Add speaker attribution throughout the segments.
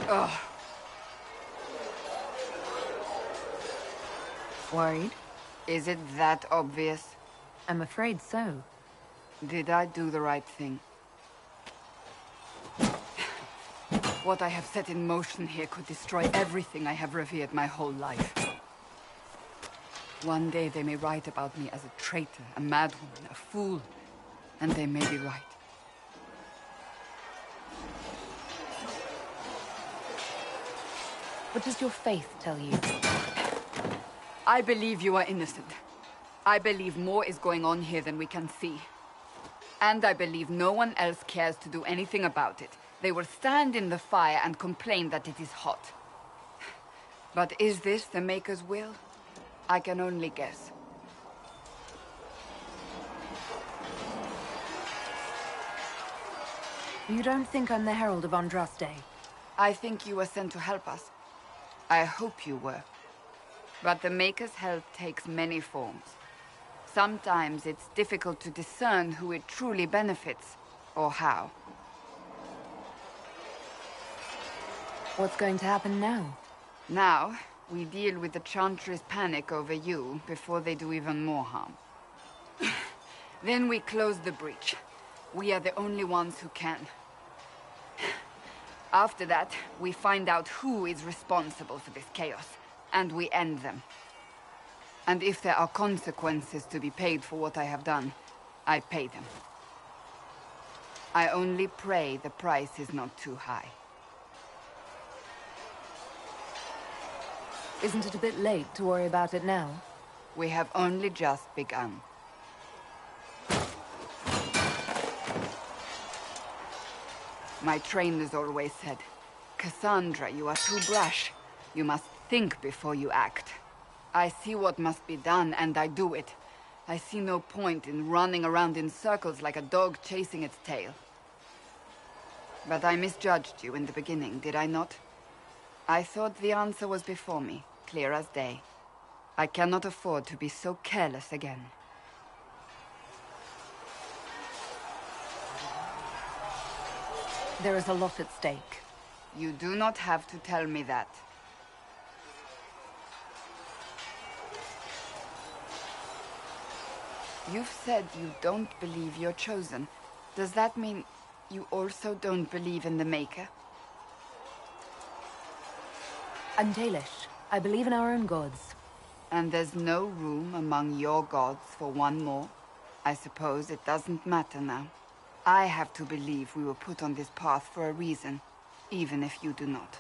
Speaker 1: Ugh.
Speaker 2: Worried?
Speaker 1: Is it that obvious?
Speaker 2: I'm afraid so.
Speaker 1: Did I do the right thing? What I have set in motion here could destroy everything I have revered my whole life. One day they may write about me as a traitor, a madwoman, a fool, and they may be right.
Speaker 2: What does your faith tell you?
Speaker 1: I believe you are innocent. I believe more is going on here than we can see. And I believe no one else cares to do anything about it. They will stand in the fire and complain that it is hot. But is this the Maker's will? I can only guess.
Speaker 2: You don't think I'm the Herald of Andraste?
Speaker 1: I think you were sent to help us. I hope you were. But the Maker's help takes many forms. Sometimes it's difficult to discern who it truly benefits, or how.
Speaker 2: What's going to happen now?
Speaker 1: Now, we deal with the Chantry's panic over you before they do even more harm. Then we close the breach. We are the only ones who can. After that, we find out who is responsible for this chaos, and we end them. And if there are consequences to be paid for what I have done, I pay them. I only pray the price is not too high.
Speaker 2: Isn't it a bit late to worry about it now?
Speaker 1: We have only just begun. My trainers always said, Cassandra, you are too brash. You must think before you act. I see what must be done, and I do it. I see no point in running around in circles like a dog chasing its tail. But I misjudged you in the beginning, did I not? I thought the answer was before me, clear as day. I cannot afford to be so careless again.
Speaker 2: There is a lot at stake.
Speaker 1: You do not have to tell me that. You've said you don't believe you're chosen. Does that mean you also don't believe in the Maker?
Speaker 2: I'm Dalish. I believe in our own gods.
Speaker 1: And there's no room among your gods for one more? I suppose it doesn't matter now. I have to believe we were put on this path for a reason, even if you do not.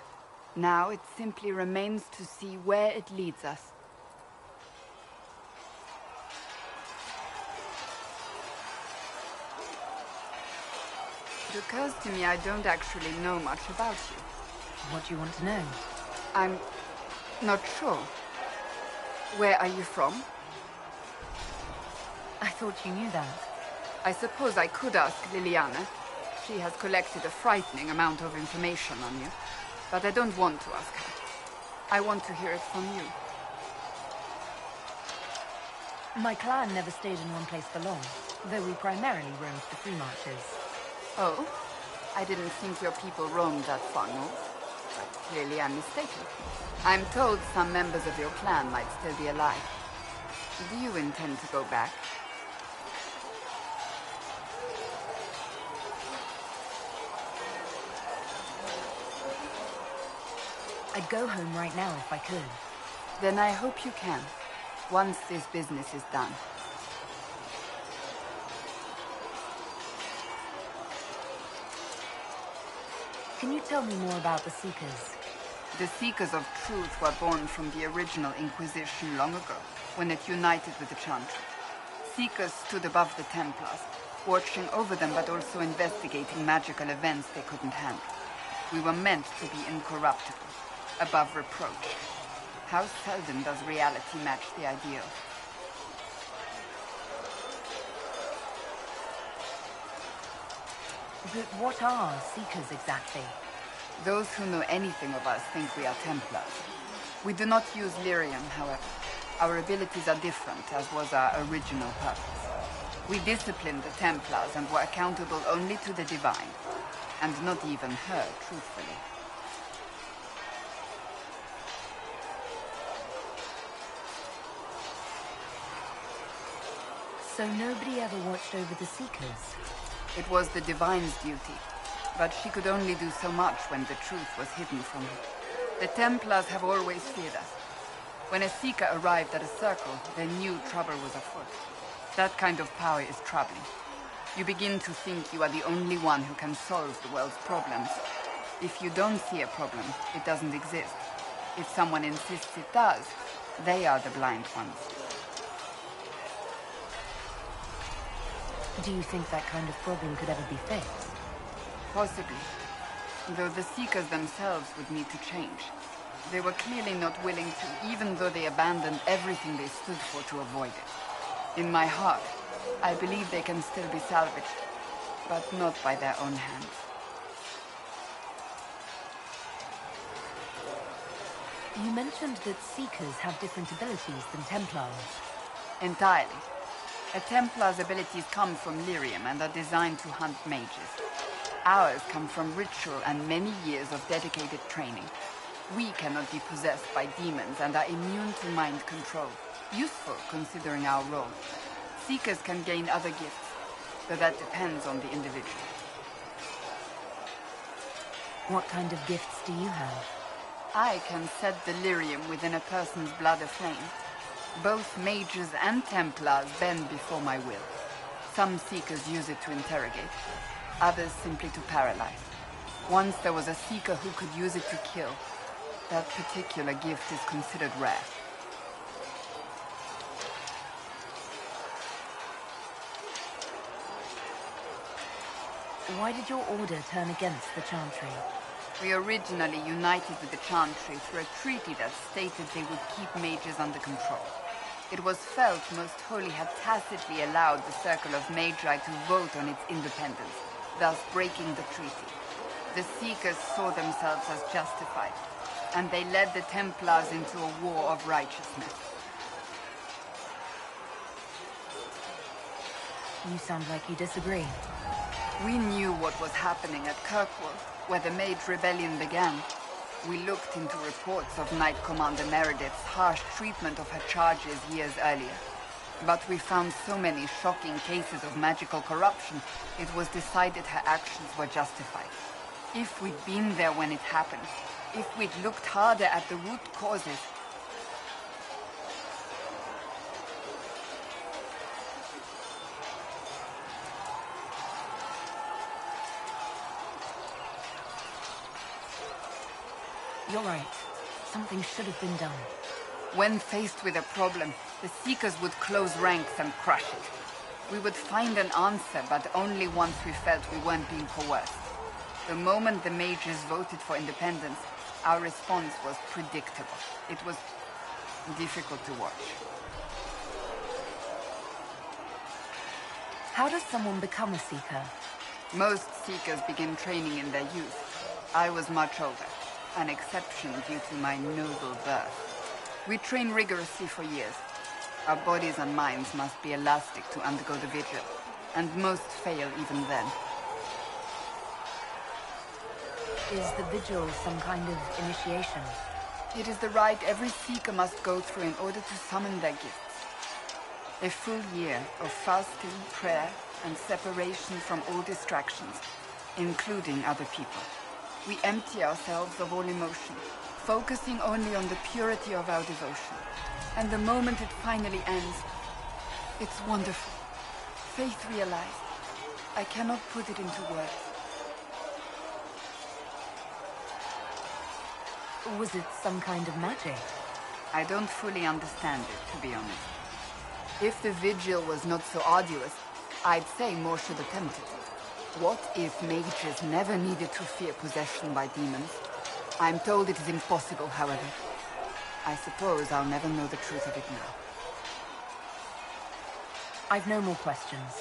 Speaker 1: Now it simply remains to see where it leads us. It occurs to me I don't actually know much about you.
Speaker 2: What do you want to know?
Speaker 1: I'm not sure. Where are you from?
Speaker 2: I thought you knew that.
Speaker 1: I suppose I could ask Liliana. She has collected a frightening amount of information on you. But I don't want to ask her. I want to hear it from you.
Speaker 2: My clan never stayed in one place for long, though we primarily roamed the free marches.
Speaker 1: Oh? I didn't think your people roamed that far north. But clearly I'm mistaken. I'm told some members of your clan might still be alive. Do you intend to go back?
Speaker 2: I'd go home right now if I could.
Speaker 1: Then I hope you can, once this business is done.
Speaker 2: Can you tell me more about the Seekers?
Speaker 1: The Seekers of Truth were born from the original Inquisition long ago, when it united with the Chantry. Seekers stood above the Templars, watching over them but also investigating magical events they couldn't handle. We were meant to be incorruptible, above reproach. How seldom does reality match the ideal?
Speaker 2: But what are Seekers exactly?
Speaker 1: Those who know anything of us think we are Templars. We do not use lyrium, however. Our abilities are different, as was our original purpose. We disciplined the Templars and were accountable only to the Divine. And not even her, truthfully.
Speaker 2: So nobody ever watched over the Seekers?
Speaker 1: It was the Divine's duty, but she could only do so much when the truth was hidden from her. The Templars have always feared us. When a Seeker arrived at a circle, they knew trouble was afoot. That kind of power is troubling. You begin to think you are the only one who can solve the world's problems. If you don't see a problem, it doesn't exist. If someone insists it does, they are the blind ones.
Speaker 2: Do you think that kind of problem could ever be fixed?
Speaker 1: Possibly. Though the Seekers themselves would need to change. They were clearly not willing to, even though they abandoned everything they stood for to avoid it. In my heart, I believe they can still be salvaged, but not by their own hands.
Speaker 2: You mentioned that Seekers have different abilities than Templars.
Speaker 1: Entirely. A Templar's abilities come from lyrium and are designed to hunt mages. Ours come from ritual and many years of dedicated training. We cannot be possessed by demons and are immune to mind control. Useful considering our role. Seekers can gain other gifts, though that depends on the individual.
Speaker 2: What kind of gifts do you have?
Speaker 1: I can set delirium within a person's blood aflame. Both mages and Templars bend before my will. Some Seekers use it to interrogate, others simply to paralyze. Once there was a Seeker who could use it to kill. That particular gift is considered rare.
Speaker 2: Why did your order turn against the Chantry?
Speaker 1: We originally united with the Chantry through a treaty that stated they would keep mages under control. It was felt Most Holy had tacitly allowed the Circle of Magi to vote on its independence, thus breaking the treaty. The Seekers saw themselves as justified, and they led the Templars into a war of righteousness.
Speaker 2: You sound like you disagree.
Speaker 1: We knew what was happening at Kirkwall, where the Mage Rebellion began. We looked into reports of Knight Commander Meredith's harsh treatment of her charges years earlier. But we found so many shocking cases of magical corruption, it was decided her actions were justified. If we'd been there when it happened, if we'd looked harder at the root causes,
Speaker 2: You're right. Something should have been done.
Speaker 1: when faced with a problem, the Seekers would close ranks and crush it. We would find an answer, but only once we felt we weren't being coerced. The moment the mages voted for independence, our response was predictable. It was difficult to watch.
Speaker 2: How does someone become a Seeker?
Speaker 1: Most Seekers begin training in their youth. I was much older, an exception due to my noble birth. We train rigorously for years. Our bodies and minds must be elastic to undergo the vigil, and most fail even then.
Speaker 2: Is the vigil some kind of initiation?
Speaker 1: It is the rite every Seeker must go through in order to summon their gifts. A full year of fasting, prayer, and separation from all distractions, including other people. We empty ourselves of all emotion, focusing only on the purity of our devotion. And the moment it finally ends, it's wonderful. Faith realized. I cannot put it into words.
Speaker 2: Was it some kind of magic?
Speaker 1: I don't fully understand it, to be honest. If the vigil was not so arduous, I'd say more should attempt it. What if mages never needed to fear possession by demons? I'm told it is impossible, however. I suppose I'll never know the truth of it now.
Speaker 2: I've no more questions.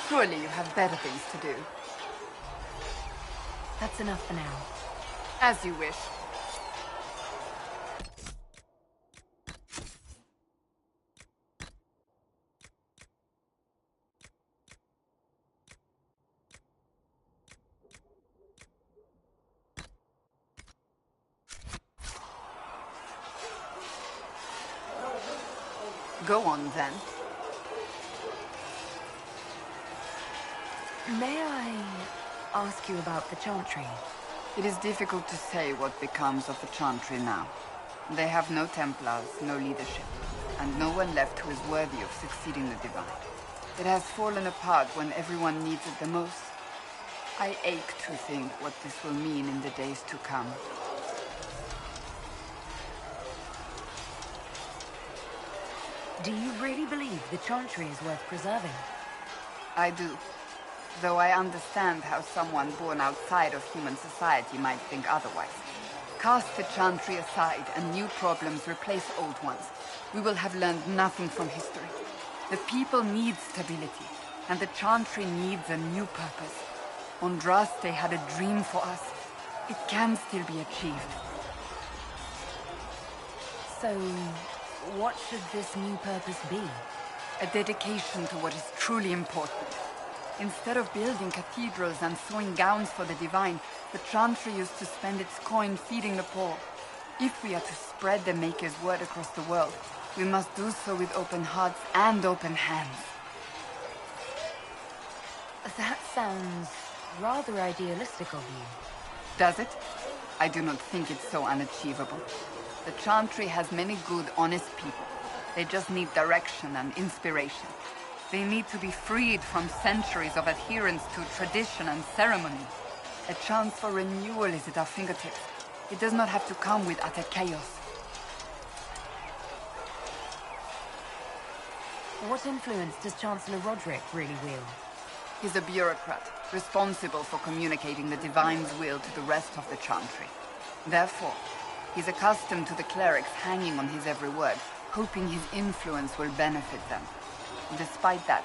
Speaker 1: Surely you have better things to do.
Speaker 2: That's enough for now.
Speaker 1: As you wish. Go on, then.
Speaker 2: May I ask you about the Chantry?
Speaker 1: It is difficult to say what becomes of the Chantry now. They have no Templars, no leadership, and no one left who is worthy of succeeding the Divine. It has fallen apart when everyone needs it the most. I ache to think what this will mean in the days to come.
Speaker 2: Do you really believe the Chantry is worth preserving?
Speaker 1: I do. Though I understand how someone born outside of human society might think otherwise. Cast the Chantry aside and new problems replace old ones. We will have learned nothing from history. The people need stability, and the Chantry needs a new purpose. Andraste had a dream for us. It can still be achieved.
Speaker 2: So, what should this new purpose be?
Speaker 1: A dedication to what is truly important. Instead of building cathedrals and sewing gowns for the Divine, the Chantry used to spend its coin feeding the poor. If we are to spread the Maker's word across the world, we must do so with open hearts and open hands.
Speaker 2: That sounds rather idealistic of you.
Speaker 1: Does it? I do not think it's so unachievable. The Chantry has many good, honest people. They just need direction and inspiration. They need to be freed from centuries of adherence to tradition and ceremony. A chance for renewal is at our fingertips. It does not have to come with utter chaos.
Speaker 2: What influence does Chancellor Roderick really wield?
Speaker 1: He's a bureaucrat, responsible for communicating the Divine's will to the rest of the Chantry. Therefore, he's accustomed to the clerics hanging on his every word, hoping his influence will benefit them. Despite that,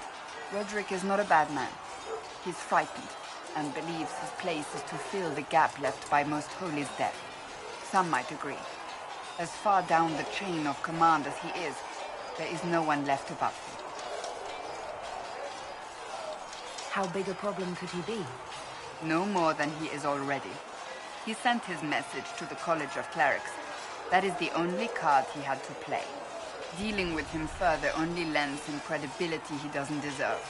Speaker 1: Roderick is not a bad man. He's frightened, and believes his place is to fill the gap left by Most Holy's death. Some might agree. As far down the chain of command as he is, there is no one left above him.
Speaker 2: How big a problem could he be?
Speaker 1: No more than he is already. He sent his message to the College of Clerics. That is the only card he had to play. Dealing with him further only lends him credibility he doesn't deserve.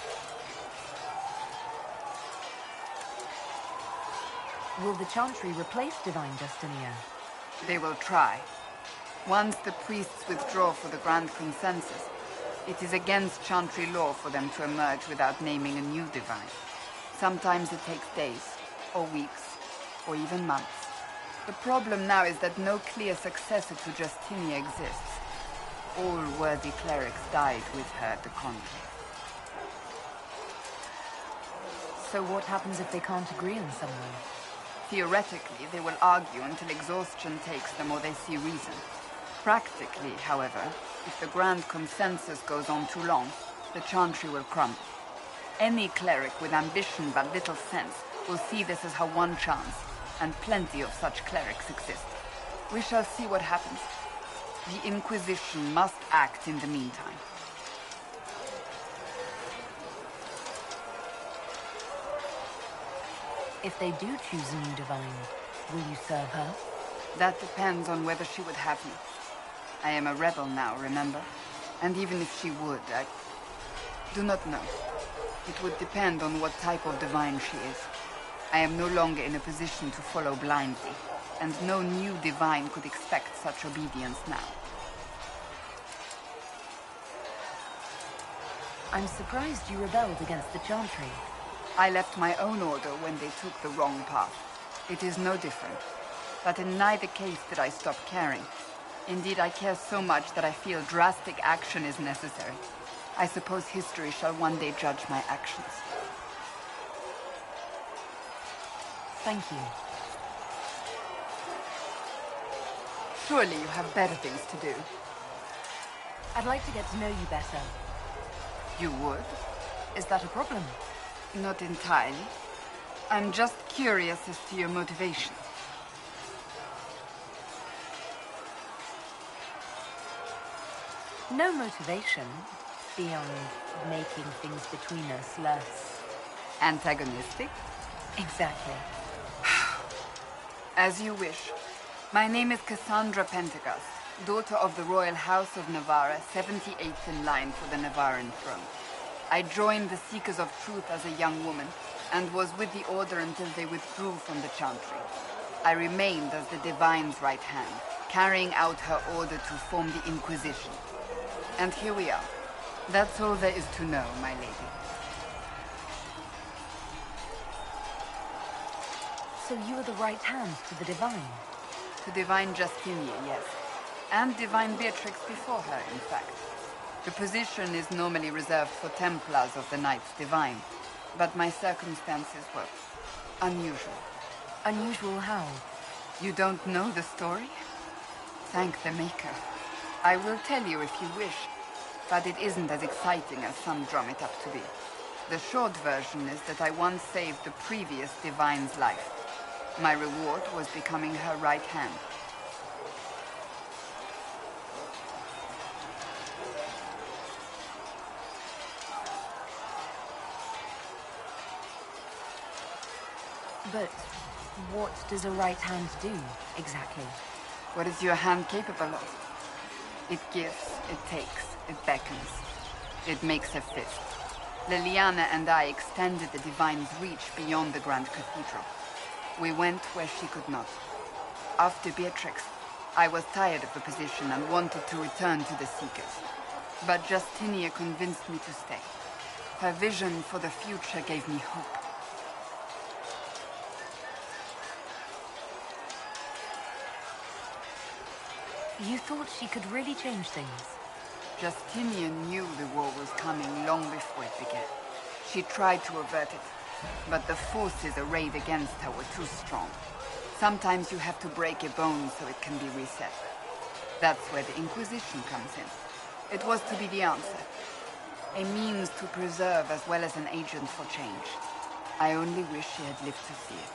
Speaker 2: Will the Chantry replace Divine Justinia?
Speaker 1: They will try. Once the priests withdraw for the Grand Consensus, it is against Chantry law for them to emerge without naming a new Divine. Sometimes it takes days, or weeks, or even months. The problem now is that no clear successor to Justinia exists. All worthy clerics died with her at the conclave.
Speaker 2: So what happens if they can't agree on someone?
Speaker 1: Theoretically, they will argue until exhaustion takes them or they see reason. Practically, however, if the Grand Consensus goes on too long, the Chantry will crumble. Any cleric with ambition but little sense will see this as her one chance, and plenty of such clerics exist. We shall see what happens. The Inquisition must act in the meantime.
Speaker 2: If they do choose a new Divine, will you serve her?
Speaker 1: That depends on whether she would have me. I am a rebel now, remember? And even if she would, I do not know. It would depend on what type of Divine she is. I am no longer in a position to follow blindly, and no new Divine could expect such obedience now.
Speaker 2: I'm surprised you rebelled against the Chantry.
Speaker 1: I left my own order when they took the wrong path. It is no different. But in neither case did I stop caring. Indeed, I care so much that I feel drastic action is necessary. I suppose history shall one day judge my actions.
Speaker 2: Thank you.
Speaker 1: Surely you have better things to do.
Speaker 2: I'd like to get to know you better.
Speaker 1: You would?
Speaker 2: Is that a problem?
Speaker 1: Not entirely. I'm just curious as to your motivation.
Speaker 2: No motivation beyond making things between us less
Speaker 1: Antagonistic?
Speaker 2: exactly.
Speaker 1: As you wish. My name is Cassandra Pentecost. daughter of the royal house of Navarra, 78th in line for the Navarran throne. I joined the Seekers of Truth as a young woman, and was with the Order until they withdrew from the Chantry. I remained as the Divine's right hand, carrying out her order to form the Inquisition. And here we are. That's all there is to know, my lady.
Speaker 2: So you are the right hand to the Divine?
Speaker 1: To Divine Justinia, yes. And Divine Beatrix before her, in fact. The position is normally reserved for Templars of the Knights Divine, but my circumstances were unusual.
Speaker 2: Unusual how?
Speaker 1: You don't know the story? Thank the Maker. I will tell you if you wish, but it isn't as exciting as some drum it up to be. The short version is that I once saved the previous Divine's life. My reward was becoming her right hand.
Speaker 2: But what does a right hand do, exactly?
Speaker 1: What is your hand capable of? It gives, it takes, it beckons. It makes a fist. Liliana and I extended the Divine's reach beyond the Grand Cathedral. We went where she could not. After Beatrix, I was tired of the position and wanted to return to the Seekers. But Justinia convinced me to stay. Her vision for the future gave me hope.
Speaker 2: You thought she could really change things?
Speaker 1: Justinian knew the war was coming long before it began. She tried to avert it, but the forces arrayed against her were too strong. Sometimes you have to break a bone so it can be reset. That's where the Inquisition comes in. It was to be the answer. A means to preserve as well as an agent for change. I only wish she had lived to see it.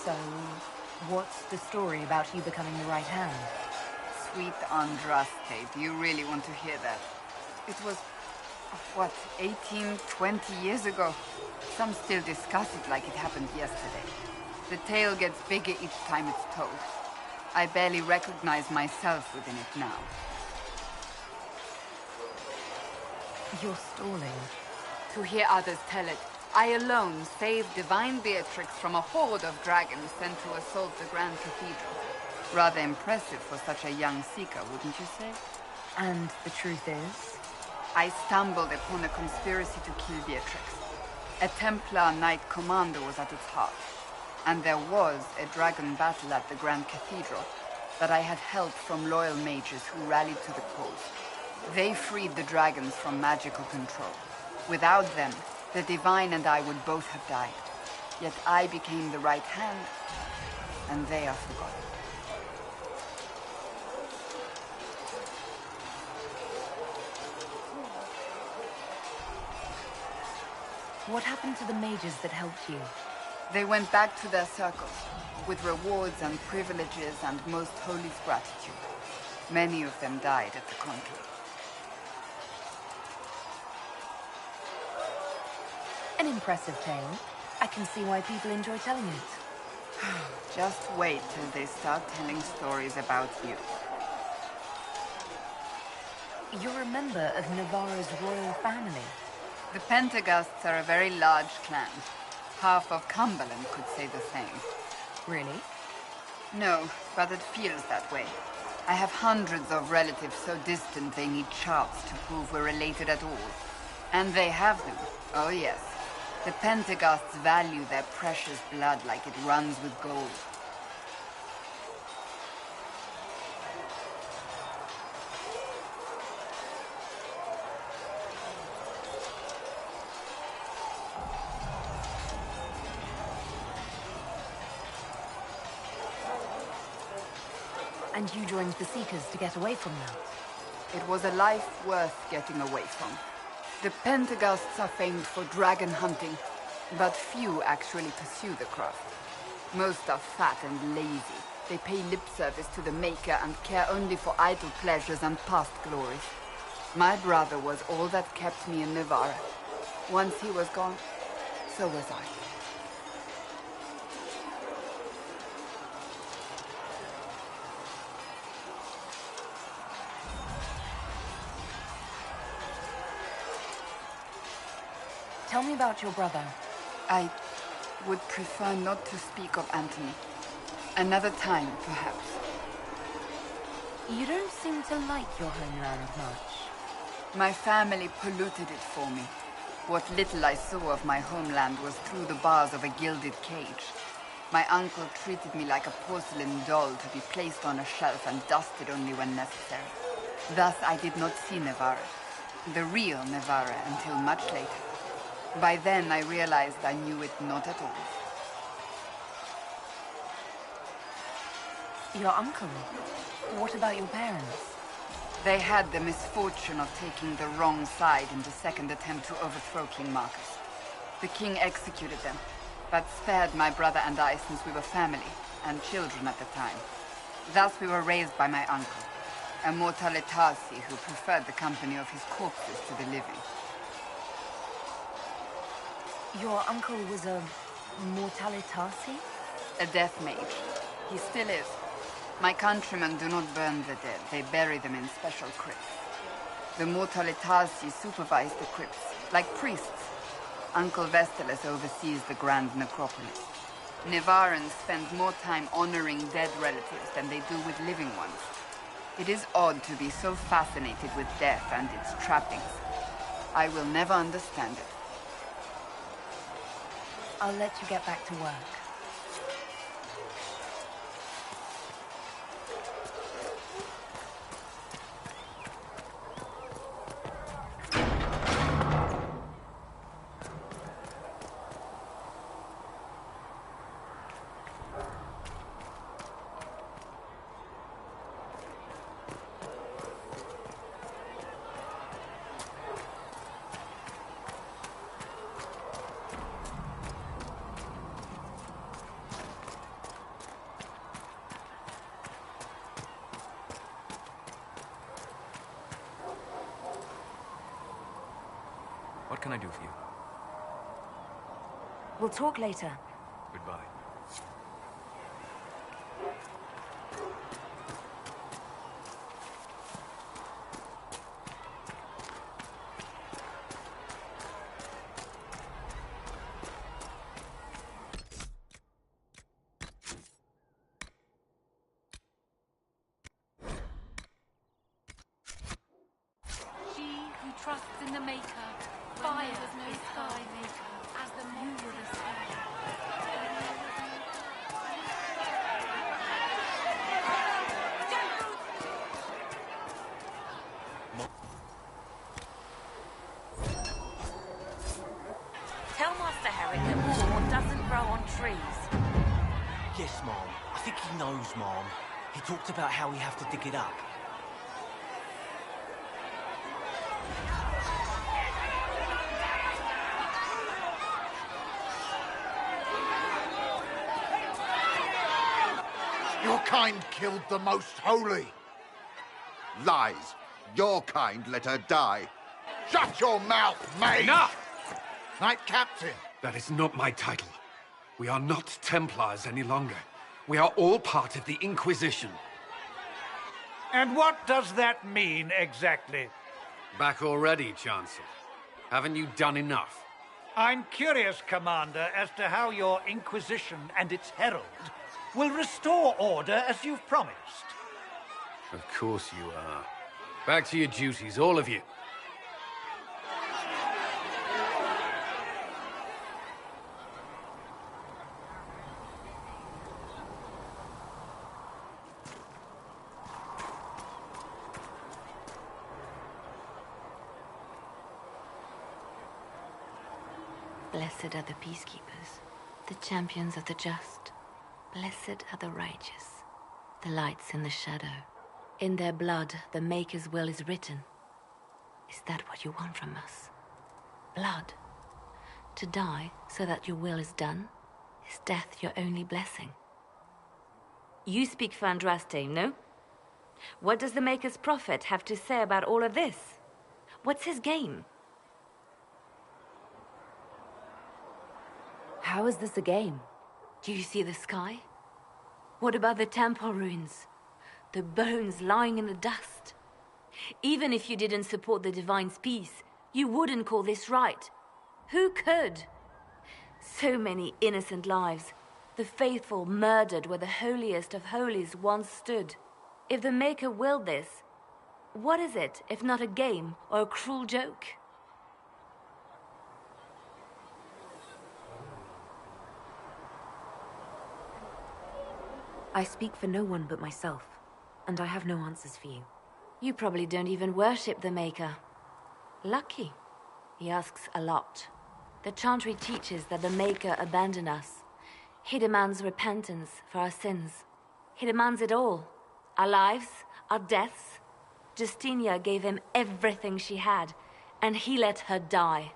Speaker 2: So, what's the story about you becoming the right hand?
Speaker 1: Sweet Andraste, do you really want to hear that? It was, what, 18, 20 years ago? Some still discuss it like it happened yesterday. The tale gets bigger each time it's told. I barely recognize myself within it now.
Speaker 2: You're stalling.
Speaker 1: To hear others tell it, I alone saved Divine Beatrix from a horde of dragons sent to assault the Grand Cathedral. Rather impressive for such a young seeker, wouldn't you say?
Speaker 2: And the truth is?
Speaker 1: I stumbled upon a conspiracy to kill Beatrix. A Templar Knight Commander was at its heart. And there was a dragon battle at the Grand Cathedral, but I had help from loyal mages who rallied to the cause. They freed the dragons from magical control. Without them, the Divine and I would both have died. Yet I became the right hand, and they are forgotten.
Speaker 2: What happened to the mages that helped you?
Speaker 1: They went back to their circles, with rewards and privileges and most holy gratitude. Many of them died at the conclave.
Speaker 2: An impressive tale. I can see why people enjoy telling it.
Speaker 1: Just wait till they start telling stories about you.
Speaker 2: You're a member of Navarra's royal family.
Speaker 1: The Pentaghasts are a very large clan. Half of Cumberland could say the same.
Speaker 2: Really?
Speaker 1: No, but it feels that way. I have hundreds of relatives so distant they need charts to prove we're related at all. And they have them. Oh yes. The Pentaghasts value their precious blood like it runs with gold.
Speaker 2: And you joined the Seekers to get away from that?
Speaker 1: It was a life worth getting away from. The Pentaghasts are famed for dragon hunting, but few actually pursue the craft. Most are fat and lazy. They pay lip service to the Maker and care only for idle pleasures and past glories. My brother was all that kept me in Navarra. Once he was gone, so was I.
Speaker 2: Tell me about your brother.
Speaker 1: I would prefer not to speak of Anthony. Another time, perhaps.
Speaker 2: You don't seem to like your homeland much.
Speaker 1: My family polluted it for me. What little I saw of my homeland was through the bars of a gilded cage. My uncle treated me like a porcelain doll to be placed on a shelf and dusted only when necessary. Thus I did not see Navarra, the real Navarra, until much later. By then I realized I knew it not at all.
Speaker 2: Your uncle? What about your parents?
Speaker 1: They had the misfortune of taking the wrong side in the second attempt to overthrow King Marcus. The king executed them, but spared my brother and I since we were family, and children at the time. Thus we were raised by my uncle, a mortale Tarsi who preferred the company of his corpses to the living.
Speaker 2: Your uncle was a mortale Tarsi?
Speaker 1: A death mage. He still is. My countrymen do not burn the dead, they bury them in special crypts. The mortale Tarsi supervise the crypts, like priests. Uncle Vestalis oversees the grand necropolis. Navarrans spend more time honoring dead relatives than they do with living ones. It is odd to be so fascinated with death and its trappings. I will never understand it.
Speaker 2: I'll let you get back to work.
Speaker 3: What can I do for you?
Speaker 2: We'll talk later.
Speaker 3: Goodbye.
Speaker 4: She who trusts in the Maker, fire is sky maker, as the moon were the sky.
Speaker 5: Tell Master Herrick that war doesn't grow on trees.
Speaker 6: Yes, Mom. I think he knows, Mom. He talked about how we have to dig it up.
Speaker 7: Your kind killed the most holy.
Speaker 8: Lies. Your kind let her die.
Speaker 7: Shut your mouth, mate!
Speaker 9: Enough!
Speaker 7: Knight Captain.
Speaker 9: That is not my title. We are not Templars any longer. We are all part of the Inquisition.
Speaker 10: And what does that mean, exactly?
Speaker 9: Back already, Chancellor. Haven't you done enough?
Speaker 10: I'm curious, Commander, as to how your Inquisition and its herald will restore order as you've promised.
Speaker 9: Of course you are. Back to your duties, all of you.
Speaker 11: Blessed are the peacekeepers, the champions of the just. Blessed are the righteous, the lights in the shadow. In their blood, the Maker's will is written. Is that what you want from us? blood. To die so that your will is done, is death your only blessing?
Speaker 12: You speak for Andraste, no? What does the Maker's prophet have to say about all of this? What's his game?
Speaker 2: How is this a game?
Speaker 11: Do you see the sky? What about the temple ruins? The bones lying in the dust? Even if you didn't support the Divine's peace, you wouldn't call this right. Who could? So many innocent lives. The faithful murdered where the holiest of holies once stood. If the Maker willed this, what is it if not a game or a cruel joke?
Speaker 2: I speak for no one but myself, and I have no answers for you.
Speaker 11: You probably don't even worship the Maker. Lucky. He asks a lot. The Chantry teaches that the Maker abandoned us. He demands repentance for our sins. He demands it all. Our lives, our deaths. Justinia gave him everything she had, and he let her die.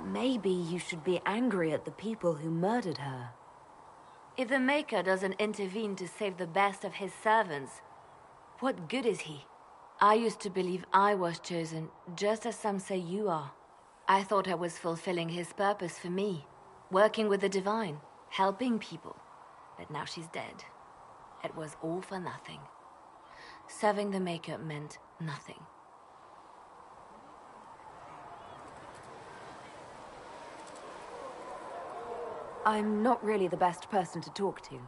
Speaker 2: Maybe you should be angry at the people who murdered her.
Speaker 11: If the Maker doesn't intervene to save the best of his servants, what good is he? I used to believe I was chosen, just as some say you are. I thought I was fulfilling his purpose for me, working with the Divine, helping people. But now she's dead. It was all for nothing. Serving the Maker meant nothing.
Speaker 2: I'm not really the best person to talk to.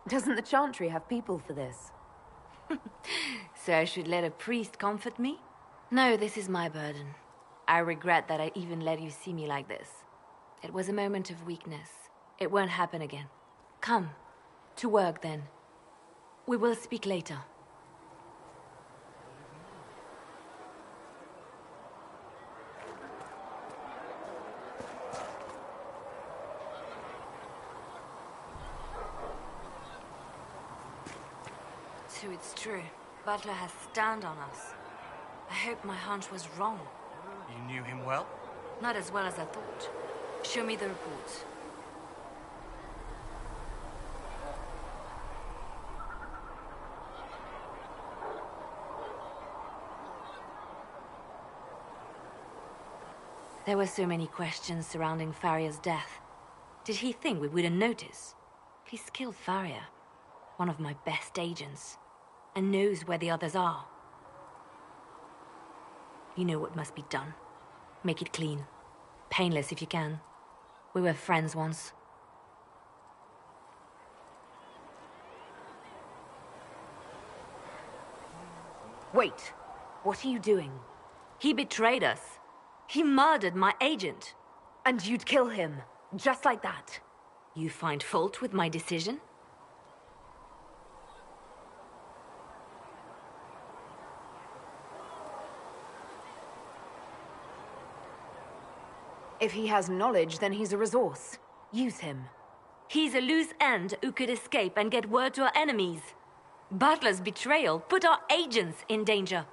Speaker 2: Doesn't the Chantry have people for this?
Speaker 11: So I should let a priest comfort me? No, this is my burden. I regret that I even let you see me like this. It was a moment of weakness. It won't happen again. Come, to work then. We will speak later. So it's true. Butler has stand on us. I hope my hunch was wrong.
Speaker 6: You knew him well?
Speaker 11: Not as well as I thought. Show me the reports. There were so many questions surrounding Faria's death. Did he think we wouldn't notice? He's killed Faria, one of my best agents, and knows where the others are. You know what must be done. Make it clean. Painless if you can. We were friends once.
Speaker 2: Wait! What are you doing?
Speaker 11: He betrayed us. He murdered my agent.
Speaker 2: And you'd kill him, just like that?
Speaker 11: You find fault with my decision?
Speaker 2: If he has knowledge, then he's a resource. Use him.
Speaker 11: He's a loose end who could escape and get word to our enemies. Butler's betrayal put our agents in danger.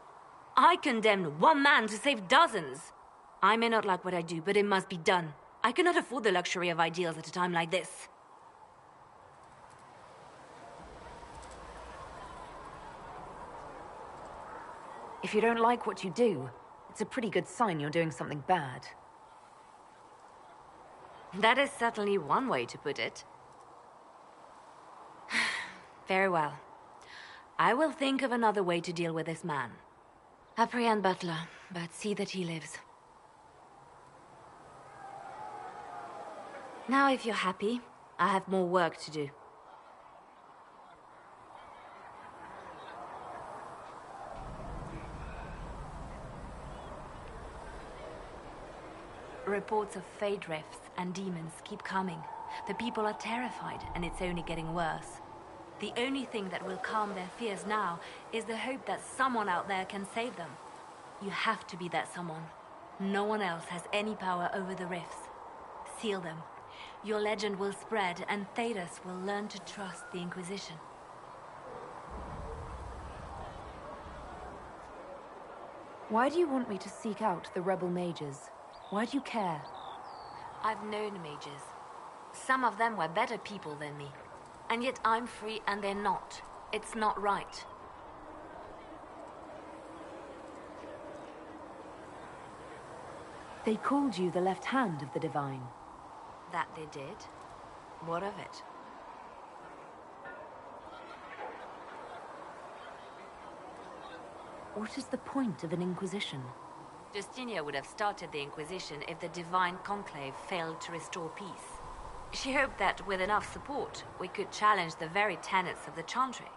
Speaker 11: I condemned one man to save dozens. I may not like what I do, but it must be done. I cannot afford the luxury of ideals at a time like this.
Speaker 2: If you don't like what you do, it's a pretty good sign you're doing something bad.
Speaker 11: That is certainly one way to put it. Very well. I will think of another way to deal with this man. Apprehend Butler, but see that he lives. Now, if you're happy, I have more work to do. Reports of fade rifts and demons keep coming. The people are terrified, and it's only getting worse. The only thing that will calm their fears now is the hope that someone out there can save them. You have to be that someone. No one else has any power over the rifts. Seal them. Your legend will spread, and Thedas will learn to trust the Inquisition.
Speaker 2: Why do you want me to seek out the rebel mages? Why do you care?
Speaker 11: I've known mages. Some of them were better people than me. And yet I'm free and they're not. It's not right.
Speaker 2: They called you the left hand of the Divine.
Speaker 11: That they did. What of it?
Speaker 2: What is the point of an Inquisition?
Speaker 11: Justinia would have started the Inquisition if the Divine Conclave failed to restore peace. She hoped that with enough support, we could challenge the very tenets of the Chantry.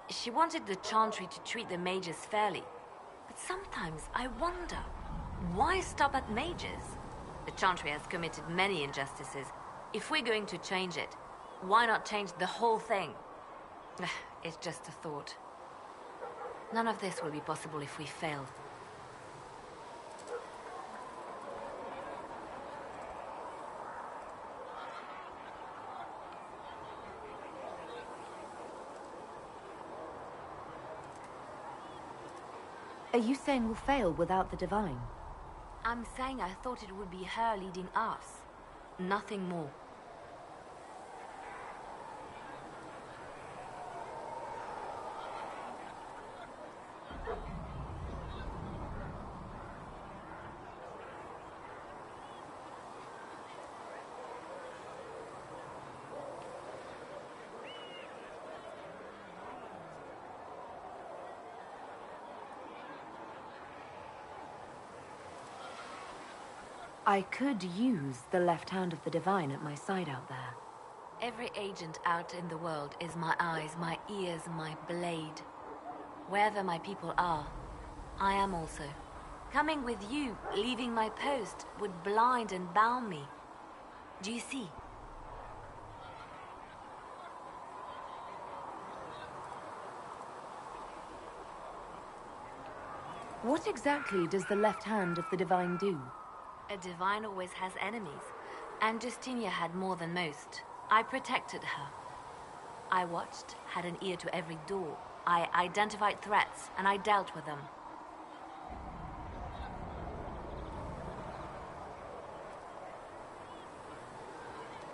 Speaker 11: She wanted the Chantry to treat the mages fairly. But sometimes I wonder, why stop at mages? The Chantry has committed many injustices. If we're going to change it, why not change the whole thing? It's just a thought. None of this will be possible if we fail.
Speaker 2: Are you saying we'll fail without the Divine?
Speaker 11: I'm saying I thought it would be her leading us. Nothing more.
Speaker 2: I could use the left hand of the Divine at my side out there.
Speaker 11: Every agent out in the world is my eyes, my ears, my blade. Wherever my people are, I am also. Coming with you, leaving my post, would blind and bound me. Do you see?
Speaker 2: What exactly does the left hand of the Divine do?
Speaker 11: A divine always has enemies, and Justinia had more than most. I protected her. I watched, had an ear to every door. I identified threats, and I dealt with them.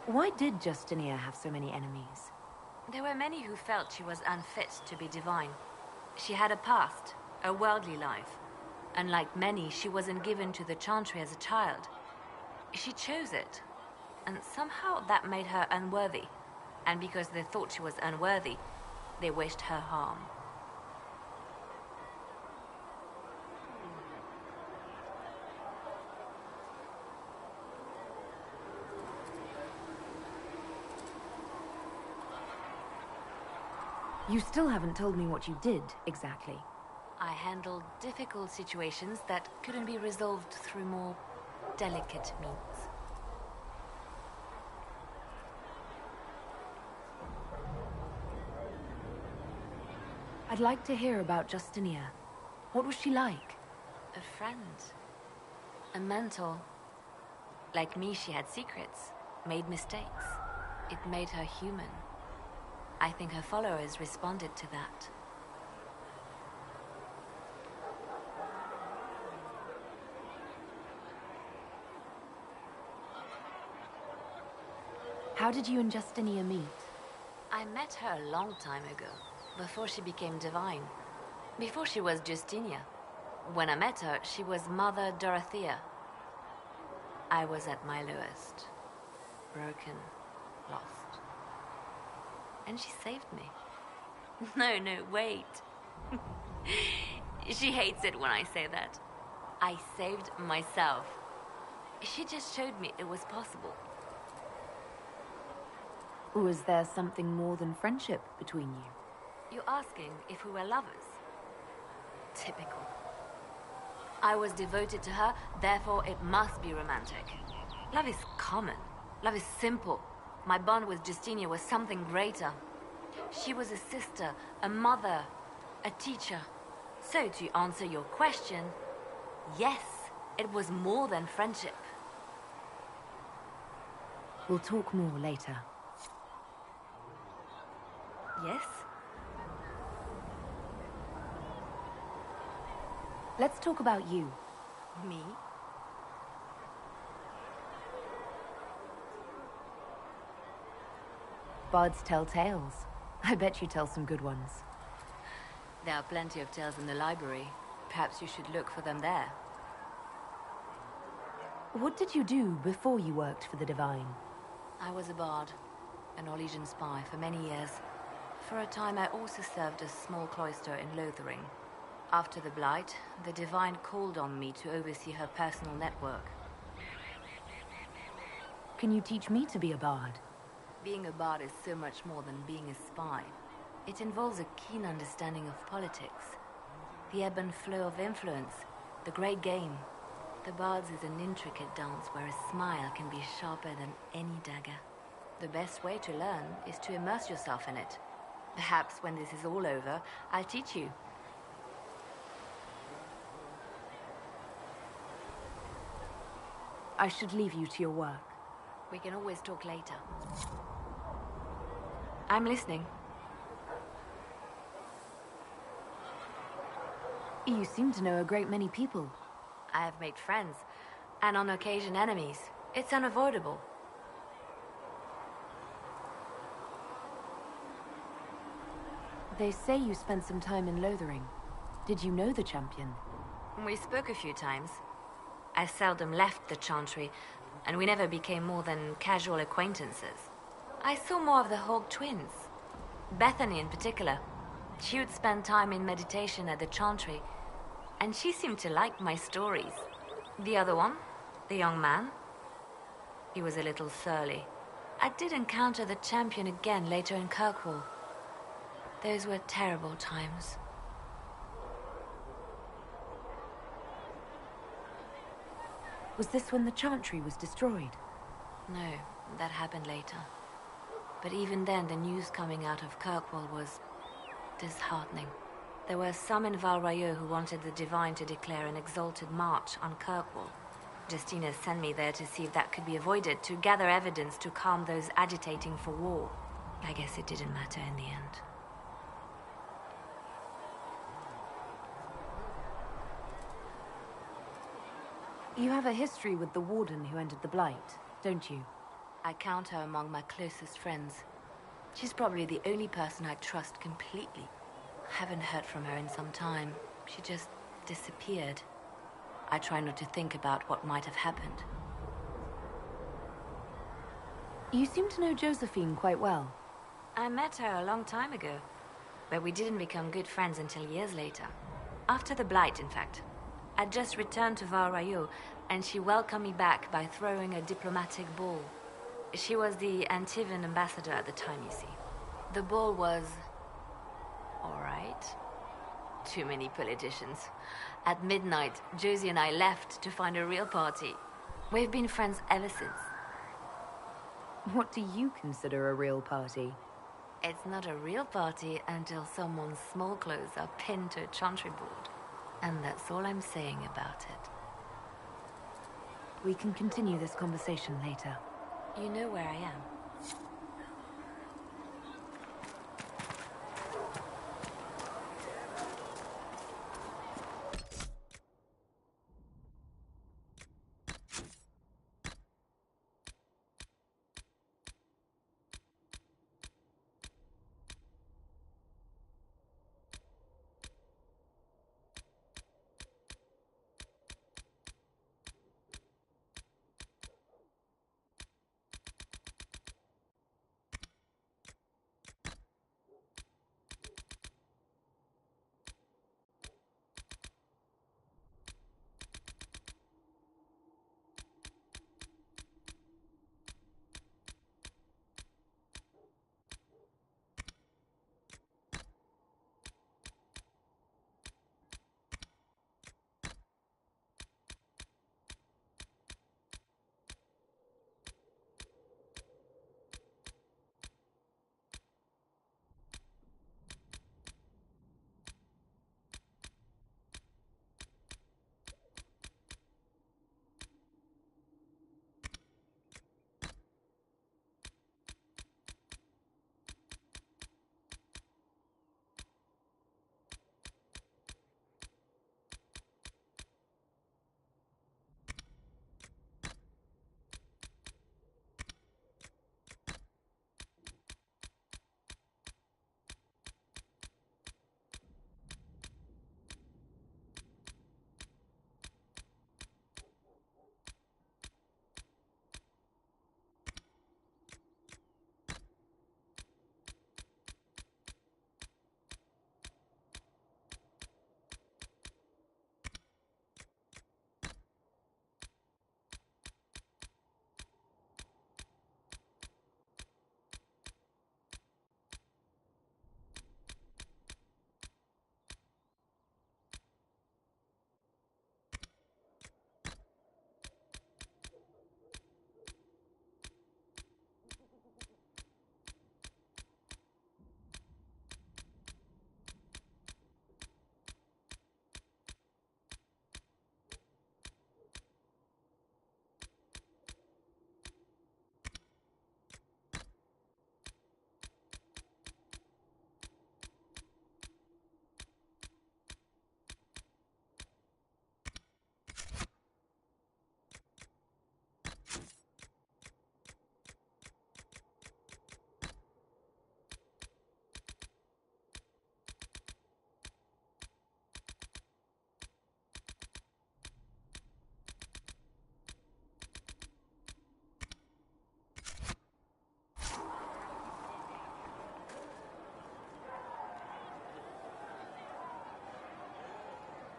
Speaker 2: Why did Justinia have so many enemies?
Speaker 11: There were many who felt she was unfit to be divine. She had a past, a worldly life. Unlike many, she wasn't given to the Chantry as a child. She chose it, and somehow that made her unworthy. And because they thought she was unworthy, they wished her harm.
Speaker 2: You still haven't told me what you did, exactly.
Speaker 11: I handled difficult situations that couldn't be resolved through more delicate means.
Speaker 2: I'd like to hear about Justinia. What was she like?
Speaker 11: A friend. A mentor. Like me, she had secrets, made mistakes. It made her human. I think her followers responded to that.
Speaker 2: How did you and Justinia meet?
Speaker 11: I met her a long time ago, before she became divine. Before she was Justinia. When I met her, she was Mother Dorothea. I was at my lowest. Broken, lost. And she saved me. No, wait. She hates it when I say that. I saved myself. She just showed me it was possible.
Speaker 2: Was there something more than friendship between you?
Speaker 11: You're asking if we were lovers? Typical. I was devoted to her, therefore it must be romantic. Love is common. Love is simple. My bond with Justinia was something greater. She was a sister, a mother, a teacher. So to answer your question, yes, it was more than friendship.
Speaker 2: We'll talk more later.
Speaker 11: Yes?
Speaker 2: Let's talk about you.
Speaker 12: Me?
Speaker 2: Bards tell tales. I bet you tell some good ones.
Speaker 12: There are plenty of tales in the library. Perhaps you should look for them there.
Speaker 2: What did you do before you worked for the Divine?
Speaker 12: I was a bard, an Orlesian spy for many years. For a time, I also served a small cloister in Lothering. After the Blight, the Divine called on me to oversee her personal network.
Speaker 2: Can you teach me to be a bard?
Speaker 12: Being a bard is so much more than being a spy. It involves a keen understanding of politics, the ebb and flow of influence, the great game. The Bard's is an intricate dance where a smile can be sharper than any dagger. The best way to learn is to immerse yourself in it. Perhaps when this is all over, I'll teach you.
Speaker 2: I should leave you to your work.
Speaker 12: We can always talk later. I'm listening.
Speaker 2: You seem to know a great many people.
Speaker 12: I have made friends, and on occasion enemies. It's unavoidable.
Speaker 2: They say you spent some time in Lothering. Did you know the champion?
Speaker 12: We spoke a few times. I seldom left the Chantry, and we never became more than casual acquaintances. I saw more of the Hawk twins. Bethany in particular. She would spend time in meditation at the Chantry, and she seemed to like my stories. The other one, the young man, he was a little surly. I did encounter the champion again later in Kirkwall. Those were terrible times.
Speaker 2: Was this when the Chantry was destroyed?
Speaker 12: No, that happened later. But even then, the news coming out of Kirkwall was disheartening. There were some in Val Royeaux who wanted the Divine to declare an exalted march on Kirkwall. Justina sent me there to see if that could be avoided, to gather evidence to calm those agitating for war. I guess it didn't matter in the end.
Speaker 2: You have a history with the Warden who entered the Blight, don't you?
Speaker 12: I count her among my closest friends. She's probably the only person I trust completely. Haven't heard from her in some time. She just disappeared. I try not to think about what might have happened.
Speaker 2: You seem to know Josephine quite well.
Speaker 12: I met her a long time ago, but we didn't become good friends until years later. After the Blight, in fact. I'd just returned to Val Royeaux, and she welcomed me back by throwing a diplomatic ball. She was the Antivan ambassador at the time, you see. The ball was... all right. Too many politicians. At midnight, Josie and I left to find a real party. We've been friends ever since.
Speaker 2: What do you consider a real party?
Speaker 12: It's not a real party until someone's small clothes are pinned to a chantry board. And that's all I'm saying about it.
Speaker 2: We can continue this conversation later.
Speaker 12: You know where I am.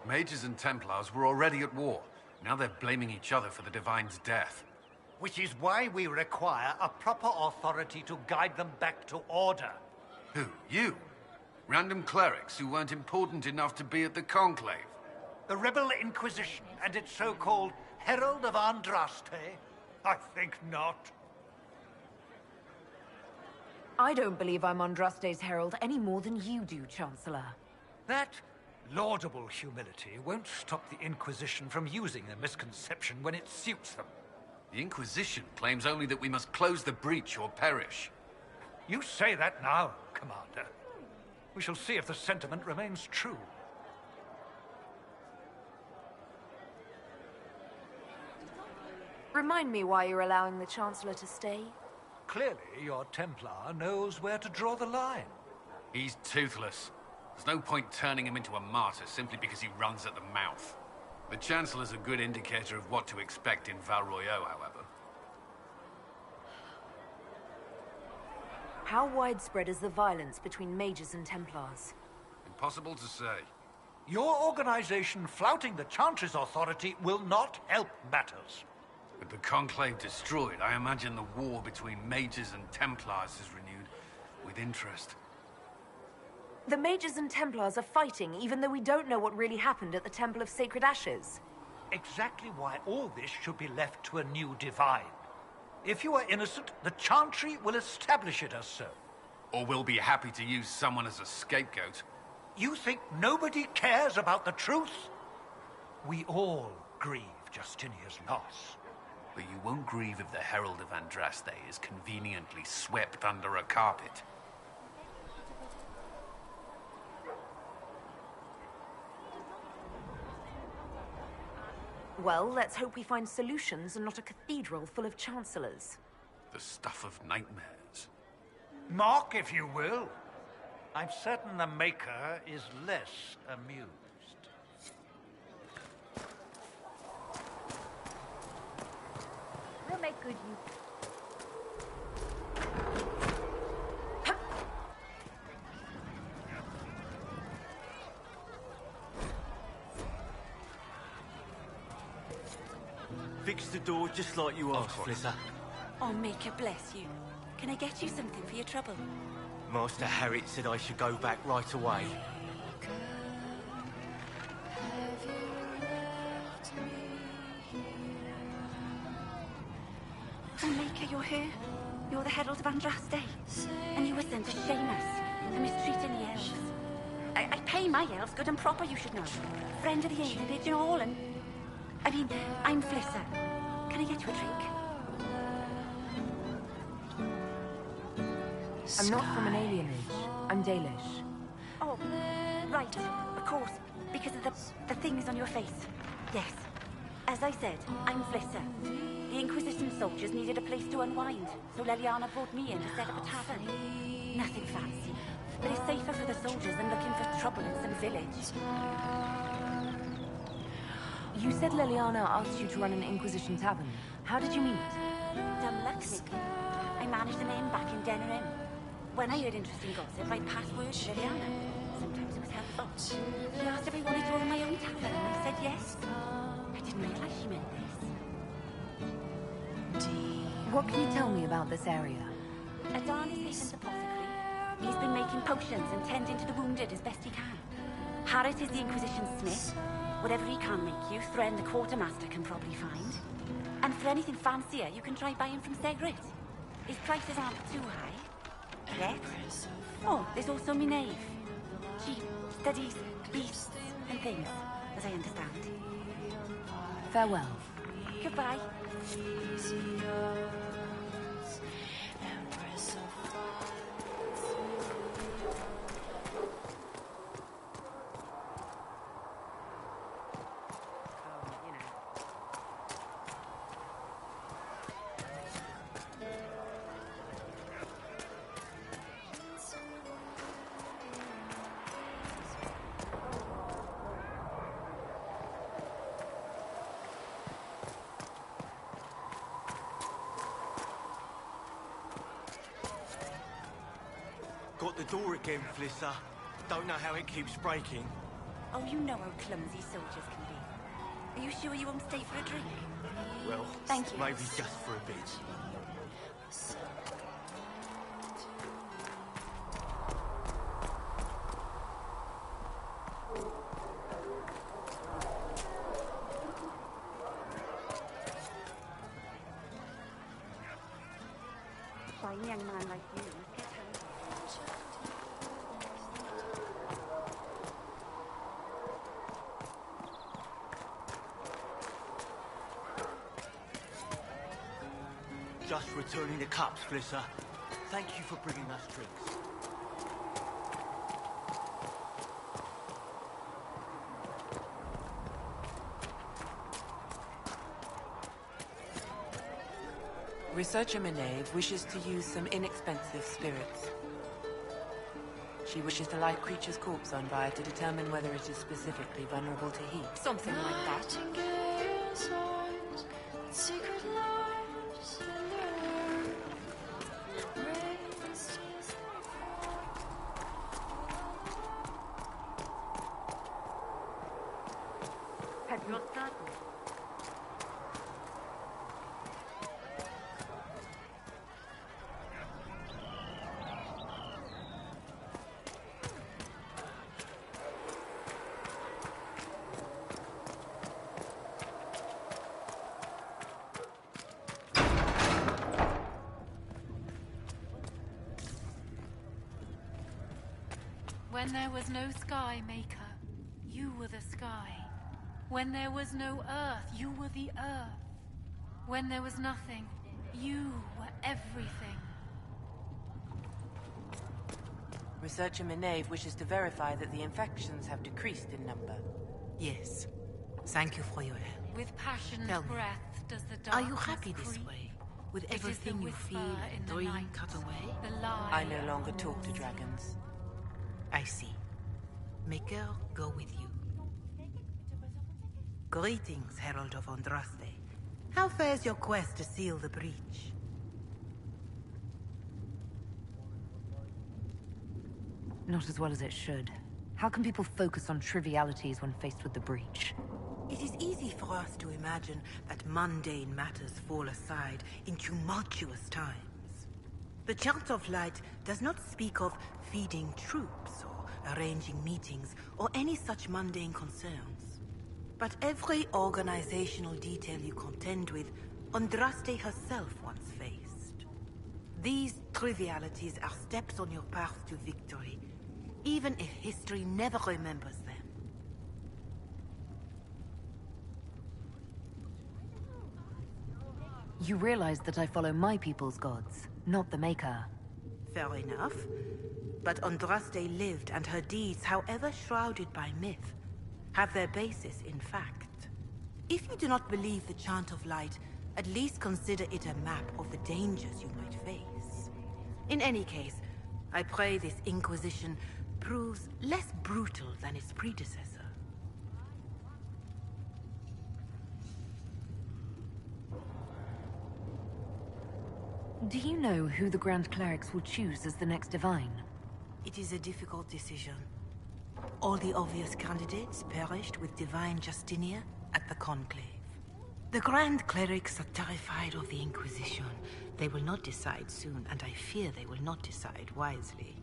Speaker 9: Mages and Templars were already at war. Now they're blaming each other for the Divine's death.
Speaker 10: Which is why we require a proper authority to guide them back to order.
Speaker 9: Who? You? Random clerics who weren't important enough to be at the Conclave?
Speaker 10: The Rebel Inquisition and its so-called Herald of Andraste? I think not.
Speaker 2: I don't believe I'm Andraste's herald any more than you do, Chancellor.
Speaker 10: That laudable humility won't stop the Inquisition from using the misconception when it suits them.
Speaker 9: The Inquisition claims only that we must close the breach or perish.
Speaker 10: You say that now, Commander. We shall see if the sentiment remains true.
Speaker 2: Remind me why you're allowing the Chancellor to stay?
Speaker 10: Clearly, your Templar knows where to draw the line.
Speaker 9: He's toothless. There's no point turning him into a martyr simply because he runs at the mouth. The Chancellor's a good indicator of what to expect in Val Royeaux, however.
Speaker 2: How widespread is the violence between mages and Templars?
Speaker 9: Impossible to say.
Speaker 10: Your organization flouting the Chantry's authority will not help matters.
Speaker 9: With the Conclave destroyed, I imagine the war between mages and Templars is renewed with interest.
Speaker 2: The mages and Templars are fighting, even though we don't know what really happened at the Temple of Sacred Ashes.
Speaker 10: Exactly why all this should be left to a new divine. If you are innocent, the Chantry will establish it as so.
Speaker 9: Or we'll be happy to use someone as a scapegoat.
Speaker 10: You think nobody cares about the truth? We all grieve Justinia's loss.
Speaker 9: But you won't grieve if the Herald of Andraste is conveniently swept under a carpet.
Speaker 2: Well, let's hope we find solutions and not a cathedral full of chancellors.
Speaker 9: The stuff of nightmares.
Speaker 10: Mock, if you will. I'm certain the Maker is less amused.
Speaker 2: We'll make good use.
Speaker 6: Fix the door just like you asked, Flisser.
Speaker 5: Oh, Maker bless you. Can I get you something for your trouble?
Speaker 6: Master Harriet said I should go back right away.
Speaker 5: Oh, Maker, you're here? You're the Herald of Andraste? And you were sent to shame us, to mistreat any elves. I pay my elves good and proper, you should know. Friend of the Aided, and all, and... I mean, I'm Flisser. Can I get you a drink?
Speaker 2: I'm not from an alien age. I'm Dalish.
Speaker 5: Oh, right. Of course. Because of the things on your face. Yes. As I said, I'm Flisser. The Inquisition soldiers needed a place to unwind, so Leliana brought me in to set up a tavern. Nothing fancy, but it's safer for the soldiers than looking for trouble in some village.
Speaker 2: You said Leliana asked you to run an Inquisition tavern. How did you meet?
Speaker 5: Dumb luck, Nicky. I managed an inn back in Denner Inn. When I heard interesting gossip, I'd pass word to Leliana. Sometimes it was helpful. She asked if I wanted to own my own tavern, and I said yes. I didn't realize she meant this.
Speaker 2: What can you tell me about this area?
Speaker 5: Adan is Satan's apothecary. He's been making potions and tending to the wounded as best he can. Harriet is the Inquisition smith. Whatever he can't make you, Thren the quartermaster can probably find. And for anything fancier, you can try buying from Segret. His prices aren't too high. Yet. Oh, there's also Minave. She studies beasts and things, as I understand.
Speaker 2: Farewell.
Speaker 5: Goodbye.
Speaker 6: Got the door again, Flisser. Don't know how it keeps breaking.
Speaker 5: Oh, you know how clumsy soldiers can be. Are you sure you won't stay for a drink?
Speaker 6: Well,
Speaker 5: thank you.
Speaker 6: maybe just for a bit.
Speaker 5: ใช้ยังมาlike you แค่ทั้ง
Speaker 6: Just returning the cups, Flisser. Thank you for bringing us drinks.
Speaker 13: Researcher Meneve wishes to use some inexpensive spirits. She wishes to light creature's corpse on fire to determine whether it is specifically vulnerable to heat.
Speaker 5: Something like that.
Speaker 4: When there was no sky, Maker, you were the sky. When there was no earth, you were the earth. When there was nothing, you were everything.
Speaker 13: Researcher Meneve wishes to verify that the infections have decreased in number.
Speaker 14: Yes. Thank you for your help.
Speaker 4: With passion's
Speaker 14: Tell me,
Speaker 4: breath does the
Speaker 14: are
Speaker 4: darkness
Speaker 14: you happy this
Speaker 4: creep?
Speaker 14: way? With
Speaker 4: It is the
Speaker 14: everything you
Speaker 4: whisper
Speaker 14: feel
Speaker 4: in
Speaker 14: and
Speaker 4: the
Speaker 14: dream
Speaker 4: night,
Speaker 14: cut away?
Speaker 4: the lie
Speaker 13: I no longer
Speaker 4: of
Speaker 13: talk to
Speaker 4: wolves.
Speaker 13: dragons.
Speaker 14: I see. Maker, go with you. Greetings, Herald of Andraste. How fares your quest to seal the breach?
Speaker 2: Not as well as it should. How can people focus on trivialities when faced with the breach?
Speaker 14: It is easy for us to imagine that mundane matters fall aside in tumultuous times. The Chant of Light does not speak of feeding troops or arranging meetings or any such mundane concerns. But every organizational detail you contend with, Andraste herself once faced. These trivialities are steps on your path to victory, even if history never remembers them.
Speaker 2: You realize that I follow my people's gods, not the Maker.
Speaker 14: Fair enough. But Andraste lived, and her deeds, however shrouded by myth, have their basis in fact. If you do not believe the Chant of Light, at least consider it a map of the dangers you might face. In any case, I pray this Inquisition proves less brutal than its predecessor.
Speaker 2: Do you know who the Grand Clerics will choose as the next Divine?
Speaker 14: It is a difficult decision. All the obvious candidates perished with Divine Justinia at the Conclave. The Grand Clerics are terrified of the Inquisition. They will not decide soon, and I fear they will not decide wisely.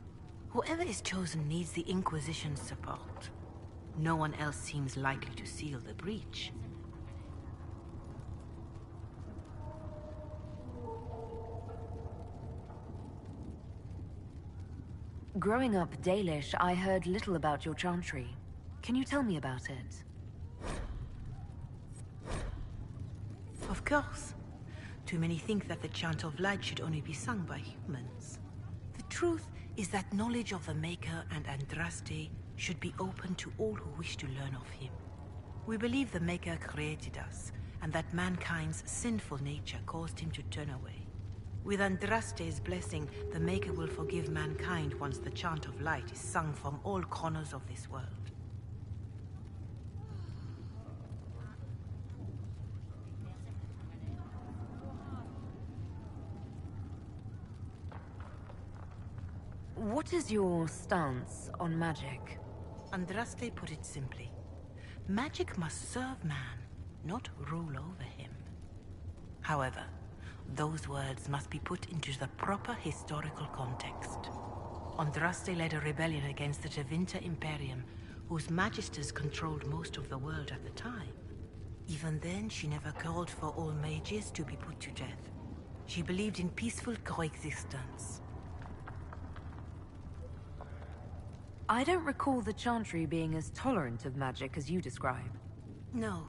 Speaker 14: Whoever is chosen needs the Inquisition's support. No one else seems likely to seal the breach.
Speaker 2: Growing up Dalish, I heard little about your chantry. Can you tell me about it?
Speaker 14: Of course. Too many think that the Chant of Light should only be sung by humans. The truth is that knowledge of the Maker and Andraste should be open to all who wish to learn of him. We believe the Maker created us, and that mankind's sinful nature caused him to turn away. With Andraste's blessing, the Maker will forgive mankind once the Chant of Light is sung from all corners of this world.
Speaker 2: What is your stance on magic?
Speaker 14: Andraste put it simply. Magic must serve man, not rule over him. However, those words must be put into the proper historical context. Andraste led a rebellion against the Tevinter Imperium, whose magisters controlled most of the world at the time. Even then, she never called for all mages to be put to death. She believed in peaceful coexistence.
Speaker 2: I don't recall the Chantry being as tolerant of magic as you describe.
Speaker 14: No.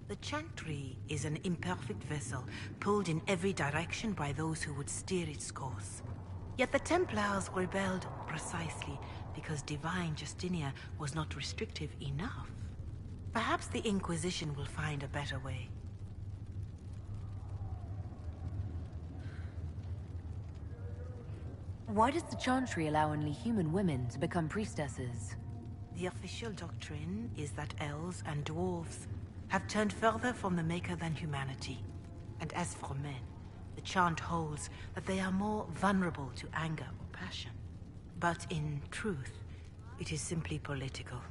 Speaker 14: The Chantry is an imperfect vessel, pulled in every direction by those who would steer its course. Yet the Templars rebelled precisely because Divine Justinia was not restrictive enough. Perhaps the Inquisition will find a better way.
Speaker 2: Why does the Chantry allow only human women to become priestesses?
Speaker 14: The official doctrine is that elves and dwarves have turned further from the Maker than humanity. And as for men, the chant holds that they are more vulnerable to anger or passion. But in truth, it is simply political.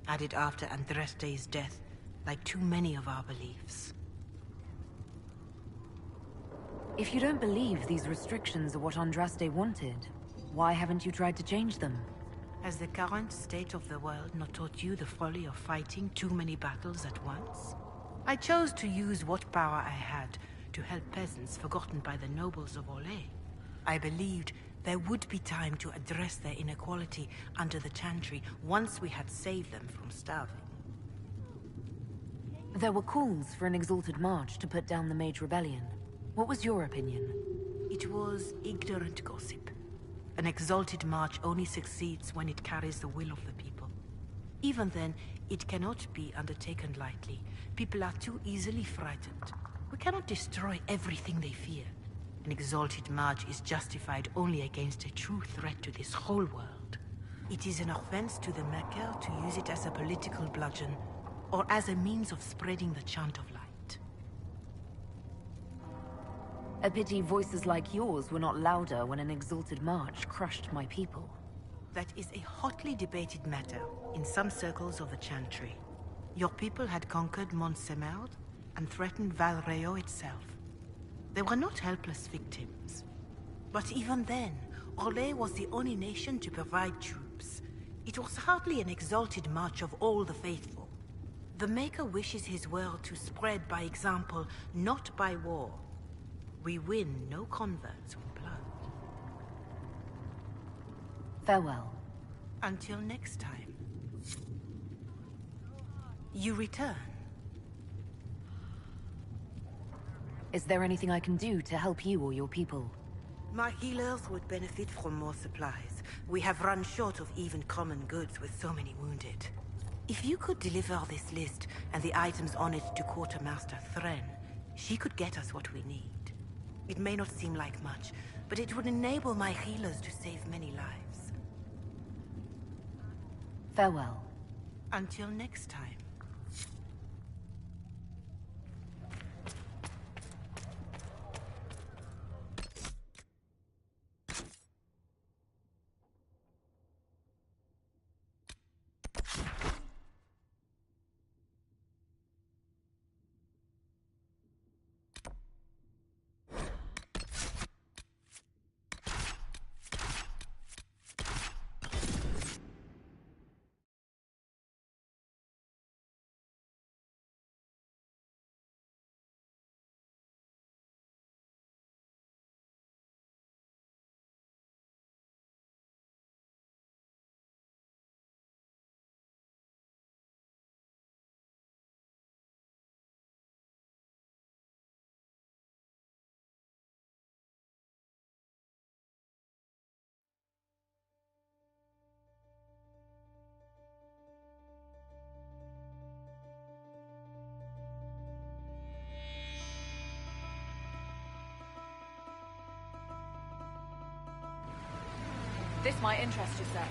Speaker 14: Added after Andraste's death, like too many of our beliefs.
Speaker 2: If you don't believe these restrictions are what Andraste wanted, why haven't you tried to change them?
Speaker 14: Has the current state of the world not taught you the folly of fighting too many battles at once? I chose to use what power I had to help peasants forgotten by the nobles of Orlais. I believed there would be time to address their inequality under the Chantry once we had saved them from starving.
Speaker 2: There were calls for an exalted march to put down the Mage Rebellion. What was your opinion?
Speaker 14: It was ignorant gossip. An exalted march only succeeds when it carries the will of the people. Even then, it cannot be undertaken lightly. People are too easily frightened. We cannot destroy everything they fear. An exalted march is justified only against a true threat to this whole world. It is an offense to the Maker to use it as a political bludgeon, or as a means of spreading the chant of light.
Speaker 2: A pity voices like yours were not louder when an exalted march crushed my people.
Speaker 14: That is a hotly debated matter in some circles of the Chantry. Your people had conquered Montsemerd and threatened Val Rayo itself. They were not helpless victims. But even then, Orlais was the only nation to provide troops. It was hardly an exalted march of all the faithful. The Maker wishes his world to spread by example, not by war. We win no converts with blood.
Speaker 2: Farewell.
Speaker 14: Until next time. You return.
Speaker 2: Is there anything I can do to help you or your people?
Speaker 14: My healers would benefit from more supplies. We have run short of even common goods with so many wounded. If you could deliver this list and the items on it to Quartermaster Thren, she could get us what we need. It may not seem like much, but it would enable my healers to save many lives.
Speaker 2: Farewell.
Speaker 14: Until next time.
Speaker 15: This might interest you, sir.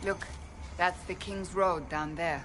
Speaker 1: Look, that's the King's Road down there.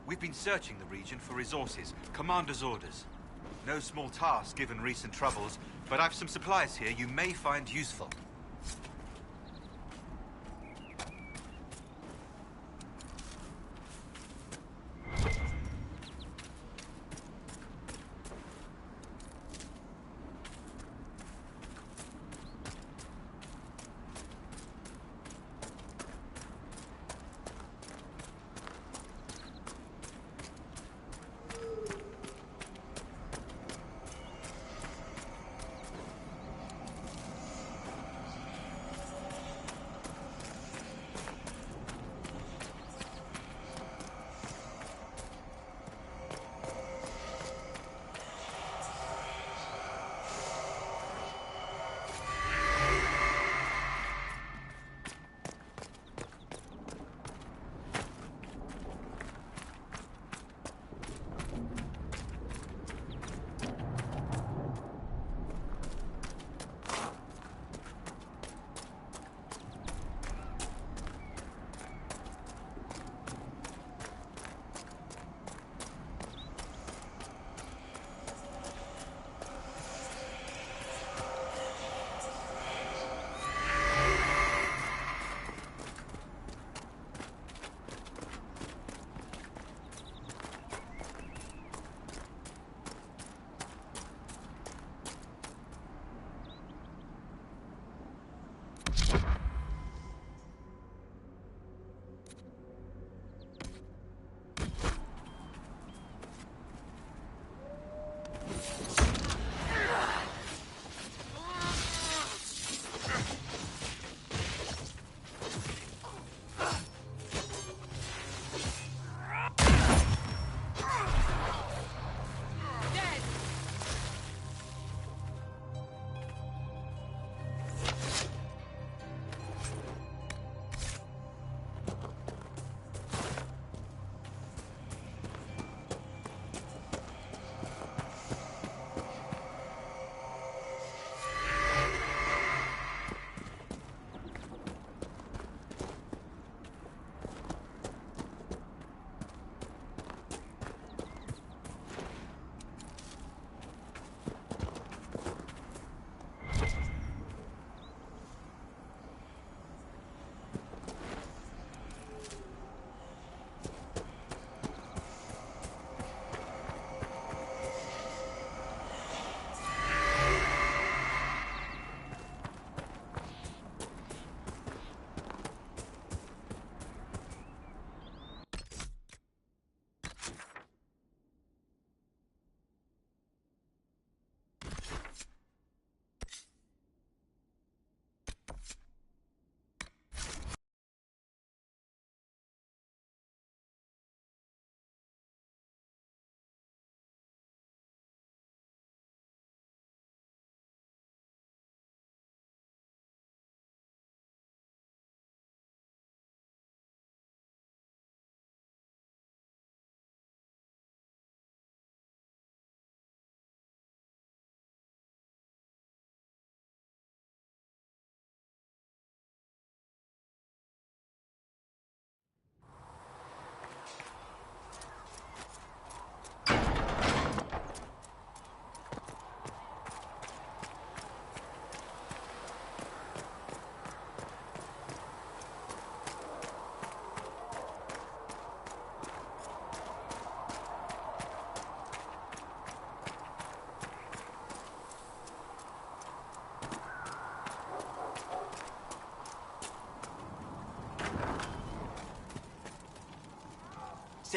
Speaker 16: We've been searching the region for resources, Commander's orders. No small task given recent troubles, but I've some supplies here you may find useful.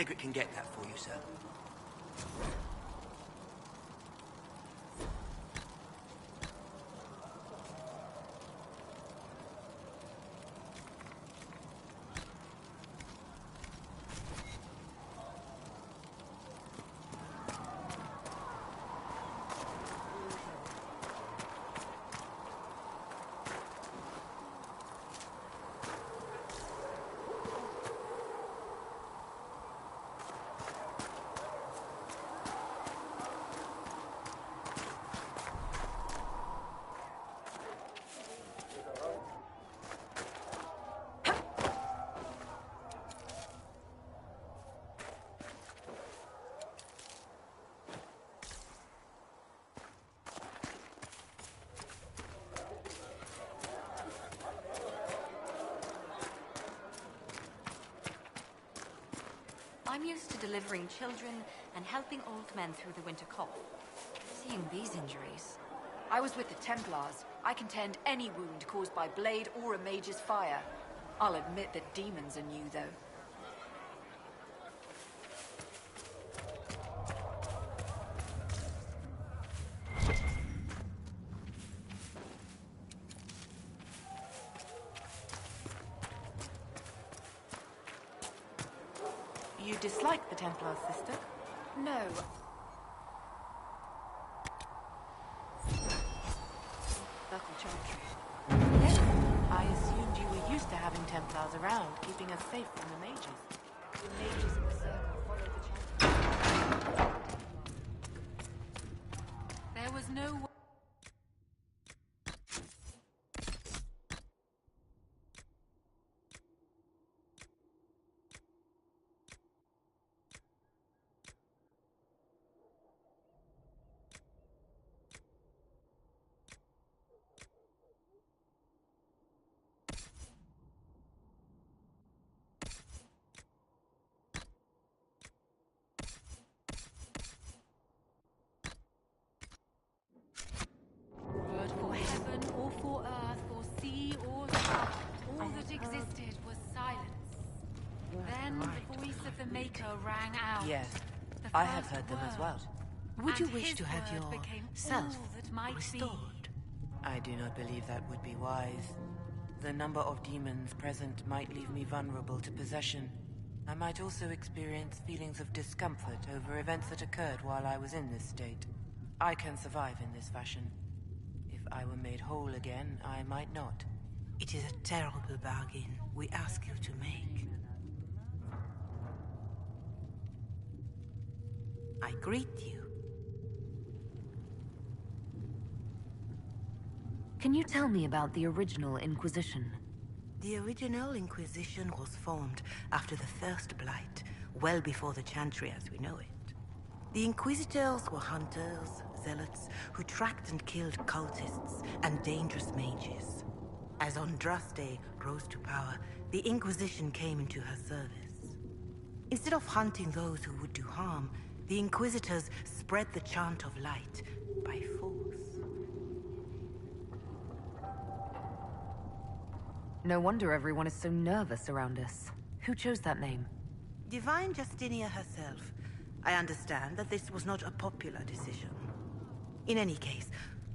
Speaker 6: Cedric can get that for you, sir.
Speaker 5: I'm used to delivering children and helping old men through the winter cold. Seeing these injuries...
Speaker 15: I was with the Templars. I can tend any wound caused by blade or a mage's fire. I'll admit that demons are new, though.
Speaker 13: You dislike the Templars, sister?
Speaker 15: No. Buckle Chantry.
Speaker 13: Yes. I assumed you were used to having Templars around, keeping us safe from the mages.
Speaker 15: The mages in the circle follow the chantry.
Speaker 4: There was no way. For heaven or for earth, for sea or sky, all that existed was silence. Then the voice of the Maker rang out.
Speaker 13: Yes,
Speaker 4: The
Speaker 13: I have
Speaker 4: first
Speaker 13: heard them as
Speaker 4: word.
Speaker 13: well. Would you
Speaker 4: And
Speaker 13: wish
Speaker 4: his
Speaker 13: to have
Speaker 4: word became
Speaker 13: yourself
Speaker 4: all that might
Speaker 13: restored? I do not believe that would be wise. The number of demons present might leave me vulnerable to possession. I might also experience feelings of discomfort over events that occurred while I was in this state. I can survive in this fashion. If I were made whole again, I might not.
Speaker 14: It is a terrible bargain we ask you to make. I greet you.
Speaker 2: Can you tell me about the original Inquisition?
Speaker 14: The original Inquisition was formed after the First Blight, well before the Chantry as we know it. The Inquisitors were hunters, zealots, who tracked and killed cultists and dangerous mages. As Andraste rose to power, the Inquisition came into her service. Instead of hunting those who would do harm, the Inquisitors spread the chant of light by force.
Speaker 2: No wonder everyone is so nervous around us. Who chose that name?
Speaker 14: Divine Justinia herself. I understand that this was not a popular decision. In any case,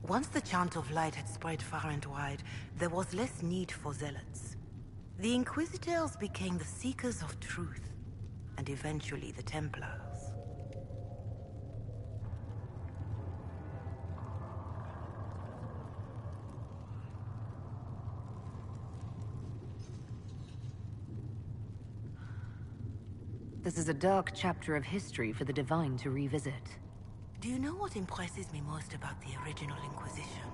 Speaker 14: once the chant of light had spread far and wide, there was less need for zealots. The Inquisitors became the seekers of truth, and eventually the Templars.
Speaker 2: This is a dark chapter of history for the Divine to revisit.
Speaker 14: Do you know what impresses me most about the original Inquisition?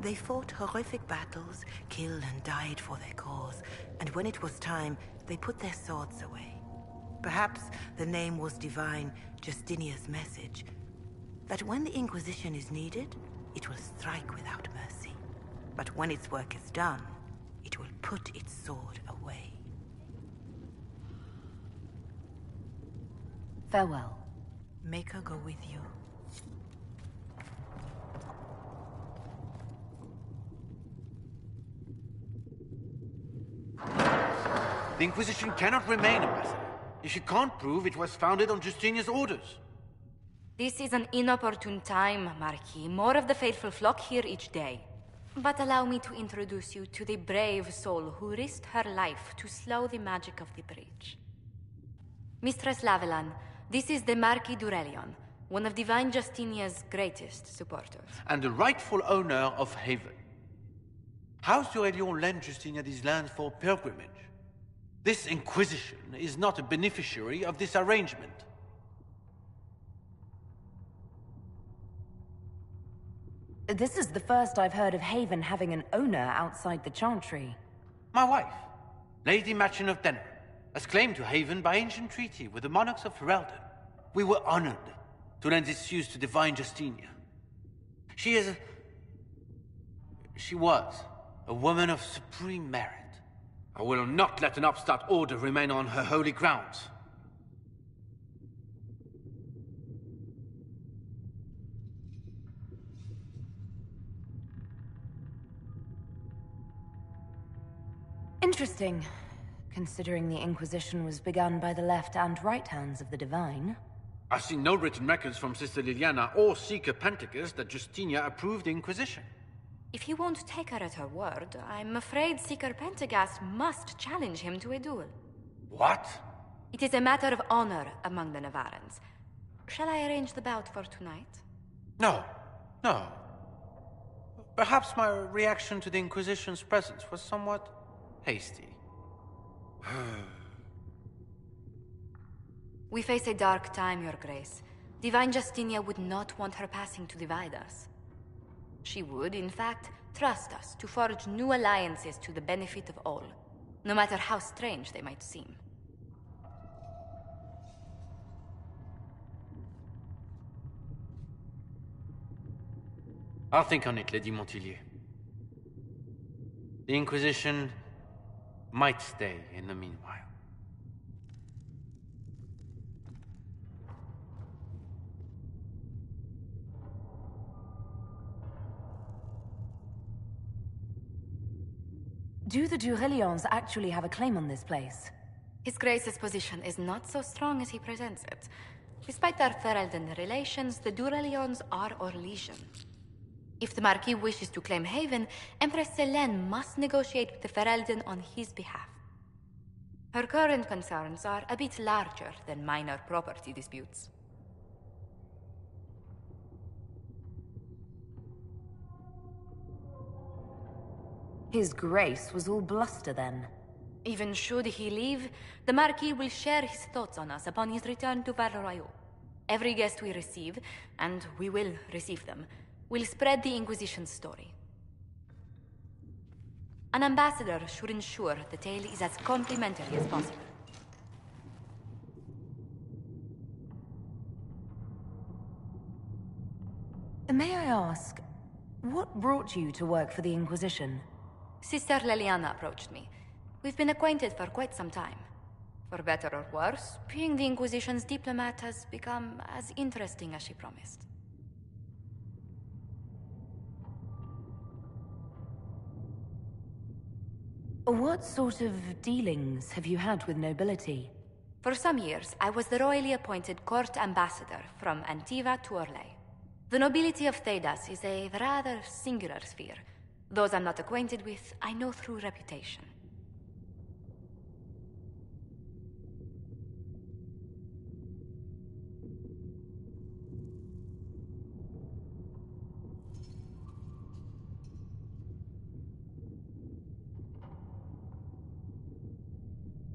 Speaker 14: They fought horrific battles, killed and died for their cause, and when it was time, they put their swords away. Perhaps the name was Divine Justinia's message, that when the Inquisition is needed, it will strike without mercy. But when its work is done, it will put its sword away.
Speaker 2: Farewell.
Speaker 14: Make her go with you.
Speaker 9: The Inquisition cannot remain, Ambassador.
Speaker 17: if you can't prove it was founded on Justinia's orders?
Speaker 11: This is an inopportune time, Marquis. More of the faithful flock here each day. But allow me to introduce you to the brave soul who risked her life to slow the magic of the breach. Mistress Lavelan, this is the Marquis d'Aurelion, one of Divine Justinia's greatest supporters.
Speaker 17: And the rightful owner of Haven. House d'Aurelion lent Justinia these lands for pilgrimage. This Inquisition is not a beneficiary of this arrangement.
Speaker 2: This is the first I've heard of Haven having an owner outside the Chantry.
Speaker 17: My wife, Lady Machin of Denner, has claimed to Haven by ancient treaty with the monarchs of Ferelden. We were honored to lend this use to Divine Justinia. She was a woman of supreme merit. I will not let an upstart order remain on her holy grounds.
Speaker 2: Interesting, considering the Inquisition was begun by the left and right hands of the Divine.
Speaker 17: I've seen no written records from Sister Liliana or Seeker Penticus that Justinia approved the Inquisition.
Speaker 11: If you won't take her at her word, I'm afraid Seeker Pentagast must challenge him to a duel.
Speaker 17: What?
Speaker 11: It is a matter of honor among the Navarrans. Shall I arrange the bout for tonight?
Speaker 17: No. Perhaps my reaction to the Inquisition's presence was somewhat hasty.
Speaker 11: We face a dark time, Your Grace. Divine Justinia would not want her passing to divide us. She would, in fact, trust us to forge new alliances to the benefit of all, no matter how strange they might seem.
Speaker 17: I'll think on it, Lady Montillier. The Inquisition might stay in the meanwhile.
Speaker 2: Do the Durelions actually have a claim on this place?
Speaker 11: His Grace's position is not so strong as he presents it. Despite their Ferelden relations, the Durelions are Orlesian. If the Marquis wishes to claim Haven, Empress Selene must negotiate with the Ferelden on his behalf. Her current concerns are a bit larger than minor property disputes.
Speaker 2: His Grace was all bluster then.
Speaker 11: Even should he leave, the Marquis will share his thoughts on us upon his return to Val Royeaux. Every guest we receive, and we will receive them, will spread the Inquisition's story. An ambassador should ensure the tale is as complimentary as possible.
Speaker 2: May I ask, what brought you to work for the Inquisition?
Speaker 11: Sister Liliana approached me. We've been acquainted for quite some time. For better or worse, being the Inquisition's diplomat has become as interesting as she promised.
Speaker 2: What sort of dealings have you had with nobility?
Speaker 11: For some years, I was the royally appointed court ambassador from Antiva to Orlais. The nobility of Thedas is a rather singular sphere. Those I'm not acquainted with, I know through reputation.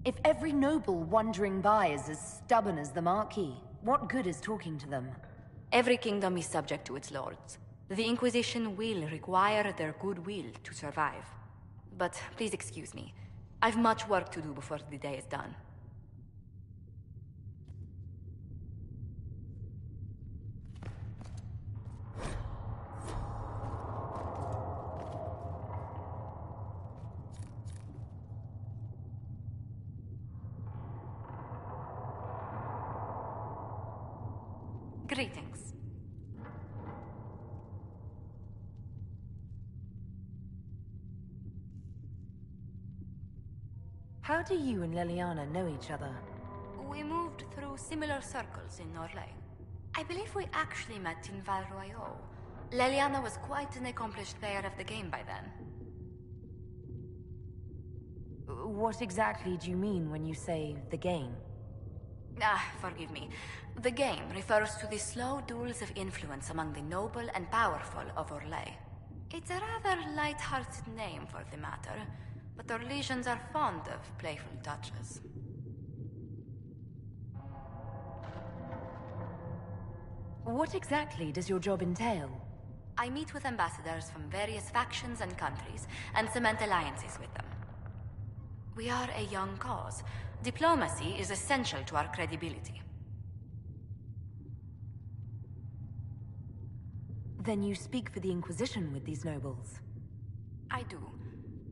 Speaker 2: If every noble wandering by is as stubborn as the Marquis, what good is talking to them?
Speaker 11: Every kingdom is subject to its lords. The Inquisition will require their goodwill to survive. But please excuse me. I've much work to do before the day is done. Greetings.
Speaker 2: How do you and Liliana know each other?
Speaker 12: We moved through similar circles in Orlais. I believe we actually met in Val Royeaux. Leliana was quite an accomplished player of the game by then.
Speaker 2: What exactly do you mean when you say the game?
Speaker 12: Forgive me. The game refers to the slow duels of influence among the noble and powerful of Orlais. It's a rather light-hearted name for the matter, but Orlesians are fond of playful touches.
Speaker 2: What exactly does your job entail?
Speaker 12: I meet with ambassadors from various factions and countries, and cement alliances with them. We are a young cause. Diplomacy is essential to our credibility.
Speaker 2: Then you speak for the Inquisition with these nobles?
Speaker 12: I do.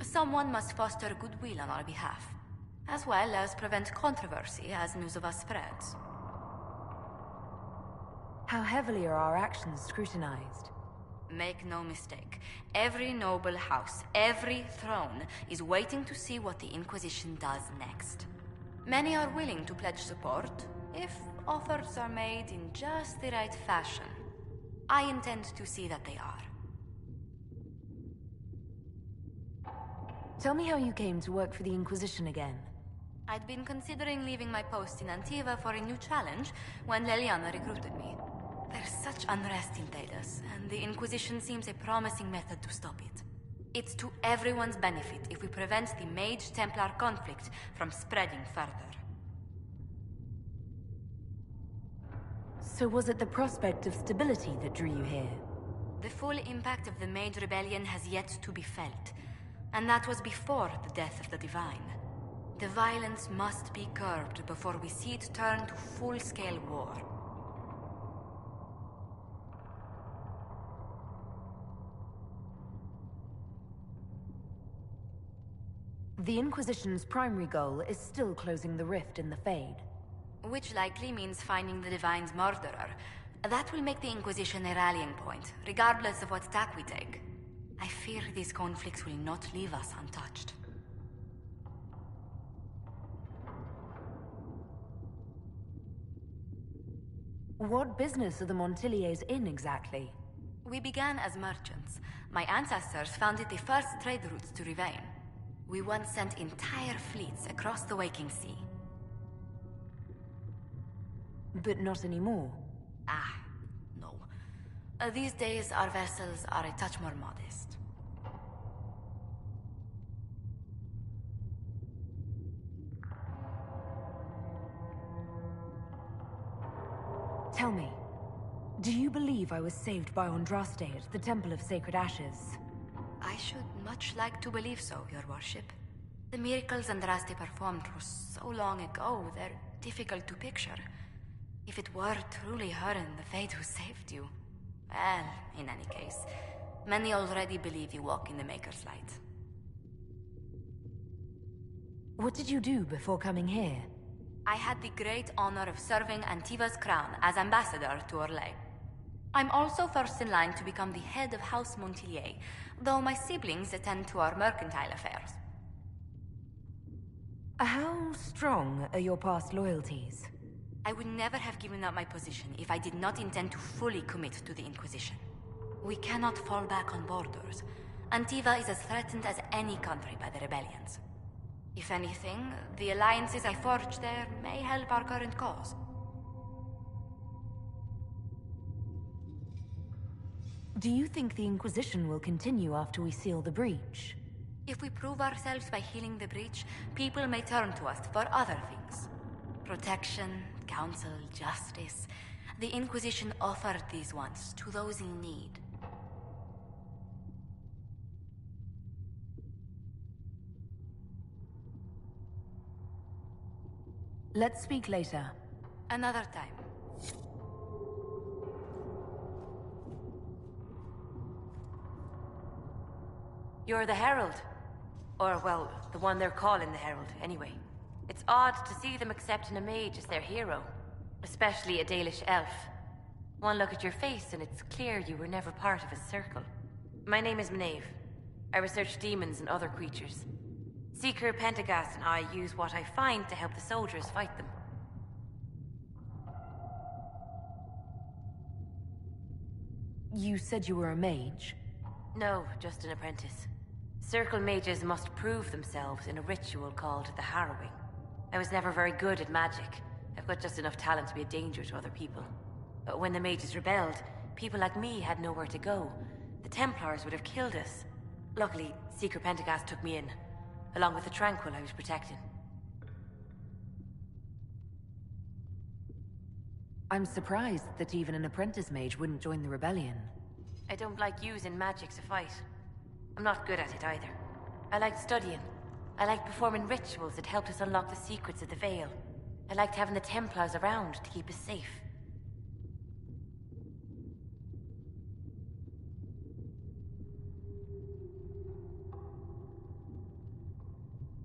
Speaker 12: Someone must foster goodwill on our behalf, as well as prevent controversy as news of us spreads.
Speaker 2: How heavily are our actions scrutinized?
Speaker 12: Make no mistake. Every noble house, every throne, is waiting to see what the Inquisition does next. Many are willing to pledge support, if offers are made in just the right fashion. I intend to see that they are.
Speaker 2: Tell me how you came to work for the Inquisition again.
Speaker 12: I'd been considering leaving my post in Antiva for a new challenge when Leliana recruited me. There's such unrest in Thedas, and the Inquisition seems a promising method to stop it. It's to everyone's benefit if we prevent the Mage-Templar conflict from spreading further.
Speaker 2: So was it the prospect of stability that drew you here?
Speaker 12: The full impact of the Mage Rebellion has yet to be felt, and that was before the death of the Divine. The violence must be curbed before we see it turn to full-scale war.
Speaker 2: The Inquisition's primary goal is still closing the rift in the Fade.
Speaker 12: Which likely means finding the Divine's murderer. That will make the Inquisition a rallying point, regardless of what tack we take. I fear these conflicts will not leave us untouched.
Speaker 2: What business are the Montiliers in exactly?
Speaker 12: We began as merchants. My ancestors founded the first trade routes to Rivain. We once sent entire fleets across the Waking Sea.
Speaker 2: But not anymore.
Speaker 12: No. These days, our vessels are a touch more modest.
Speaker 2: Tell me, do you believe I was saved by Andraste at the Temple of Sacred Ashes?
Speaker 12: I should much like to believe so, Your Worship. The miracles Andraste performed were so long ago, they're difficult to picture. If it were truly her and the Fate who saved you... Well, in any case, many already believe you walk in the Maker's light.
Speaker 2: What did you do before coming here?
Speaker 12: I had the great honor of serving Antiva's crown as ambassador to Orlais. I'm also first in line to become the head of House Montilier, though my siblings attend to our mercantile affairs.
Speaker 2: How strong are your past loyalties?
Speaker 12: I would never have given up my position if I did not intend to fully commit to the Inquisition. We cannot fall back on borders. Antiva is as threatened as any country by the rebellions. If anything, the alliances I forged there may help our current cause.
Speaker 2: Do you think the Inquisition will continue after we seal the breach?
Speaker 12: If we prove ourselves by healing the breach, people may turn to us for other things. Protection, counsel, justice. The Inquisition offered these once to those in need.
Speaker 2: Let's speak later.
Speaker 12: Another time.
Speaker 18: You're the Herald. Or, well, the one they're calling the Herald, anyway. It's odd to see them accepting a mage as their hero. Especially a Dalish elf. One look at your face and it's clear you were never part of a circle. My name is Maeve. I research demons and other creatures. Seeker Pentagast and I use what I find to help the soldiers fight them.
Speaker 2: You said you were a mage?
Speaker 18: No, just an apprentice. Circle mages must prove themselves in a ritual called the Harrowing. I was never very good at magic. I've got just enough talent to be a danger to other people. But when the mages rebelled, people like me had nowhere to go. The Templars would have killed us. Luckily, Secret Pentagast took me in, along with the Tranquil I was protecting.
Speaker 2: I'm surprised that even an apprentice mage wouldn't join the rebellion.
Speaker 18: I don't like using magic to fight. I'm not good at it either. I liked studying. I liked performing rituals that helped us unlock the secrets of the Veil. I liked having the Templars around to keep us safe.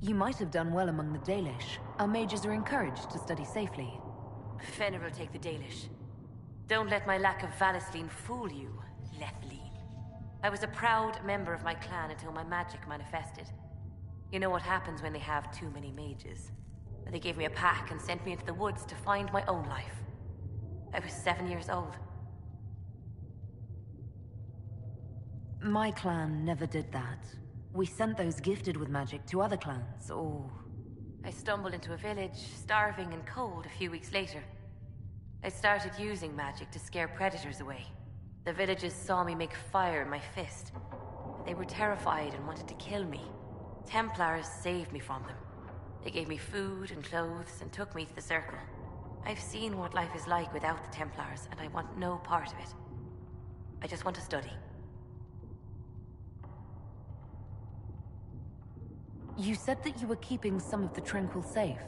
Speaker 2: You might have done well among the Dalish. Our mages are encouraged to study safely.
Speaker 18: Fenrir will take the Dalish. Don't let my lack of Valisleen fool you, Lethleen. I was a proud member of my clan until my magic manifested. You know what happens when they have too many mages. They gave me a pack and sent me into the woods to find my own life. I was 7 years old.
Speaker 2: My clan never did that. We sent those gifted with magic to other clans, or...
Speaker 18: I stumbled into a village, starving and cold, a few weeks later. I started using magic to scare predators away. The villagers saw me make fire in my fist. They were terrified and wanted to kill me. Templars saved me from them. They gave me food and clothes and took me to the Circle. I've seen what life is like without the Templars, and I want no part of it. I just want to study.
Speaker 2: You said that you were keeping some of the Tranquil safe.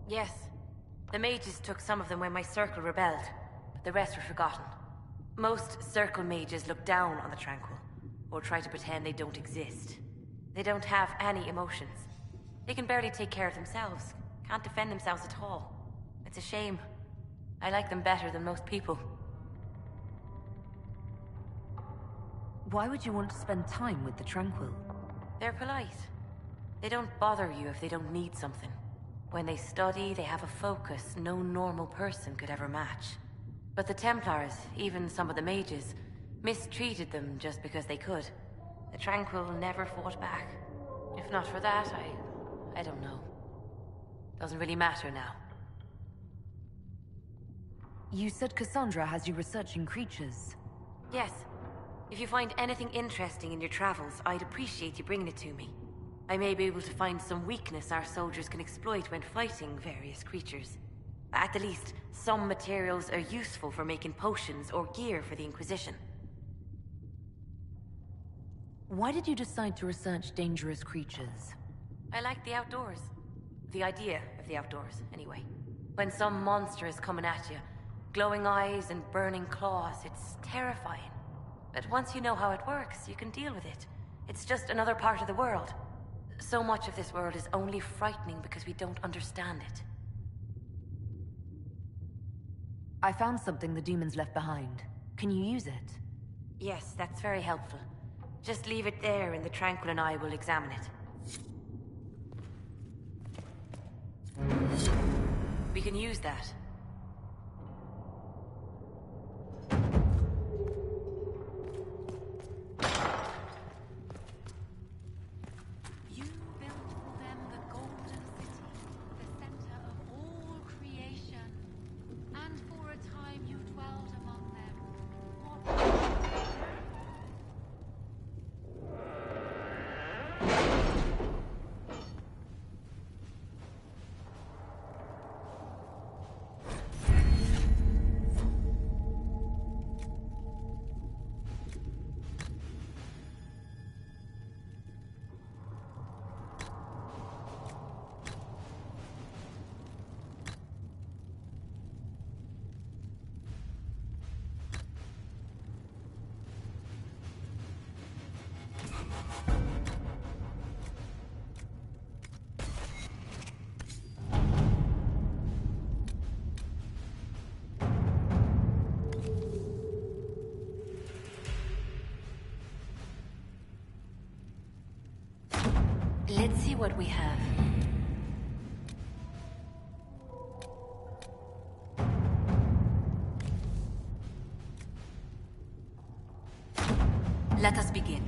Speaker 18: Yes. The mages took some of them when my Circle rebelled, but the rest were forgotten. Most Circle mages look down on the Tranquil, or try to pretend they don't exist. They don't have any emotions. They can barely take care of themselves, can't defend themselves at all. It's a shame. I like them better than most people.
Speaker 2: Why would you want to spend time with the Tranquil?
Speaker 18: They're polite. They don't bother you if they don't need something. When they study, they have a focus no normal person could ever match. But the Templars, even some of the mages, mistreated them just because they could. The Tranquil never fought back. If not for that, I don't know. Doesn't really matter now.
Speaker 2: You said Cassandra has you researching creatures.
Speaker 18: Yes. If you find anything interesting in your travels, I'd appreciate you bringing it to me. I may be able to find some weakness our soldiers can exploit when fighting various creatures. At the least, some materials are useful for making potions or gear for the Inquisition.
Speaker 2: Why did you decide to research dangerous creatures?
Speaker 18: I like the outdoors. The idea of the outdoors, anyway. When some monster is coming at you, glowing eyes and burning claws, it's terrifying. But once you know how it works, you can deal with it. It's just another part of the world. So much of this world is only frightening because we don't understand it.
Speaker 2: I found something the demons left behind. Can you use it?
Speaker 18: Yes, that's very helpful. Just leave it there and the Tranquil and I will examine it. We can use that. Let's see what we have.
Speaker 15: Let us begin.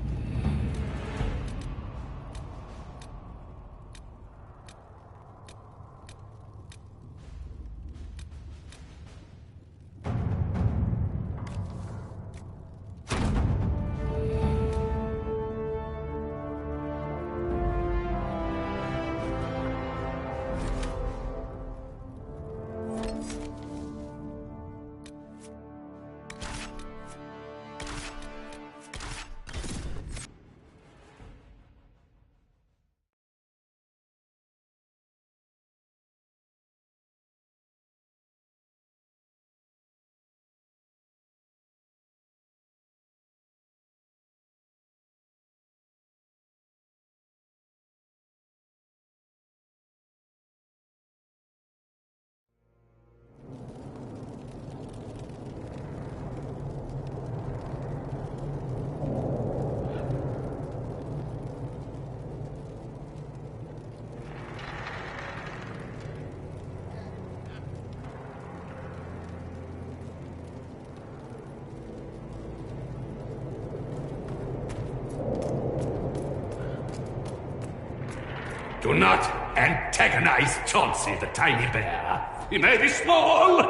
Speaker 19: Do not antagonize Chauncey the tiny bear. He may be small,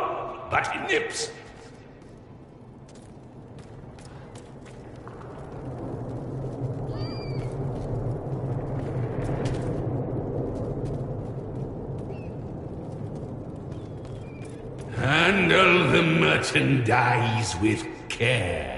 Speaker 19: but he nips. Handle the merchandise with care.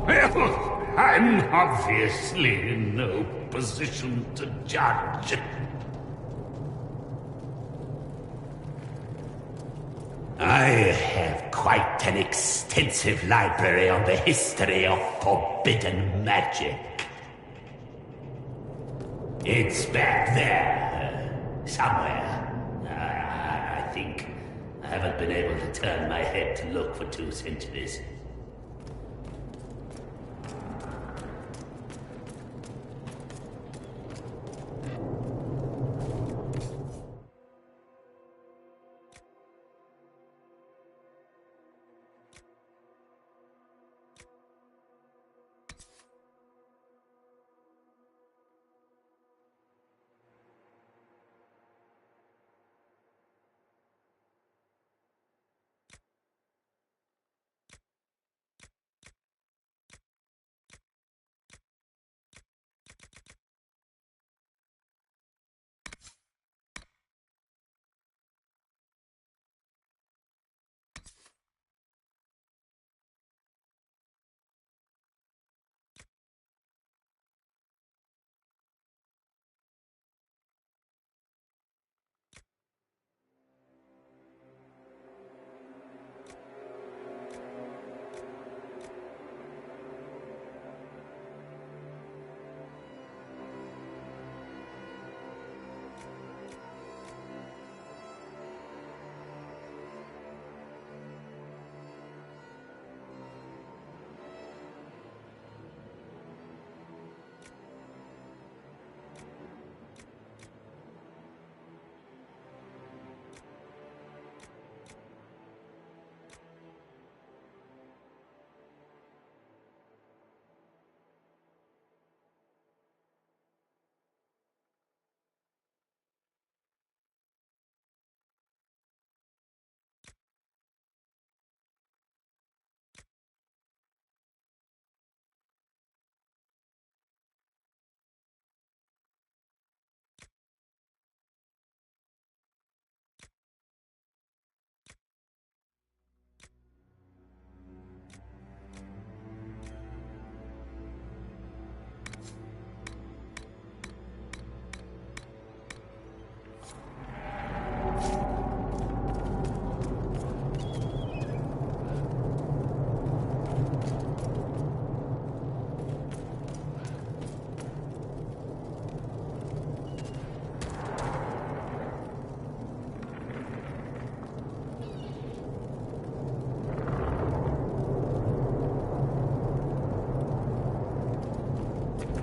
Speaker 19: Well, I'm obviously in no position to judge. I have quite an extensive library on the history of forbidden magic. It's back there, somewhere. I think. I haven't been able to turn my head to look for 2 centuries.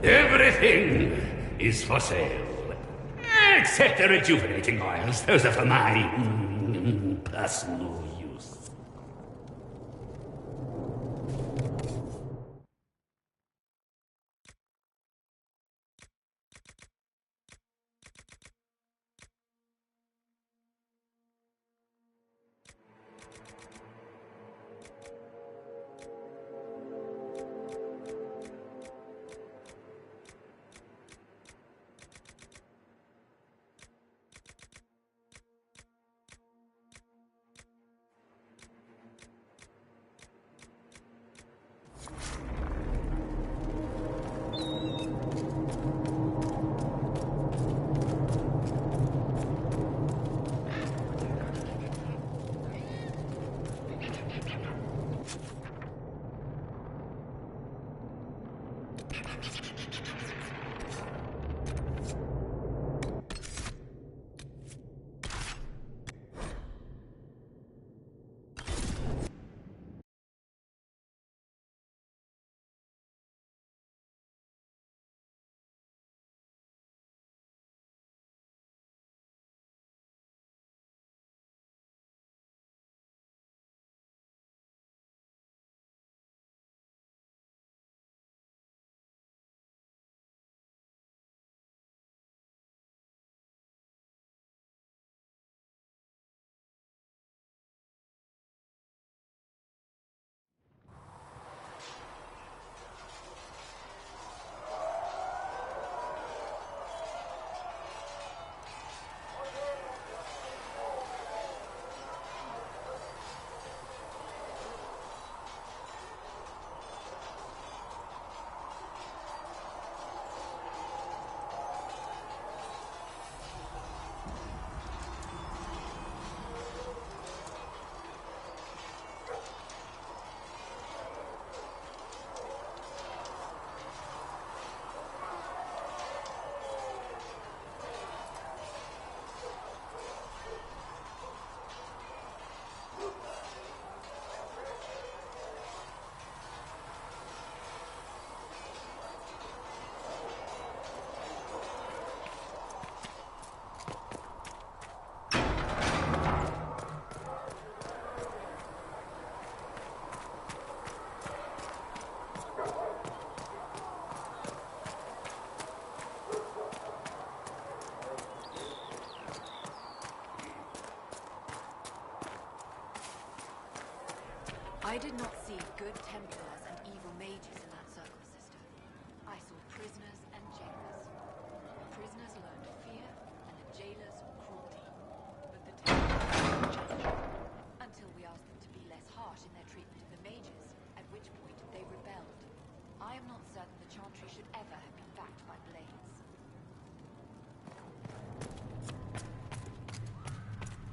Speaker 19: Everything is for sale. Except the rejuvenating oils. Those are for my personal use.
Speaker 15: I did not see good Templars and evil mages in that circle, sister. I saw prisoners and jailers. Prisoners learned fear, and the jailers cruelty. But the Templars changed until we asked them to be less harsh in their treatment of the mages, at which point they rebelled. I am not certain the Chantry should ever have been backed by blades.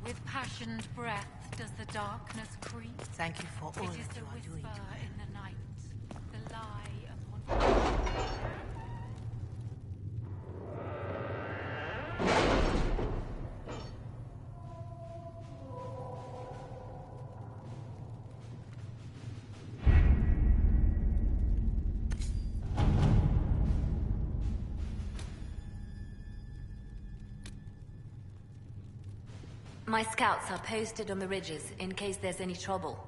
Speaker 4: With passioned breath does the darkness creep.
Speaker 14: Thank you for all
Speaker 4: It is
Speaker 14: that
Speaker 4: the
Speaker 14: you are doing.
Speaker 4: whisper in the night, the lie upon...
Speaker 11: My scouts are posted on the ridges in case there's any trouble.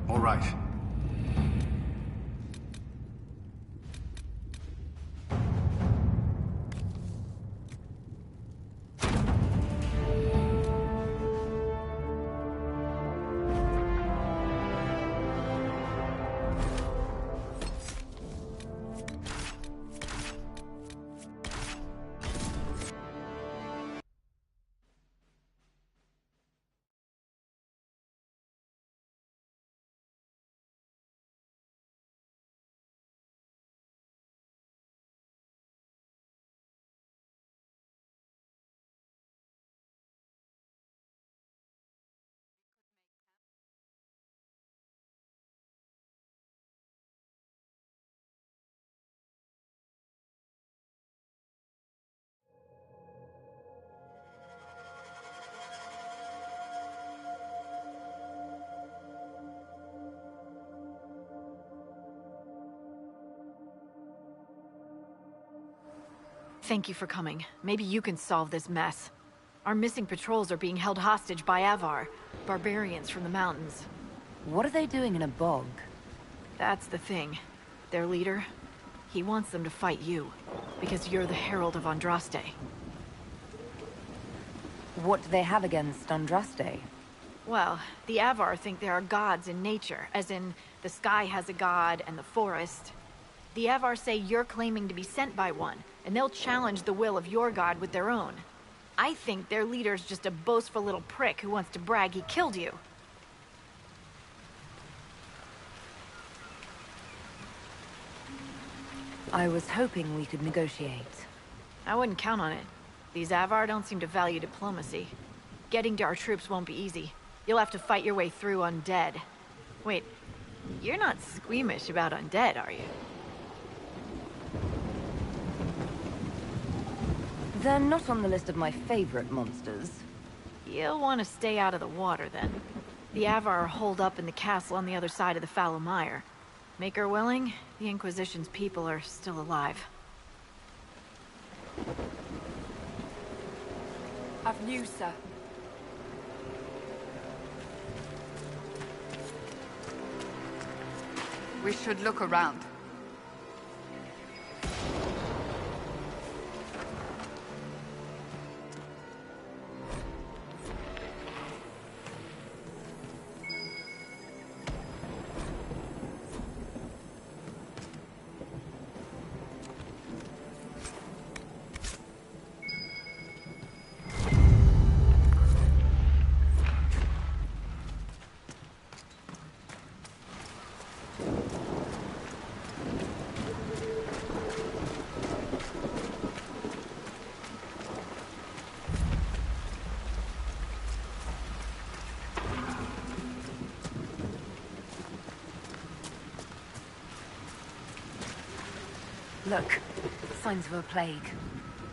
Speaker 9: All right.
Speaker 20: Thank you for coming. Maybe you can solve this mess. Our missing patrols are being held hostage by Avar, barbarians from the mountains.
Speaker 2: What are they doing in a bog?
Speaker 20: That's the thing. Their leader, he wants them to fight you, because you're the Herald of Andraste.
Speaker 2: What do they have against Andraste?
Speaker 20: Well, the Avar think there are gods in nature, as in the sky has a god and the forest. The Avar say you're claiming to be sent by one, and they'll challenge the will of your god with their own. I think their leader's just a boastful little prick who wants to brag he killed you.
Speaker 2: I was hoping we could negotiate.
Speaker 20: I wouldn't count on it. These Avar don't seem to value diplomacy. Getting to our troops won't be easy. You'll have to fight your way through undead. Wait, you're not squeamish about undead, are you?
Speaker 2: They're not on the list of my favorite monsters.
Speaker 20: You'll want to stay out of the water, then. The Avar are holed up in the castle on the other side of the fallow mire. Make her willing, the Inquisition's people are still alive.
Speaker 15: I've news, sir.
Speaker 1: We should look around.
Speaker 2: Look, signs of a plague.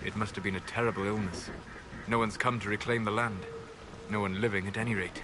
Speaker 3: It must have been a terrible illness. No one's come to reclaim the land. No one living, at any rate.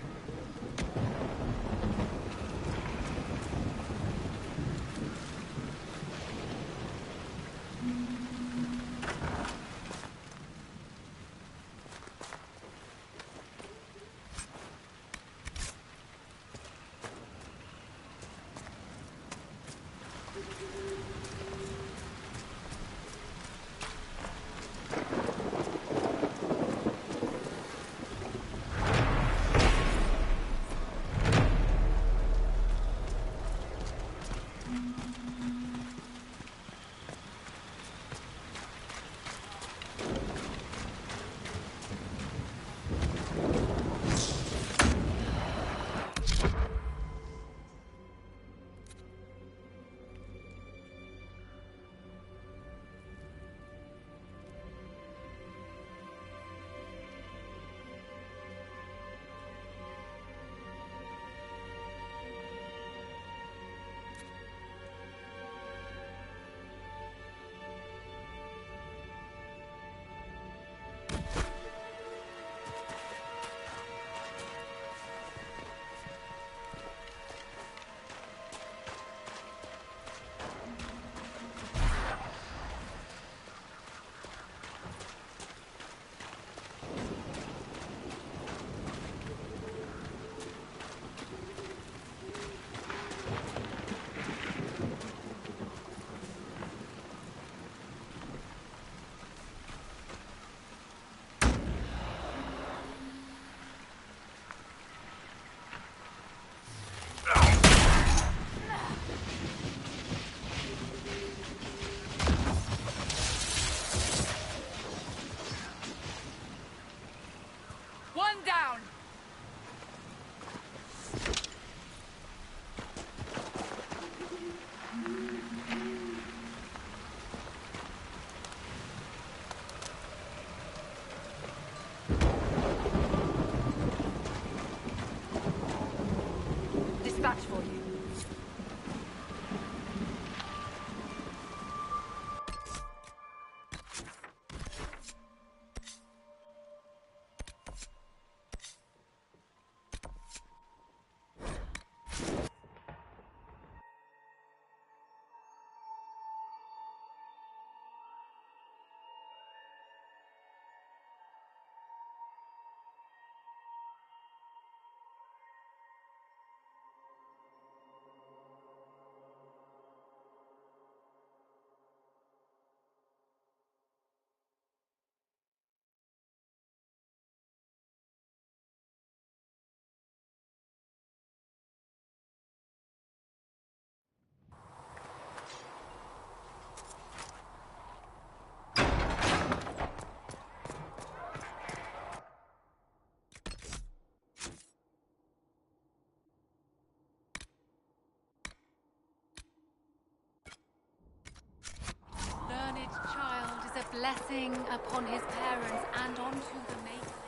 Speaker 4: blessing upon his parents and onto the maker.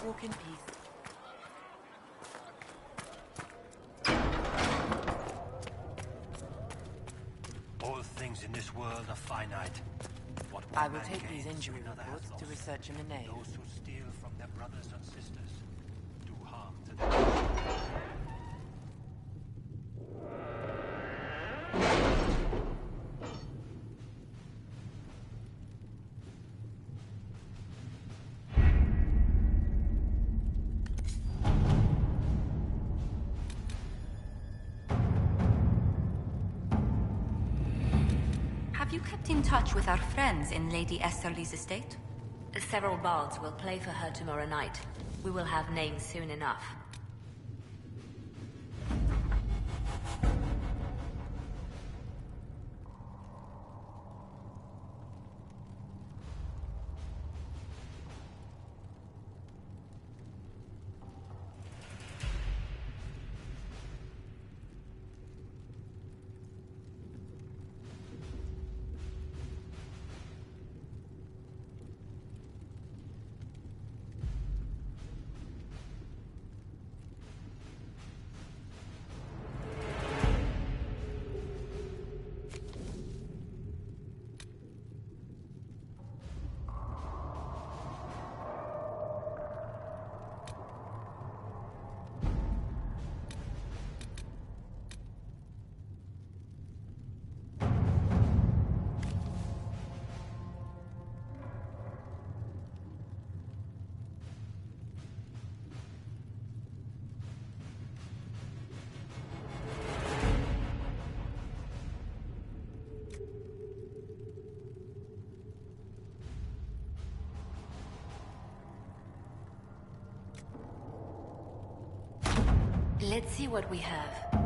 Speaker 13: Walk in peace.
Speaker 6: All things in this world are finite. What
Speaker 13: I
Speaker 6: one
Speaker 13: will
Speaker 6: man
Speaker 13: take these
Speaker 6: gains,
Speaker 13: injury
Speaker 6: another
Speaker 13: reports
Speaker 6: has
Speaker 13: to
Speaker 6: lost.
Speaker 13: research in the name.
Speaker 6: Those who steal from their brothers and sisters do harm to them.
Speaker 15: Have you kept in touch with our friends in Lady Esterly's estate?
Speaker 12: Several bards will play for her tomorrow night. We will have names soon enough. Let's see what we have.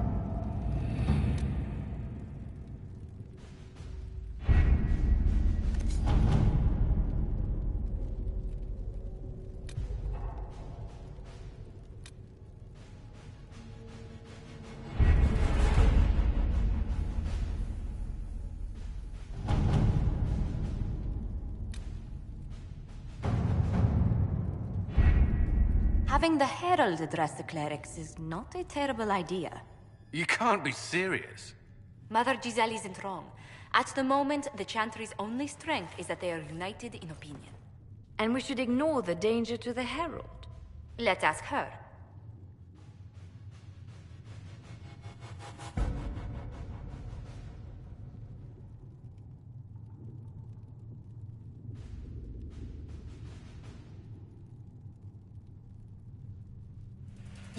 Speaker 15: Having the Herald address the clerics is not a terrible idea.
Speaker 9: You can't be serious.
Speaker 15: Mother Giselle isn't wrong. At the moment, the Chantry's only strength is that they are united in opinion.
Speaker 11: And we should ignore the danger to the Herald.
Speaker 15: Let's ask her.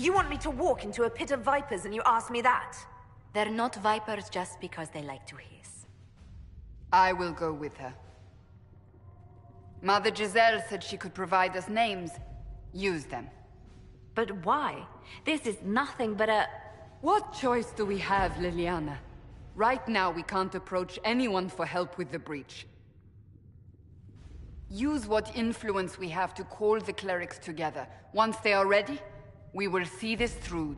Speaker 2: You want me to walk into a pit of vipers and you ask me that?
Speaker 15: They're not vipers just because they like to hiss.
Speaker 1: I will go with her. Mother Giselle said she could provide us names. Use them.
Speaker 11: But why? This is nothing but a...
Speaker 1: What choice do we have, Liliana? Right now, we can't approach anyone for help with the breach. Use what influence we have to call the clerics together. Once they are ready, we will see this through.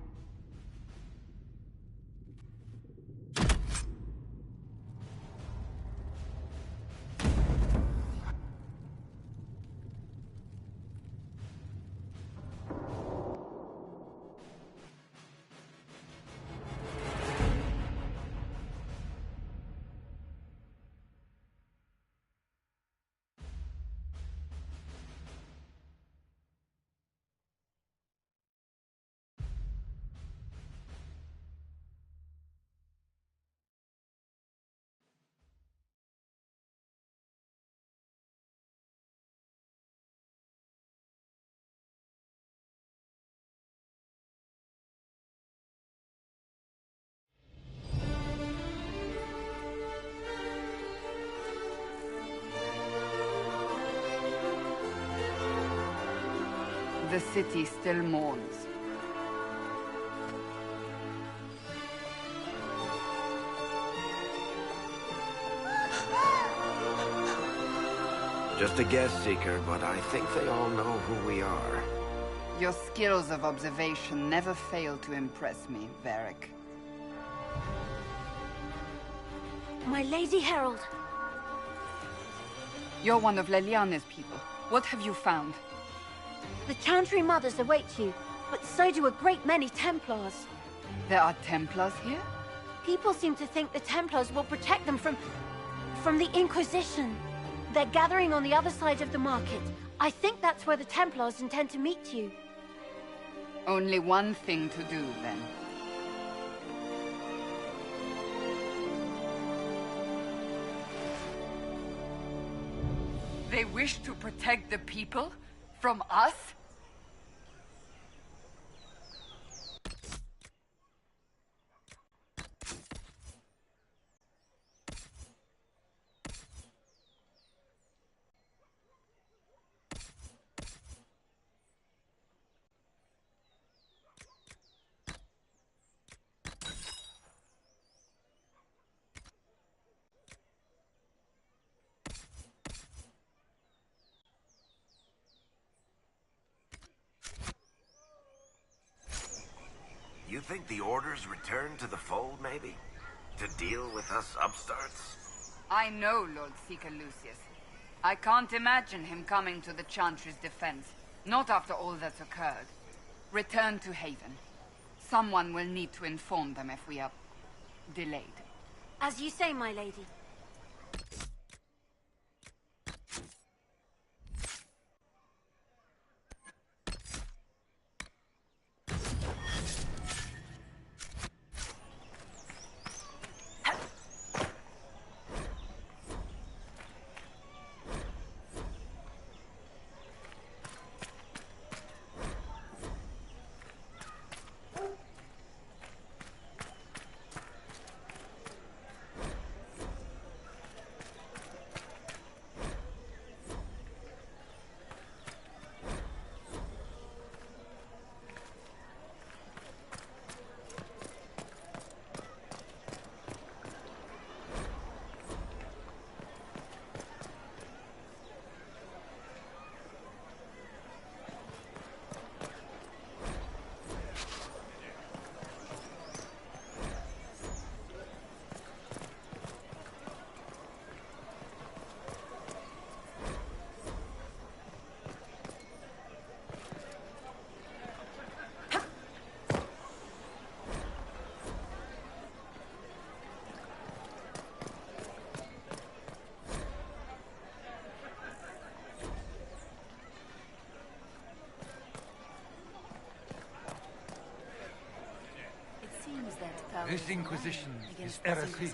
Speaker 1: The city still mourns.
Speaker 21: Just a guest seeker, but I think they all know who we are.
Speaker 1: Your skills of observation never fail to impress me, Varric.
Speaker 5: My Lady Herald.
Speaker 1: You're one of Leliana's people. What have you found?
Speaker 5: The Chantry Mothers await you, but so do a great many Templars.
Speaker 1: There are Templars here?
Speaker 5: People seem to think the Templars will protect them from the Inquisition. They're gathering on the other side of the market. I think that's where the Templars intend to meet you.
Speaker 1: Only one thing to do, then. They wish to protect the people? From us?
Speaker 21: You think the Order's returned to the fold, maybe? To deal with us upstarts?
Speaker 1: I know Lord Seeker Lucius. I can't imagine him coming to the Chantry's defense. Not after all that's occurred. Return to Haven. Someone will need to inform them if we are delayed.
Speaker 5: As you say, my lady.
Speaker 10: This Inquisition is heresy.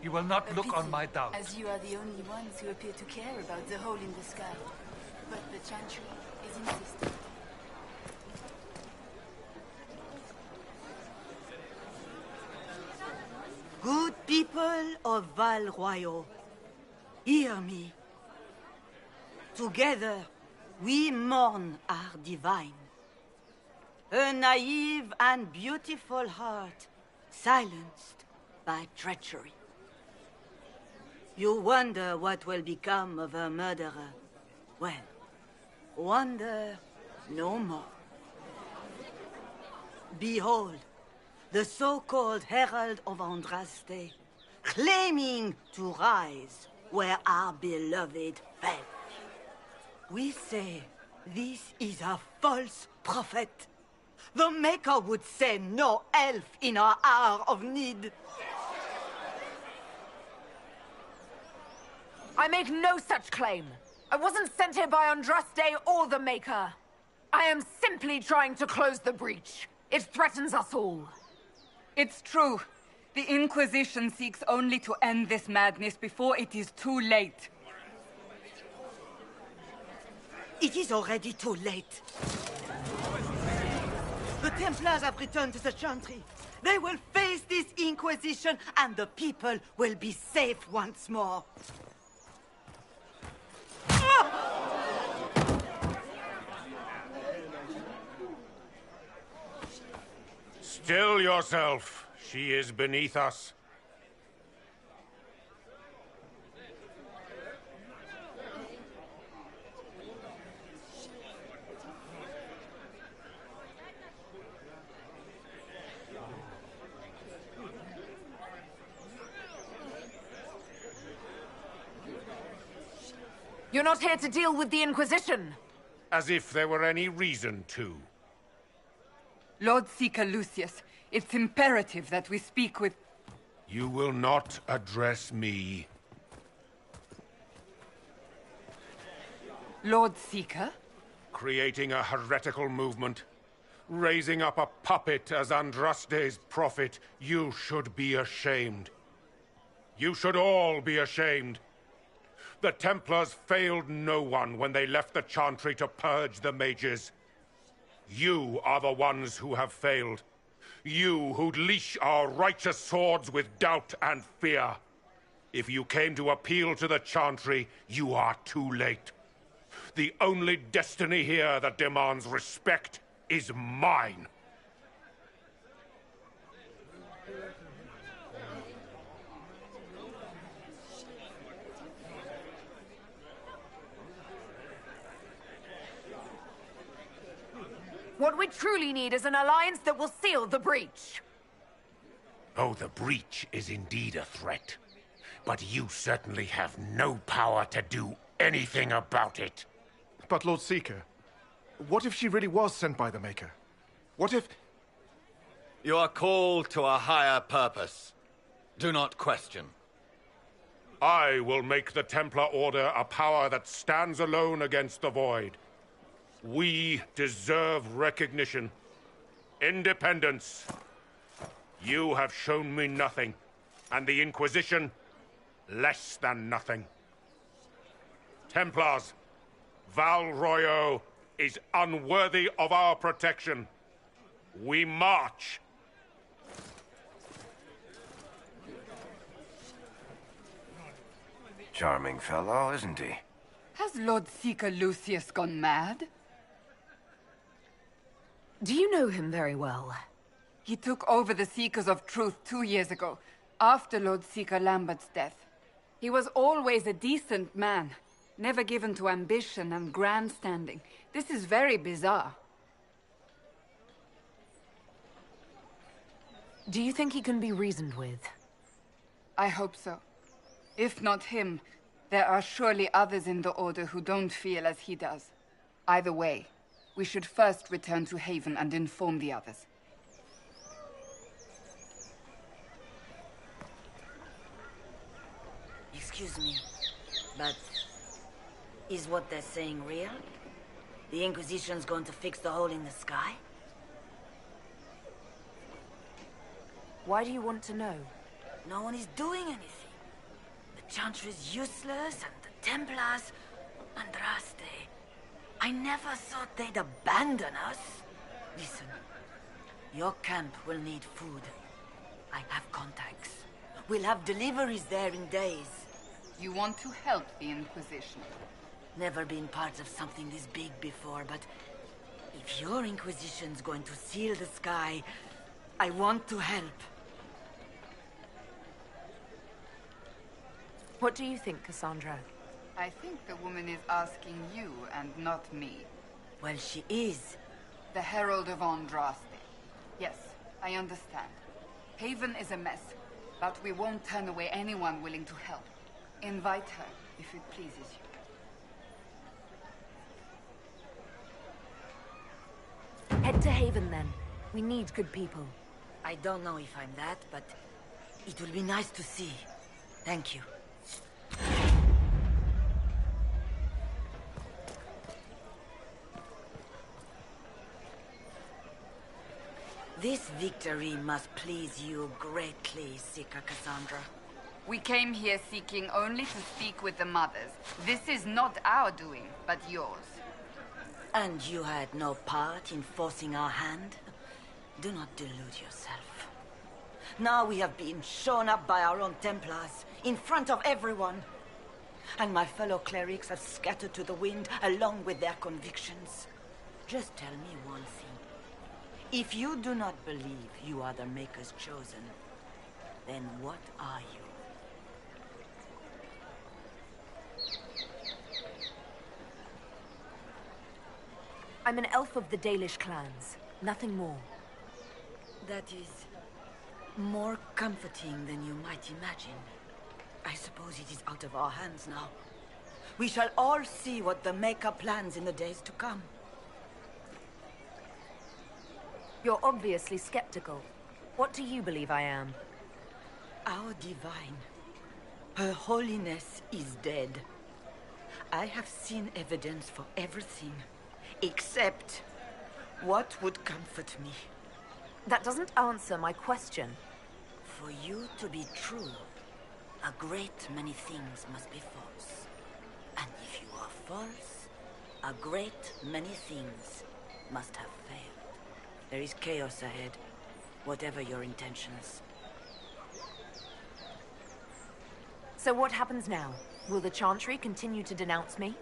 Speaker 10: You will not look on my doubts.
Speaker 15: As you are the only ones who appear to care about the hole in the sky. But the Chantry is insistent.
Speaker 14: Good people of Val Royal, hear me. Together, we mourn our divine. A naive and beautiful heart, silenced by treachery. You wonder what will become of a murderer. Well, wonder no more. Behold, the so-called Herald of Andraste, claiming to rise where our beloved fell. We say this is a false prophet. The Maker would send no elf in our hour of need.
Speaker 2: I make no such claim. I wasn't sent here by Andraste or the Maker. I am simply trying to close the breach. It threatens us all.
Speaker 1: It's true. The Inquisition seeks only to end this madness before it is too late.
Speaker 14: It is already too late. The Templars have returned to the Chantry. They will face this Inquisition, and the people will be safe once more.
Speaker 22: Still yourself. She is beneath us.
Speaker 2: You're not here to deal with the Inquisition.
Speaker 22: As if there were any reason to.
Speaker 1: Lord Seeker Lucius, it's imperative that we speak with...
Speaker 22: You will not address me.
Speaker 1: Lord Seeker?
Speaker 22: Creating a heretical movement. Raising up a puppet as Andraste's prophet. You should be ashamed. You should all be ashamed. The Templars failed no one when they left the Chantry to purge the mages. You are the ones who have failed. You who'd leash our righteous swords with doubt and fear. If you came to appeal to the Chantry, you are too late. The only destiny here that demands respect is mine.
Speaker 2: What we truly need is an alliance that will seal the breach.
Speaker 22: Oh, the breach is indeed a threat. But you certainly have no power to do anything about it.
Speaker 7: But Lord Seeker, what if she really was sent by the Maker? What if...
Speaker 8: You are called to a higher purpose. Do not question.
Speaker 22: I will make the Templar Order a power that stands alone against the Void. We deserve recognition. Independence. You have shown me nothing, and the Inquisition, less than nothing. Templars, Val Royeaux is unworthy of our protection. We march.
Speaker 21: Charming fellow, isn't he?
Speaker 1: Has Lord Seeker Lucius gone mad?
Speaker 2: Do you know him very well?
Speaker 1: He took over the Seekers of Truth 2 years ago, after Lord Seeker Lambert's death. He was always a decent man, never given to ambition and grandstanding. This is very bizarre.
Speaker 2: Do you think he can be reasoned with?
Speaker 1: I hope so. If not him, there are surely others in the Order who don't feel as he does. Either way, we should first return to Haven and inform the others.
Speaker 23: Excuse me, but is what they're saying real? The Inquisition's going to fix the hole in the sky?
Speaker 2: Why do you want to know?
Speaker 23: No one is doing anything. The Chantry is useless, and the Templars... Andraste... I never thought they'd abandon us. Listen, your camp will need food. I have contacts. We'll have deliveries there in days.
Speaker 1: You want to help the Inquisition?
Speaker 23: Never been part of something this big before, but if your Inquisition's going to seal the sky, I want to help.
Speaker 2: What do you think, Cassandra?
Speaker 1: I think the woman is asking you and not me.
Speaker 23: Well, she is.
Speaker 1: The Herald of Andraste. Yes, I understand. Haven is a mess, but we won't turn away anyone willing to help. Invite her, if it pleases
Speaker 2: you. Head to Haven, then. We need good people.
Speaker 23: I don't know if I'm that, but it will be nice to see. Thank you. This victory must please you greatly, Seeker Cassandra.
Speaker 1: We came here seeking only to speak with the mothers. This is not our doing, but yours.
Speaker 23: And you had no part in forcing our hand? Do not delude yourself. Now we have been shown up by our own Templars, in front of everyone. And my fellow clerics have scattered to the wind along with their convictions. Just tell me one thing. If you do not believe you are the Maker's chosen, then what are you?
Speaker 2: I'm an elf of the Dalish clans. Nothing more.
Speaker 23: That is more comforting than you might imagine. I suppose it is out of our hands now. We shall all see what the Maker plans in the days to come.
Speaker 2: You're obviously skeptical. What do you believe I am?
Speaker 23: Our divine. Her holiness is dead. I have seen evidence for everything, except what would comfort me.
Speaker 2: That doesn't answer my question.
Speaker 23: For you to be true, a great many things must be false. And if you are false, a great many things must have failed. There is chaos ahead, whatever your intentions.
Speaker 2: So what happens now? Will the Chantry continue to denounce me?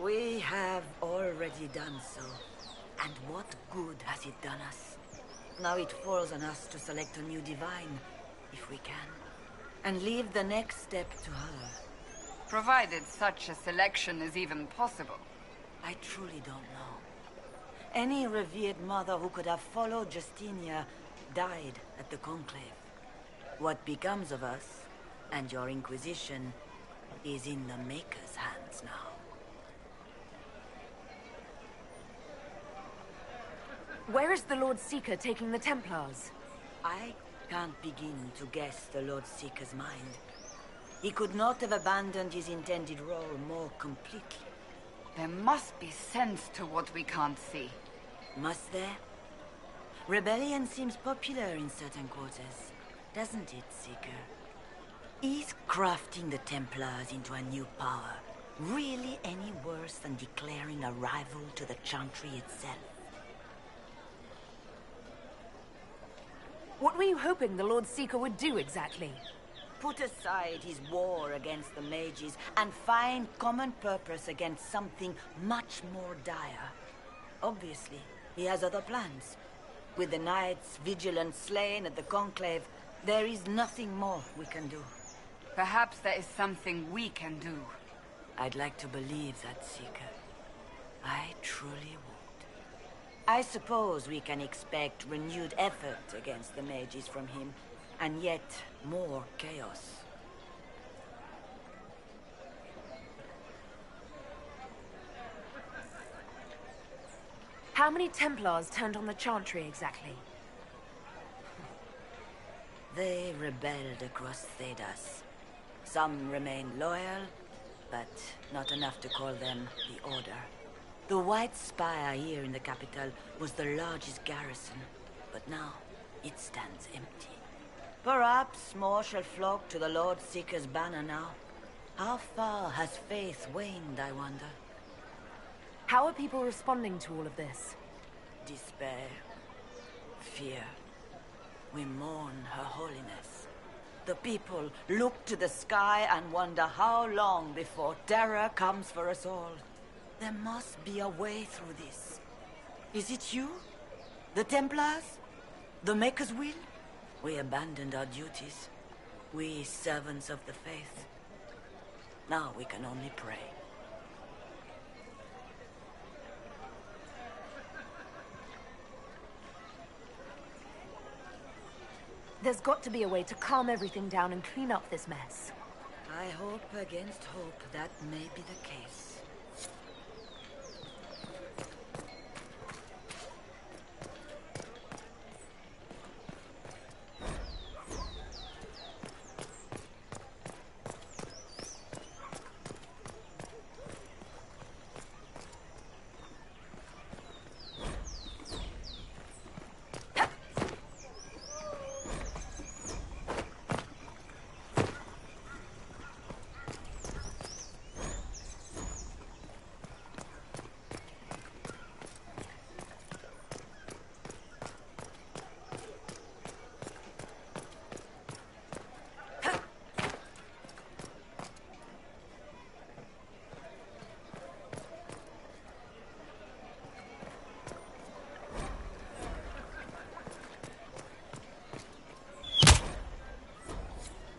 Speaker 23: We have already done so. And what good has it done us? Now it falls on us to select a new divine, if we can. And leave the next step to her.
Speaker 1: Provided such a selection is even possible.
Speaker 23: I truly don't know. Any revered mother who could have followed Justinia died at the Conclave. What becomes of us, and your Inquisition, is in the Maker's hands now.
Speaker 2: Where is the Lord Seeker taking the Templars?
Speaker 23: I can't begin to guess the Lord Seeker's mind. He could not have abandoned his intended role more completely.
Speaker 1: There must be sense to what we can't see.
Speaker 23: Must there? Rebellion seems popular in certain quarters, doesn't it, Seeker? Is crafting the Templars into a new power really any worse than declaring a rival to the Chantry itself?
Speaker 2: What were you hoping the Lord Seeker would do exactly?
Speaker 23: Put aside his war against the mages and find common purpose against something much more dire. Obviously, he has other plans. With the knights vigilant slain at the Conclave, there is nothing more we can do.
Speaker 1: Perhaps there is something we can do.
Speaker 23: I'd like to believe that, Seeker. I truly would. I suppose we can expect renewed effort against the mages from him, and yet more chaos.
Speaker 2: How many Templars turned on the Chantry exactly?
Speaker 23: They rebelled across Thedas. Some remained loyal, but not enough to call them the Order. The White Spire here in the capital was the largest garrison, but now it stands empty. Perhaps more shall flock to the Lord Seeker's banner now. How far has faith waned, I wonder?
Speaker 2: How are people responding to all of this?
Speaker 23: Despair. Fear. We mourn Her Holiness. The people look to the sky and wonder how long before terror comes for us all. There must be a way through this. Is it you? The Templars? The Maker's will? We abandoned our duties. We servants of the faith. Now we can only pray.
Speaker 2: There's got to be a way to calm everything down and clean up this mess.
Speaker 23: I hope against hope that may be the case.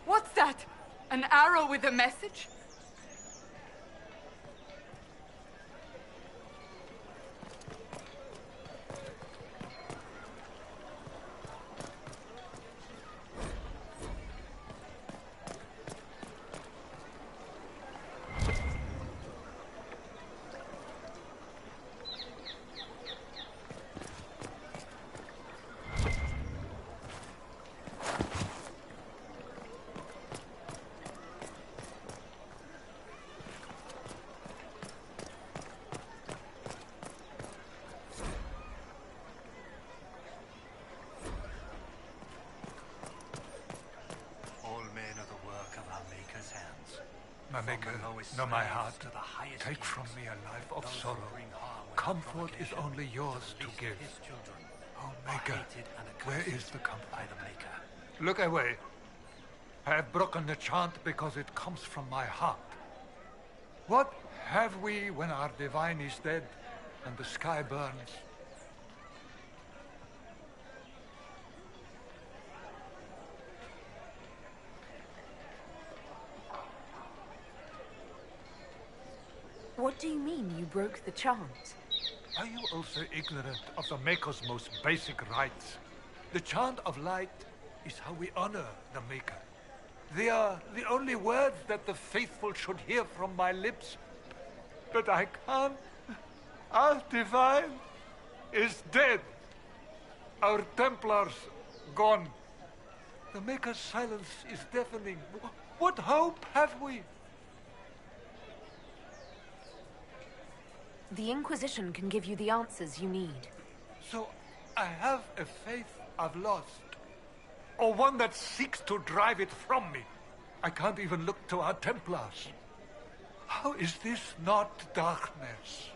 Speaker 1: What's that? An arrow with a message?
Speaker 10: my Maker, know my heart. Take from me a life of sorrow. Comfort is only yours to give. Oh, Maker, where is the comfort? Look away. I have broken the chant because it comes from my heart. What have we when our divine is dead and the sky burns?
Speaker 2: What do you mean you broke the chant?
Speaker 10: Are you also ignorant of the Maker's most basic rites? The chant of light is how we honor the Maker. They are the only words that the faithful should hear from my lips. But I can't. Our divine is dead. Our Templars gone. The Maker's silence is deafening. What hope have we?
Speaker 2: The Inquisition can give you the answers you need.
Speaker 10: So I have a faith I've lost. Or one that seeks to drive it from me. I can't even look to our Templars. How is this not darkness?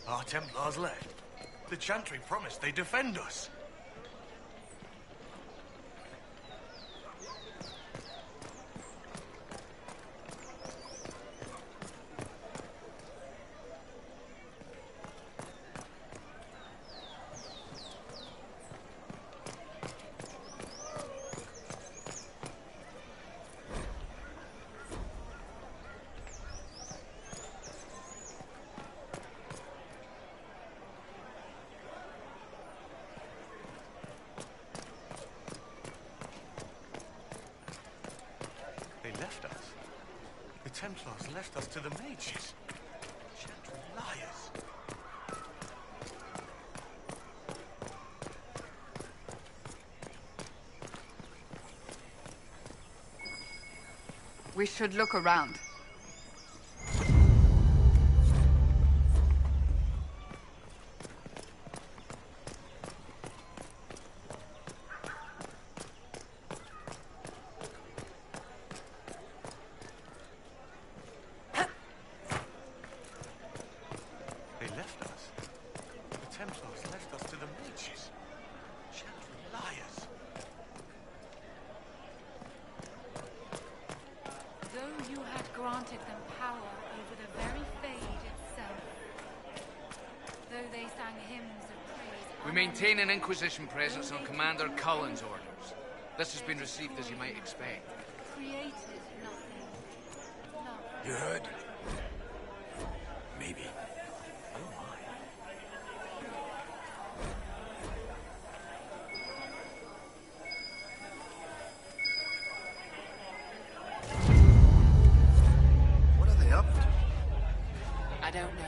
Speaker 16: Our Templars left. The Chantry promised they'd defend us. The Templars left us to the mages. Chantry liars.
Speaker 1: We should look around.
Speaker 4: Granted them power over the very Fade itself. Though they sang hymns of praise...
Speaker 17: We maintain an Inquisition presence on Commander Cullen's orders. This has been received as you might expect.
Speaker 4: Created nothing. Love.
Speaker 16: You heard? Maybe.
Speaker 2: I don't know.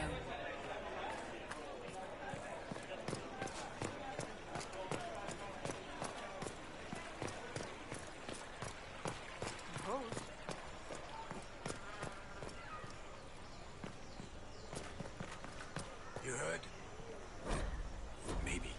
Speaker 16: You heard? Maybe.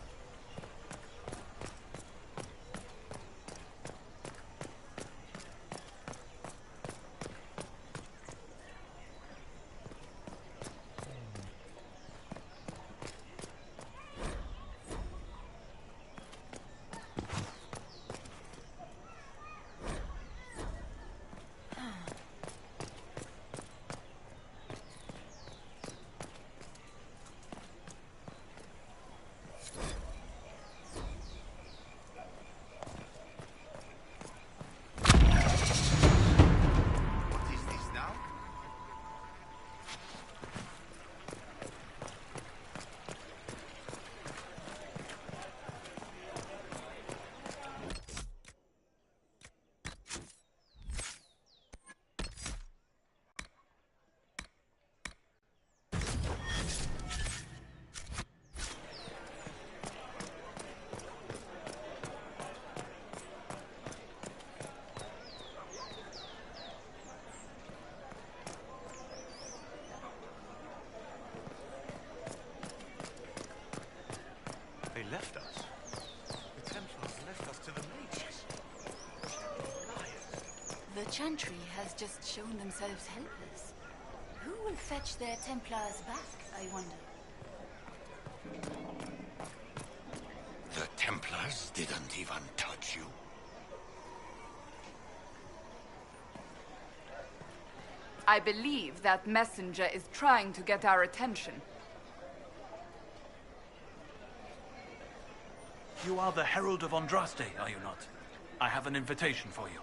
Speaker 15: Chantry has just shown themselves helpless. Who will fetch their Templars back, I wonder?
Speaker 21: The Templars didn't even touch you.
Speaker 1: I believe that messenger is trying to get our attention.
Speaker 18: You are the Herald of Andraste, are you not? I have an invitation for you.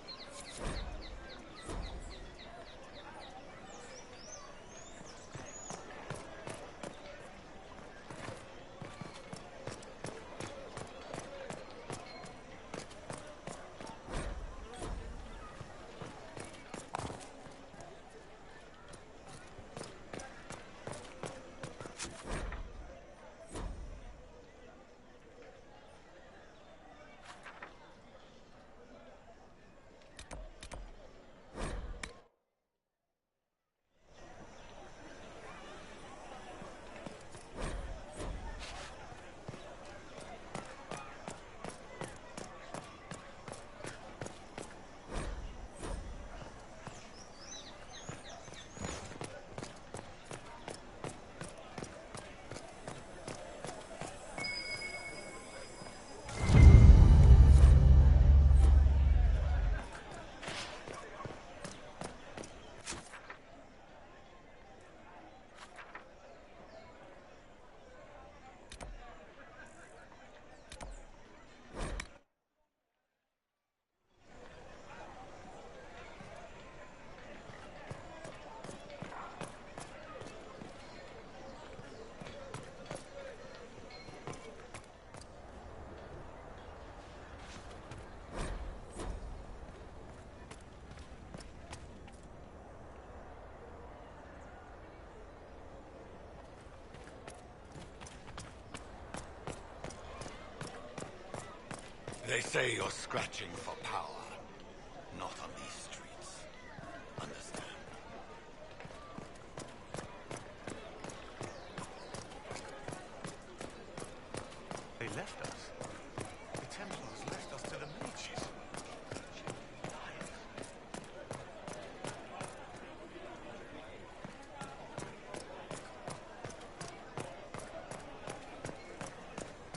Speaker 8: They say you're scratching for power. Not on these streets. Understand?
Speaker 16: They left us. The Templars left us to the mages.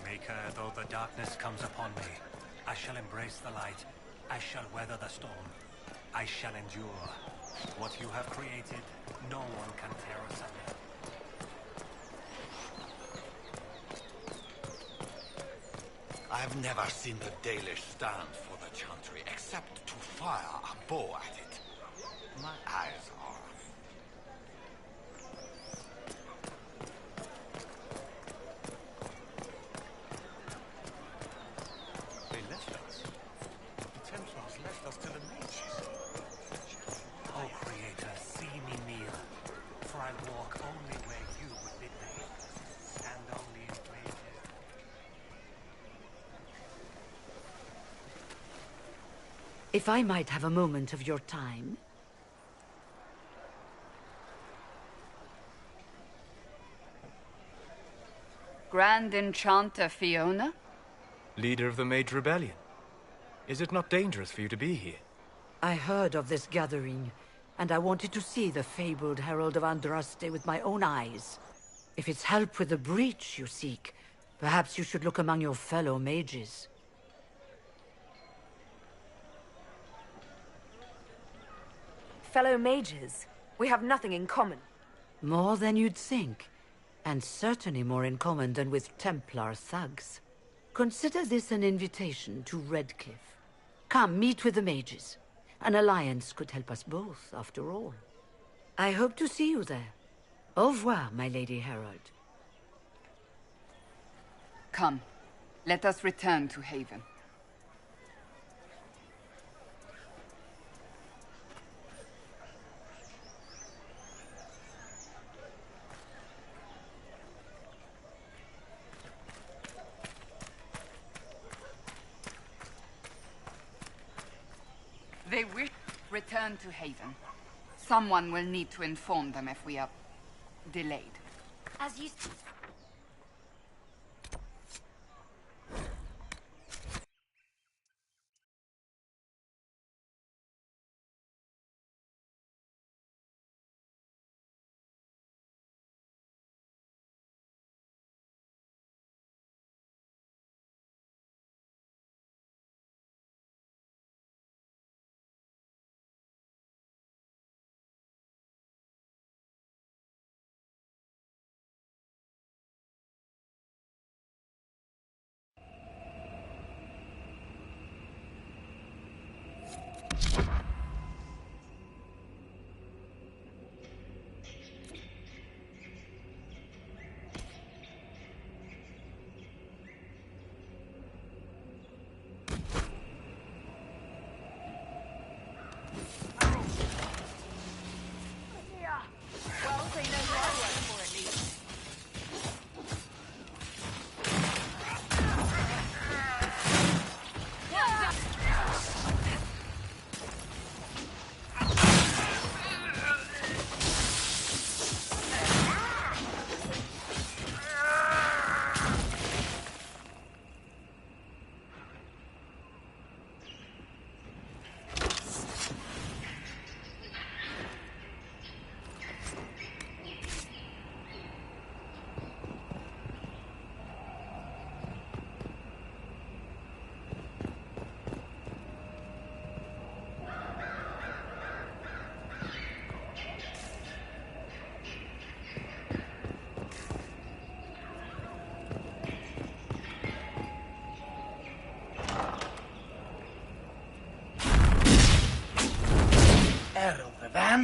Speaker 19: Maker, though the darkness comes upon me, I shall embrace the light. I shall weather the storm. I shall endure. What you have created, no one can tear asunder.
Speaker 8: I've never seen the Dalish stand for the Chantry except to fire a bow at it. My eyes are off.
Speaker 16: They left us. The Templars left us to the mages.
Speaker 19: O Creator, see me kneel, for I walk only where you would bid me, stand only in places.
Speaker 20: If I might have a moment of your time.
Speaker 1: Grand Enchanter Fiona?
Speaker 3: Leader of the Mage Rebellion. Is it not dangerous for you to be here?
Speaker 20: I heard of this gathering, and I wanted to see the fabled Herald of Andraste with my own eyes. If it's help with the breach you seek, perhaps you should look among your fellow mages.
Speaker 2: Fellow mages, we have nothing in common.
Speaker 20: More than you'd think, and certainly more in common than with Templar thugs. Consider this an invitation to Redcliffe. Come, meet with the mages. An alliance could help us both, after all. I hope to see you there. Au revoir, my Lady Herald.
Speaker 1: Come, let us return to Haven. They wish to return to Haven. Someone will need to inform them if we are delayed.
Speaker 5: As you...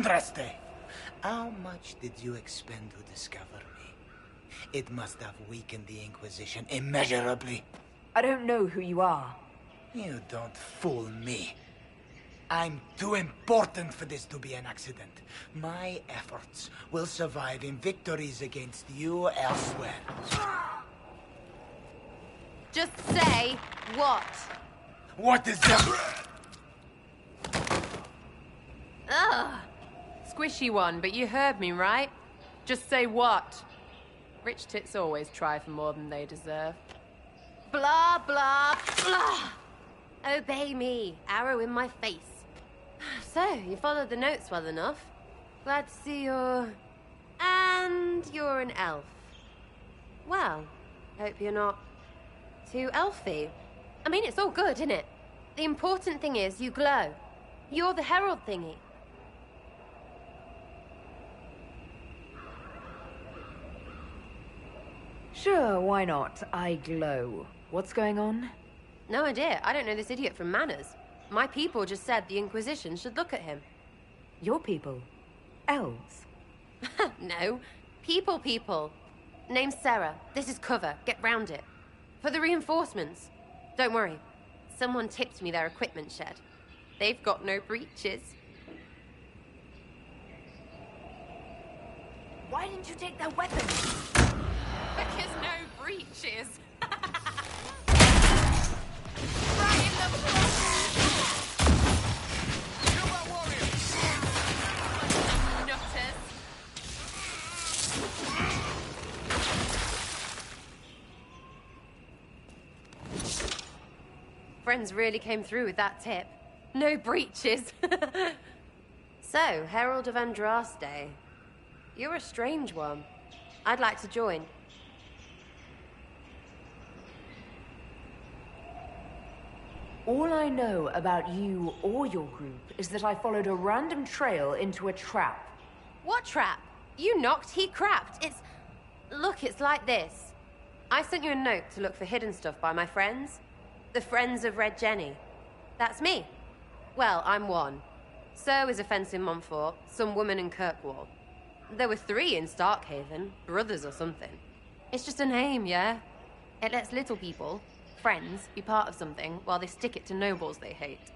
Speaker 6: Andraste, how much did you expend to discover me? It must have weakened the Inquisition immeasurably.
Speaker 2: I don't know who you are.
Speaker 6: You don't fool me. I'm too important for this to be an accident. My efforts will survive in victories against you elsewhere.
Speaker 12: Just say what?
Speaker 6: What is that?
Speaker 12: Ugh.
Speaker 13: Squishy one, but you heard me, right? Just say what? Rich tits always try for more than they deserve.
Speaker 12: Blah, blah, blah. Obey me. Arrow in my face. So, you followed the notes well enough. Glad to see you're... And you're an elf. Well, hope you're not too elfy. I mean, it's all good, isn't it? The important thing is you glow. You're the herald thingy.
Speaker 2: Sure, why not? I glow. What's going on?
Speaker 12: No idea. I don't know this idiot from Manners. My people just said the Inquisition should look at him.
Speaker 2: Your people? Elves?
Speaker 12: No. People. Name's Sarah. This is cover. Get round it. For the reinforcements. Don't worry. Someone tipped me their equipment shed. They've got no breaches.
Speaker 2: Why didn't you take their weapons?
Speaker 12: Because no breaches.
Speaker 2: Right in the
Speaker 12: Nutters. Friends really came through with that tip. No breaches. So, Herald of Andraste. You're a strange one. I'd like to join.
Speaker 2: All I know about you or your group is that I followed a random trail into a trap.
Speaker 12: What trap? You knocked, he crapped. Look, it's like this. I sent you a note to look for hidden stuff by my friends. The Friends of Red Jenny. That's me. Well, I'm one. So is a fence in Montfort, some woman in Kirkwall. There were 3 in Starkhaven, brothers or something. It's just a name, yeah? It lets little people, friends, be part of something while they stick it to nobles they hate.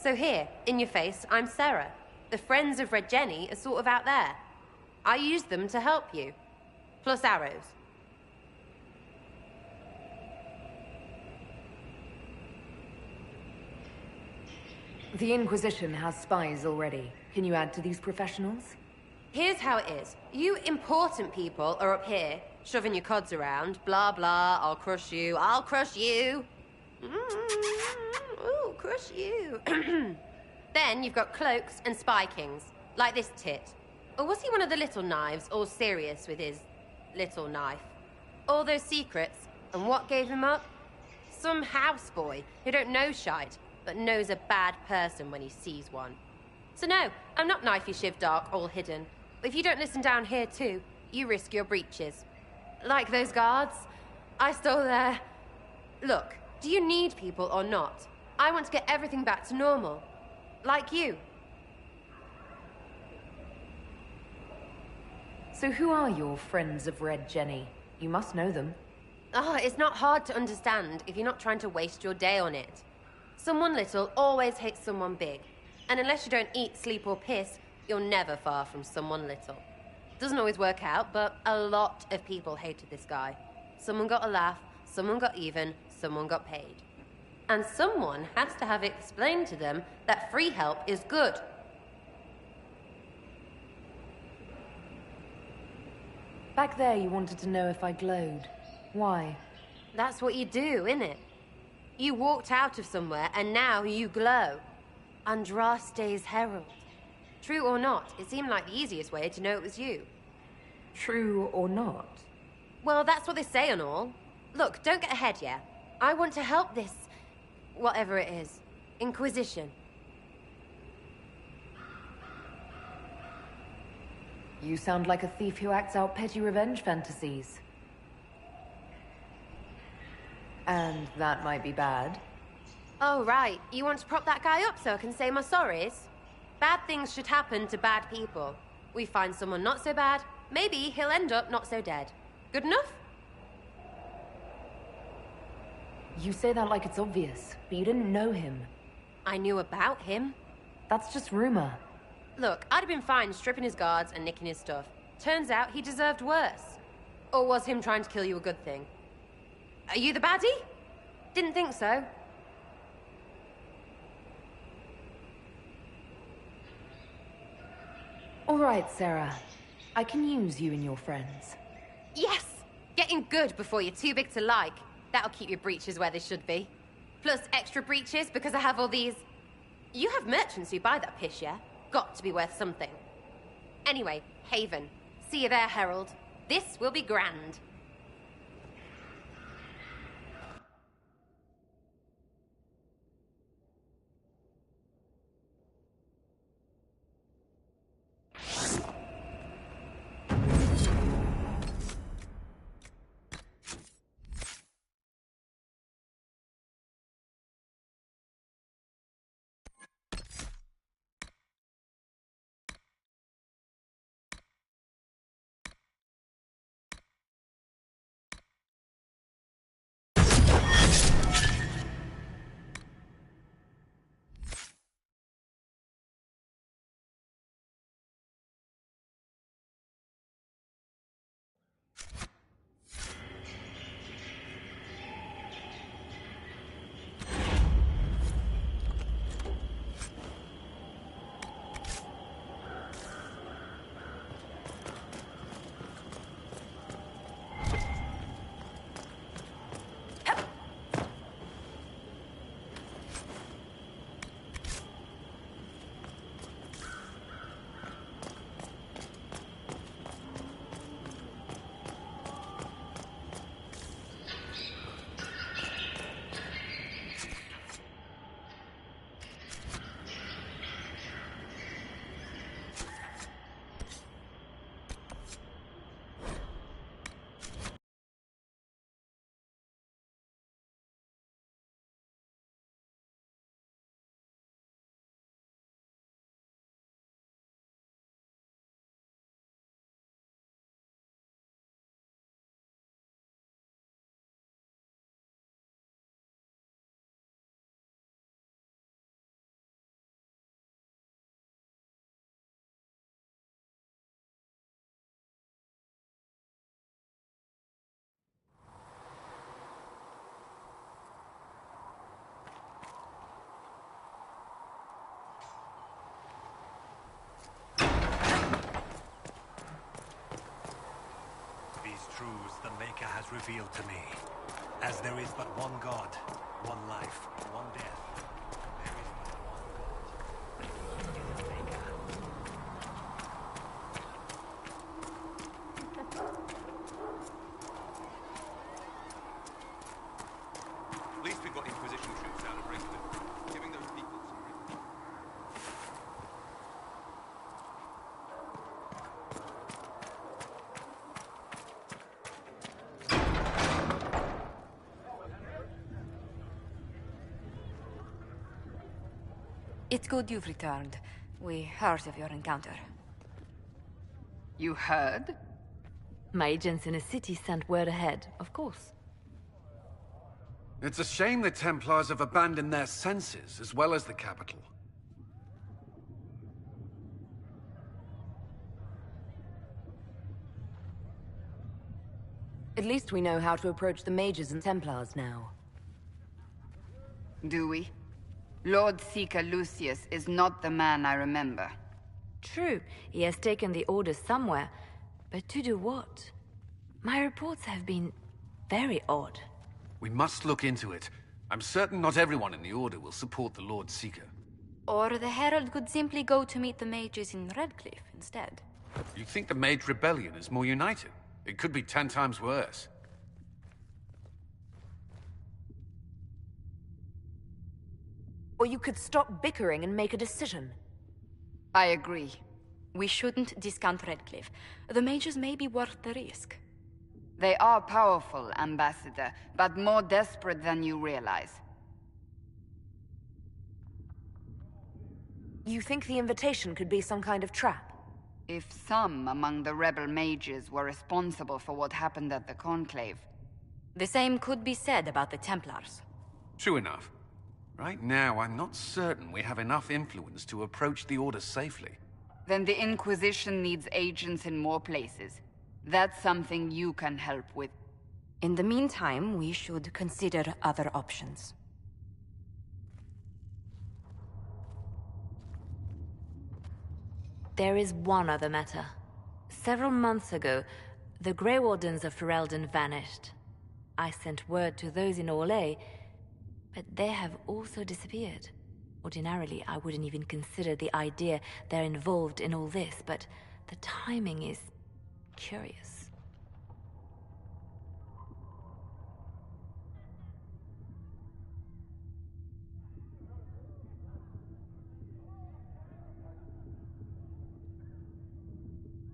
Speaker 12: So here, in your face, I'm Sarah. The Friends of Red Jenny are sort of out there. I use them to help you. Plus arrows.
Speaker 2: The Inquisition has spies already. Can you add to these professionals?
Speaker 12: Here's how it is. You important people are up here, shoving your cods around. Blah, blah, I'll crush you. Ooh, crush you. Then you've got cloaks and spy kings, like this tit. Or was he one of the little knives, all serious with his little knife? All those secrets, and what gave him up? Some houseboy who don't know shite, but knows a bad person when he sees one. So no, I'm not knifey shiv dark, all hidden. If you don't listen down here too, you risk your breeches. Like those guards, I stole their... Look, do you need people or not? I want to get everything back to normal. Like you.
Speaker 2: So who are your Friends of Red Jenny? You must know them.
Speaker 12: Oh, it's not hard to understand if you're not trying to waste your day on it. Someone little always hates someone big. And unless you don't eat, sleep, or piss, you're never far from someone little. Doesn't always work out, but a lot of people hated this guy. Someone got a laugh, someone got even, someone got paid. And someone has to have explained to them that free help is good.
Speaker 2: Back there you wanted to know if I glowed. Why?
Speaker 12: That's what you do, innit? You walked out of somewhere and now you glow. Andraste's herald. True or not, it seemed like the easiest way to know it was you.
Speaker 2: True or not?
Speaker 12: Well, that's what they say and all. Look, don't get ahead, yeah? I want to help this... whatever it is. Inquisition.
Speaker 2: You sound like a thief who acts out petty revenge fantasies. And that might be bad.
Speaker 12: Oh, right. You want to prop that guy up so I can say my sorries? Bad things should happen to bad people. We find someone not so bad, maybe he'll end up not so dead. Good enough?
Speaker 2: You say that like it's obvious, but you didn't know him.
Speaker 12: I knew about him.
Speaker 2: That's just rumor.
Speaker 12: Look, I'd have been fine stripping his guards and nicking his stuff. Turns out he deserved worse. Or was him trying to kill you a good thing? Are you the baddie? Didn't think so.
Speaker 2: All right, Sarah. I can use you and your friends.
Speaker 12: Yes! Getting good before you're too big to like. That'll keep your breeches where they should be. Plus extra breeches because I have all these... You have merchants who buy that piss, yeah? Got to be worth something. Anyway, Haven. See you there, Herald. This will be grand.
Speaker 19: Truths the Maker has revealed to me. As there is but one God, one life, one death, there is but one God.
Speaker 16: At least we've got Inquisition troops out of Redcliffe, giving those people some relief.
Speaker 15: It's good you've returned. We heard of your encounter.
Speaker 1: You heard?
Speaker 15: My agents in the city sent word ahead, of course.
Speaker 9: It's a shame the Templars have abandoned their senses, as well as the capital.
Speaker 2: At least we know how to approach the mages and Templars now.
Speaker 1: Do we? Lord Seeker Lucius is not the man I remember.
Speaker 15: True, he has taken the Order somewhere, but to do what? My reports have been very odd.
Speaker 9: We must look into it. I'm certain not everyone in the Order will support the Lord Seeker.
Speaker 15: Or the Herald could simply go to meet the mages in Redcliffe instead.
Speaker 9: You think the Mage Rebellion is more united? It could be 10 times worse.
Speaker 2: Or you could stop bickering and make a decision.
Speaker 1: I agree.
Speaker 15: We shouldn't discount Redcliffe. The mages may be worth the risk.
Speaker 1: They are powerful, Ambassador, but more desperate than you realize.
Speaker 2: You think the invitation could be some kind of trap?
Speaker 1: If some among the rebel mages were responsible for what happened at the Conclave.
Speaker 15: The same could be said about the Templars.
Speaker 9: True enough. Right now, I'm not certain we have enough influence to approach the Order safely.
Speaker 1: Then the Inquisition needs agents in more places. That's something you can help with.
Speaker 15: In the meantime, we should consider other options. There is one other matter. Several months ago, the Grey Wardens of Ferelden vanished. I sent word to those in Orlais, but they have also disappeared. Ordinarily, I wouldn't even consider the idea they're involved in all this, but the timing is curious.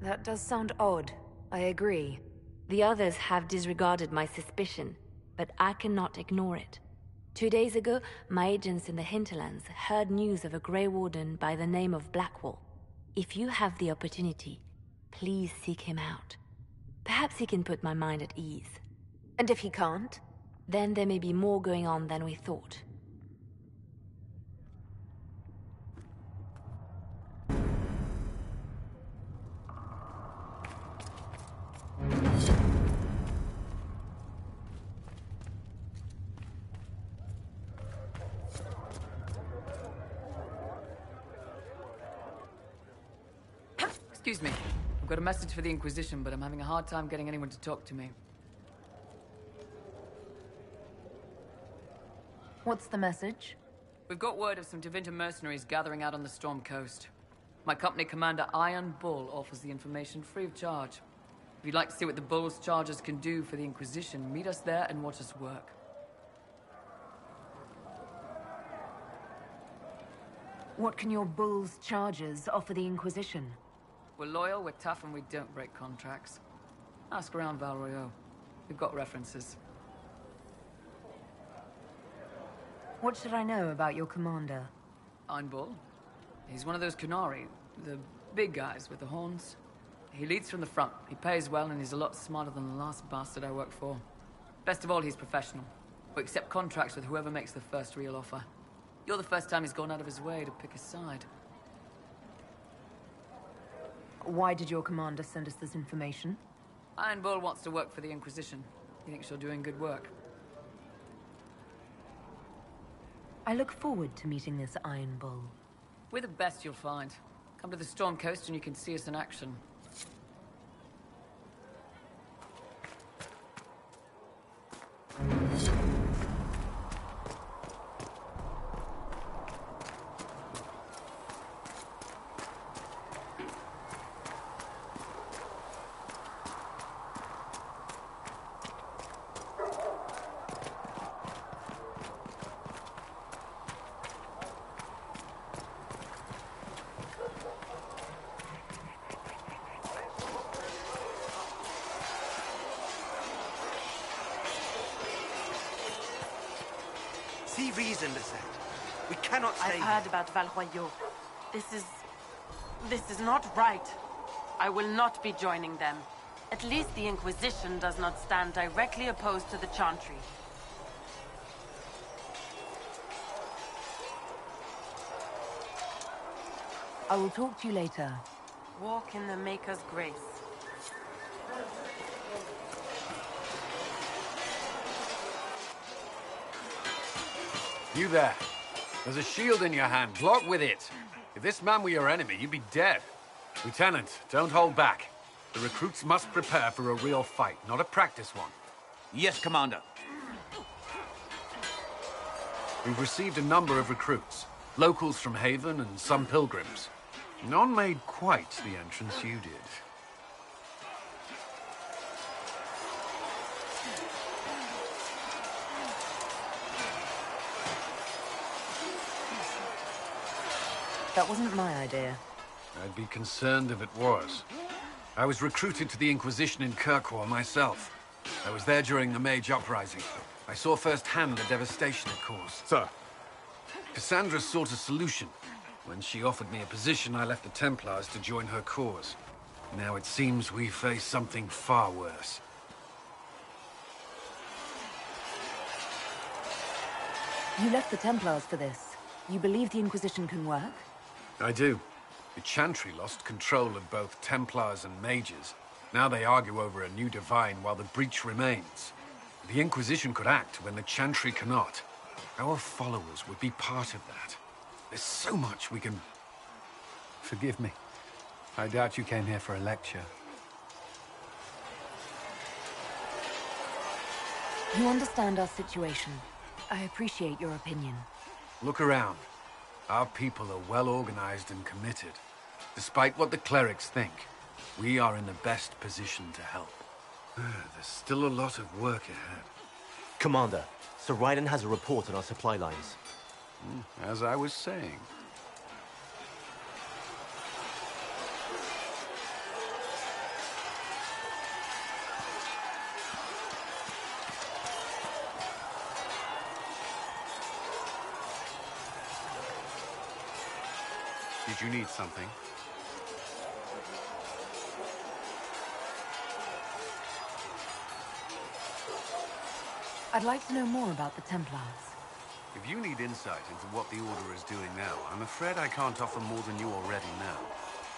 Speaker 2: That does sound odd. I agree.
Speaker 15: The others have disregarded my suspicion, but I cannot ignore it. 2 days ago, my agents in the hinterlands heard news of a Grey Warden by the name of Blackwall. If you have the opportunity, please seek him out. Perhaps he can put my mind at ease.
Speaker 2: And if he can't?
Speaker 15: Then there may be more going on than we thought.
Speaker 7: Excuse me. I've got a message for the Inquisition, but I'm having a hard time getting anyone to talk to me.
Speaker 2: What's the message?
Speaker 7: We've got word of some Tevinter mercenaries gathering out on the Storm Coast. My company commander, Iron Bull, offers the information free of charge. If you'd like to see what the Bull's charges can do for the Inquisition, meet us there and watch us work.
Speaker 2: What can your Bull's charges offer the Inquisition?
Speaker 7: We're loyal, we're tough, and we don't break contracts. Ask around Val Royeaux. We've got references.
Speaker 2: What should I know about your commander?
Speaker 7: Iron Bull. He's one of those Kunari, the big guys with the horns. He leads from the front. He pays well, and he's a lot smarter than the last bastard I worked for. Best of all, he's professional. We accept contracts with whoever makes the first real offer. You're the first time he's gone out of his way to pick a side.
Speaker 2: Why did your commander send us this information?
Speaker 7: Iron Bull wants to work for the Inquisition. He thinks you're doing good work.
Speaker 2: I look forward to meeting this Iron Bull.
Speaker 7: We're the best you'll find. Come to the Storm Coast and you can see us in action.
Speaker 11: See reason, Lisette. We cannot stay
Speaker 5: I've heard about Val Royeaux. This is not right. I will not be joining them. At least the Inquisition does not stand directly opposed to the Chantry.
Speaker 2: I will talk to you later.
Speaker 5: Walk in the Maker's grace.
Speaker 9: You there. There's a shield in your hand. Block with it. If this man were your enemy, you'd be dead. Lieutenant, don't hold back. The recruits must prepare for a real fight, not a practice one.
Speaker 18: Yes, Commander.
Speaker 9: We've received a number of recruits. Locals from Haven and some pilgrims. None made quite the entrance you did.
Speaker 2: That wasn't my idea.
Speaker 9: I'd be concerned if it was. I was recruited to the Inquisition in Kirkwall myself. I was there during the Mage Uprising. I saw firsthand the devastation it caused.
Speaker 22: Sir.
Speaker 9: Cassandra sought a solution. When she offered me a position, I left the Templars to join her cause. Now it seems we face something far worse.
Speaker 2: You left the Templars for this. You believe the Inquisition can work?
Speaker 9: I do. The Chantry lost control of both Templars and mages. Now they argue over a new divine while the breach remains. The Inquisition could act when the Chantry cannot. Our followers would be part of that. There's so much we can... Forgive me. I doubt you came here for a lecture.
Speaker 2: You understand our situation. I appreciate your opinion.
Speaker 9: Look around. Our people are well organized and committed. Despite what the clerics think, we are in the best position to help. There's still a lot of work ahead.
Speaker 10: Commander, Sir Raiden has a report on our supply lines.
Speaker 9: As I was saying. Did you need something?
Speaker 2: I'd like to know more about the Templars.
Speaker 9: If you need insight into what the Order is doing now, I'm afraid I can't offer more than you already know.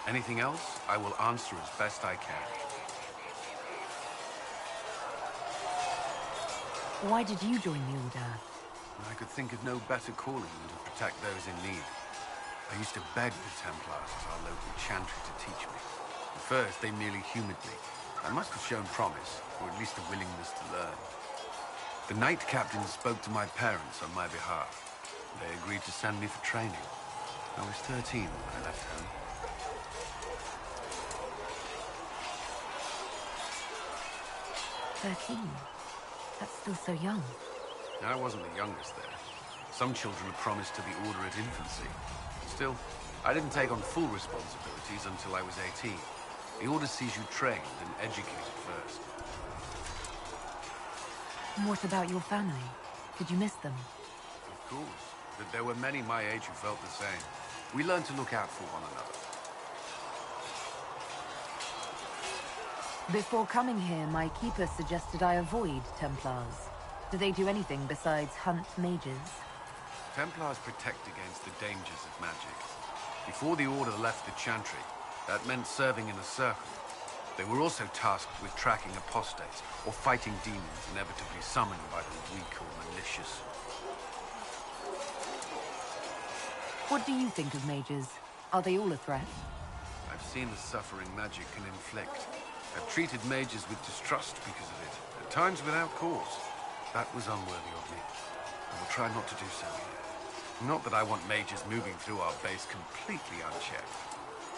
Speaker 9: Anything else, I will answer as best I can.
Speaker 2: Why did you join the Order?
Speaker 9: I could think of no better calling than to protect those in need. I used to beg the Templars at our local chantry to teach me. At first, they merely humored me. I must have shown promise, or at least a willingness to learn. The Knight Captain spoke to my parents on my behalf. They agreed to send me for training. I was 13 when I left home.
Speaker 2: That's still so young.
Speaker 9: I wasn't the youngest there. Some children are promised to the Order at infancy. Still, I didn't take on full responsibilities until I was 18. The Order sees you trained and educated first.
Speaker 2: What about your family? Did you miss them?
Speaker 9: Of course, but there were many my age who felt the same. We learned to look out for one another.
Speaker 2: Before coming here, my keeper suggested I avoid Templars. Do they do anything besides hunt mages?
Speaker 9: Templars protect against the dangers of magic. Before the Order left the Chantry, that meant serving in a circle. They were also tasked with tracking apostates, or fighting demons inevitably summoned by the weak or malicious.
Speaker 2: What do you think of mages? Are they all a threat?
Speaker 9: I've seen the suffering magic can inflict. I've treated mages with distrust because of it, at times without cause. That was unworthy of me. I will try not to do so here. Not that I want mages moving through our base completely unchecked.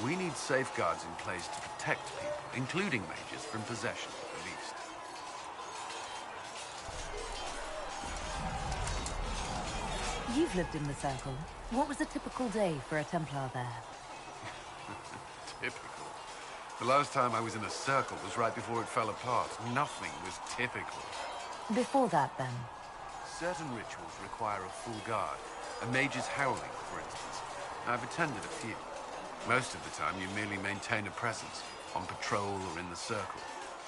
Speaker 9: We need safeguards in place to protect people, including mages, from possession, at least.
Speaker 2: You've lived in the Circle. What was a typical day for a Templar there?
Speaker 9: Typical? The last time I was in a circle was right before it fell apart. Nothing was typical.
Speaker 2: Before that, then?
Speaker 9: Certain rituals require a full guard. A mage's howling, for instance. I've attended a few. Most of the time, you merely maintain a presence, on patrol or in the circle,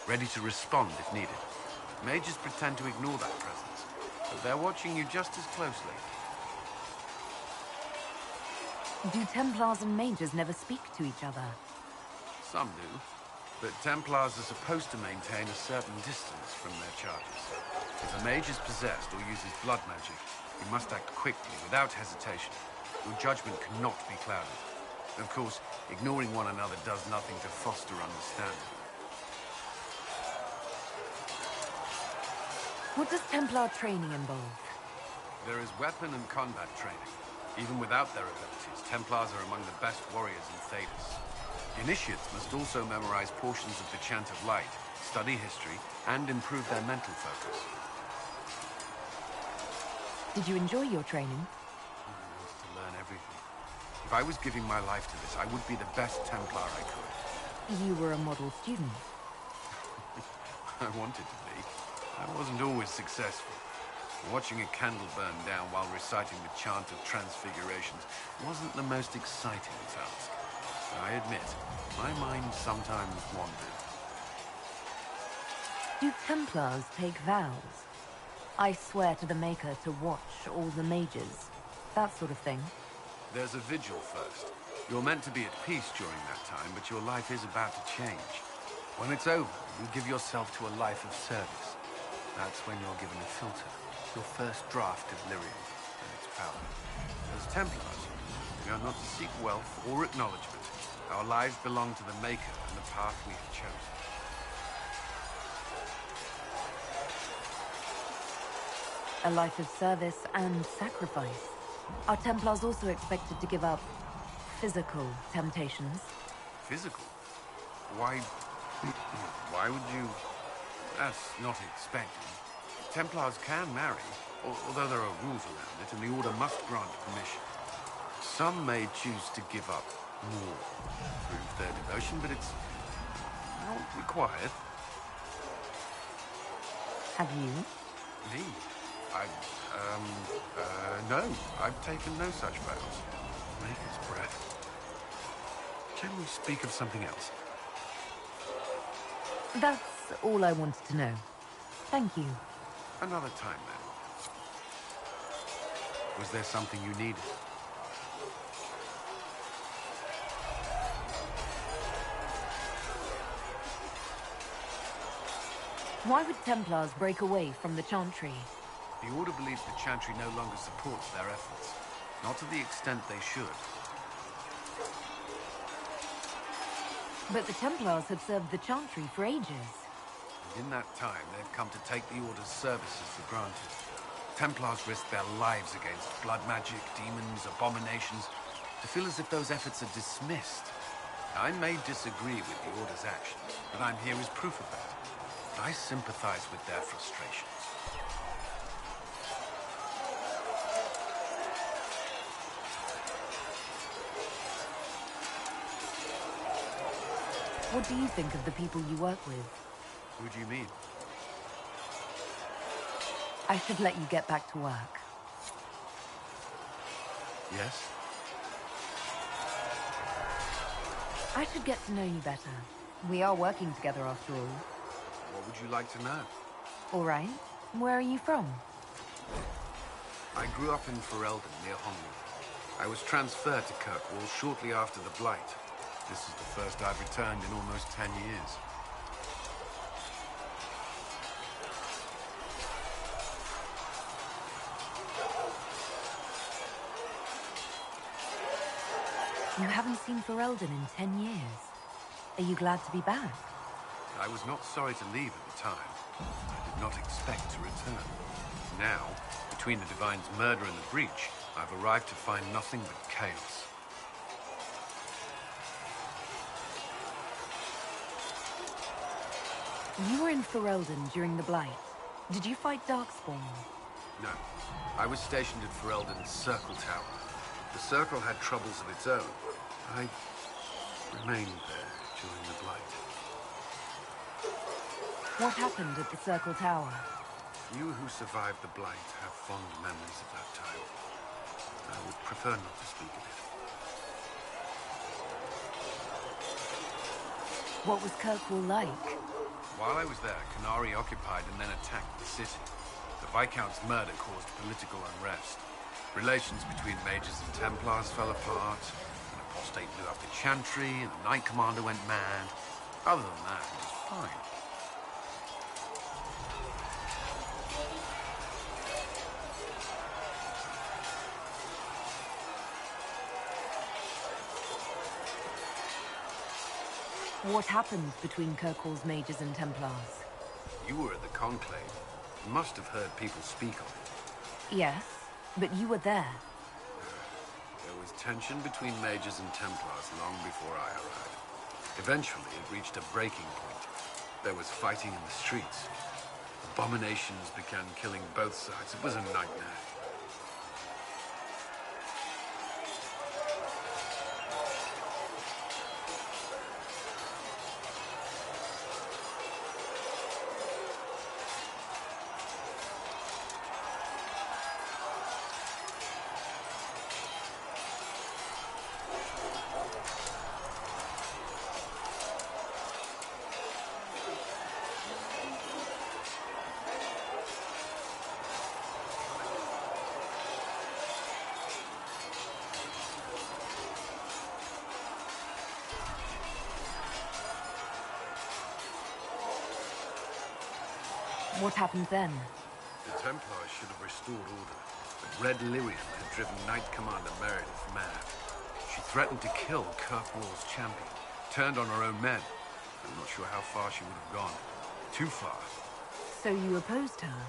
Speaker 9: ready to respond if needed. Mages pretend to ignore that presence, but they're watching you just as closely.
Speaker 2: Do Templars and mages never speak to each other?
Speaker 9: Some do, but Templars are supposed to maintain a certain distance from their charges. If a mage is possessed or uses blood magic, you must act quickly, without hesitation. Your judgment cannot be clouded. Of course, ignoring one another does nothing to foster understanding.
Speaker 2: What does Templar training involve?
Speaker 9: There is weapon and combat training. Even without their abilities, Templars are among the best warriors in Thedas. Initiates must also memorize portions of the Chant of Light, study history, and improve their mental focus.
Speaker 2: Did you enjoy your training?
Speaker 9: I wanted to learn everything. If I was giving my life to this, I would be the best Templar I could.
Speaker 2: You were a model student.
Speaker 9: I wanted to be. I wasn't always successful. Watching a candle burn down while reciting the chant of transfigurations wasn't the most exciting task. I admit, my mind sometimes wandered.
Speaker 2: Do Templars take vows? I swear to the Maker to watch all the mages. That sort of thing.
Speaker 9: There's a vigil first. You're meant to be at peace during that time, but your life is about to change. When it's over, you give yourself to a life of service. That's when you're given a filter, your first draft of lyrium and its power. As Templars, we are not to seek wealth or acknowledgement. Our lives belong to the Maker and the path we have chosen.
Speaker 2: A life of service and sacrifice. Are Templars also expected to give up physical temptations?
Speaker 9: Physical? Why... why would you... That's not expected. Templars can marry, although there are rules around it, and the Order must grant permission. Some may choose to give up more, prove their devotion, but it's not required.
Speaker 2: Have you?
Speaker 9: Me? No. I've taken no such vows. Maker's breath. Can we speak of something else?
Speaker 2: That's all I wanted to know. Thank you.
Speaker 9: Another time, then. Was there something you needed?
Speaker 2: Why would Templars break away from the Chantry?
Speaker 9: The Order believes the Chantry no longer supports their efforts. Not to the extent they should.
Speaker 2: But the Templars had served the Chantry for ages.
Speaker 9: And in that time, they've come to take the Order's services for granted. Templars risk their lives against blood magic, demons, abominations, to feel as if those efforts are dismissed. I may disagree with the Order's actions, but I'm here as proof of that. I sympathize with their frustrations.
Speaker 2: What do you think of the people you work with?
Speaker 9: Who do you mean?
Speaker 2: I should let you get back to work.
Speaker 9: Yes?
Speaker 2: I should get to know you better. We are working together after all.
Speaker 9: What would you like to know?
Speaker 2: All right. Where are you from?
Speaker 9: I grew up in Ferelden, near Hongwu. I was transferred to Kirkwall shortly after the Blight. This is the first I've returned in almost 10 years.
Speaker 2: You haven't seen Ferelden in 10 years. Are you glad to be back?
Speaker 9: I was not sorry to leave at the time. I did not expect to return. Now, between the Divine's murder and the breach, I've arrived to find nothing but chaos.
Speaker 2: You were in Ferelden during the Blight. Did you fight Darkspawn?
Speaker 9: No. I was stationed at Ferelden's Circle Tower. The Circle had troubles of its own. I remained there during the Blight.
Speaker 2: What happened at the Circle Tower?
Speaker 9: You who survived the Blight have fond memories of that time. I would prefer not to speak of it.
Speaker 2: What was Kirkwall like?
Speaker 9: While I was there, Canary occupied and then attacked the city. The Viscount's murder caused political unrest. Relations between mages and Templars fell apart. An apostate blew up the Chantry, and the Knight Commander went mad. Other than that, it was fine.
Speaker 2: What happened between Kirkwall's mages and Templars?
Speaker 9: You were at the Conclave. You must have heard people speak of it.
Speaker 2: Yes, but you were there.
Speaker 9: There was tension between mages and Templars long before I arrived. Eventually, it reached a breaking point. There was fighting in the streets. Abominations began killing both sides. It was a nightmare.
Speaker 2: What happened then?
Speaker 9: The Templars should have restored order, but Red Lyrian had driven Knight Commander Meredith mad. She threatened to kill Kirkwall's champion, turned on her own men. I'm not sure how far she would have gone. Too far.
Speaker 2: So you opposed her?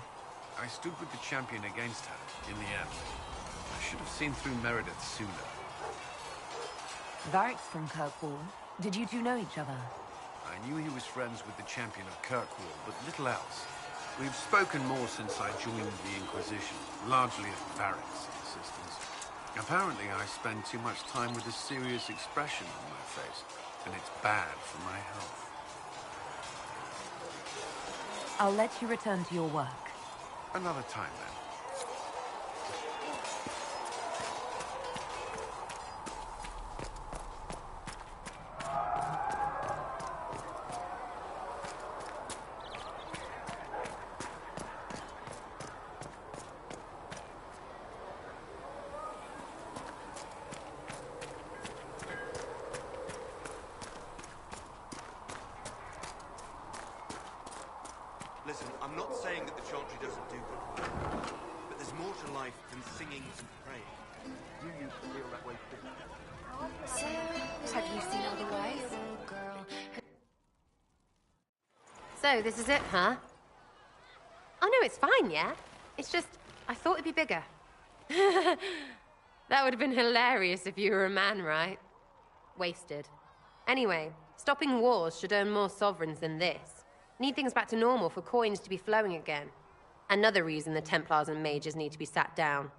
Speaker 9: I stood with the champion against her, in the end. I should have seen through Meredith sooner.
Speaker 2: Varric's from Kirkwall. Did you two know each other?
Speaker 9: I knew he was friends with the champion of Kirkwall, but little else. We've spoken more since I joined the Inquisition, largely at Varric's insistence. Apparently I spend too much time with a serious expression on my face, and it's bad for my health.
Speaker 2: I'll let you return to your work.
Speaker 9: Another time, then.
Speaker 11: Listen, I'm not saying that the Chantry doesn't do good work, but there's more to life than singing and praying. You used to feel that way too.
Speaker 15: So, have you seen otherwise?
Speaker 12: So, this is it, huh? Oh no, it's fine, yeah? It's just, I thought it'd be bigger. That would have been hilarious if you were a man, right? Wasted. Anyway, stopping wars should earn more sovereigns than this. Need things back to normal for coins to be flowing again. Another reason the Templars and mages need to be sat down.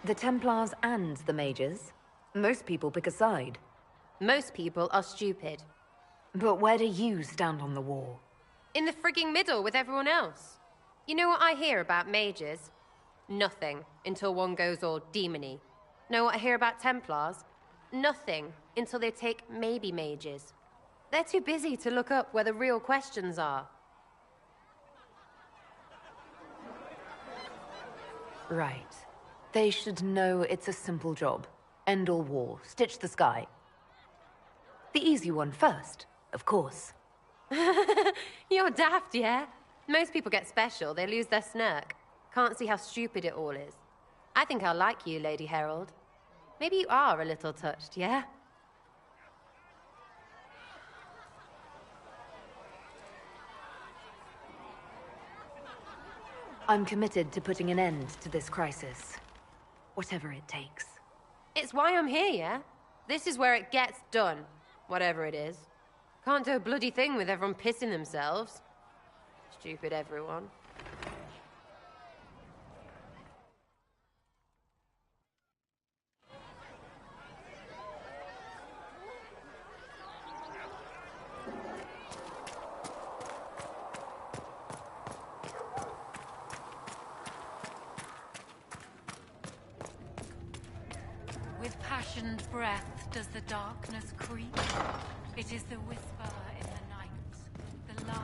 Speaker 2: The Templars and the mages? Most people pick a side.
Speaker 12: Most people are stupid.
Speaker 2: But where do you stand on the war?
Speaker 12: In the frigging middle with everyone else. You know what I hear about mages? Nothing, until one goes all demony. Know what I hear about Templars? Nothing, until they take maybe mages. They're too busy to look up where the real questions are.
Speaker 2: Right. They should know it's a simple job. End all war, stitch the sky. The easy one first, of course.
Speaker 12: You're daft, yeah? Most people get special, they lose their snark. Can't see how stupid it all is. I think I'll like you, Lady Herald. Maybe you are a little touched, yeah?
Speaker 2: I'm committed to putting an end to this crisis. Whatever it takes.
Speaker 12: It's why I'm here, yeah? This is where it gets done. Whatever it is. Can't do a bloody thing with everyone pissing themselves. Stupid everyone.
Speaker 4: With passioned breath does the darkness creep. It is the whisper in the night, the lie.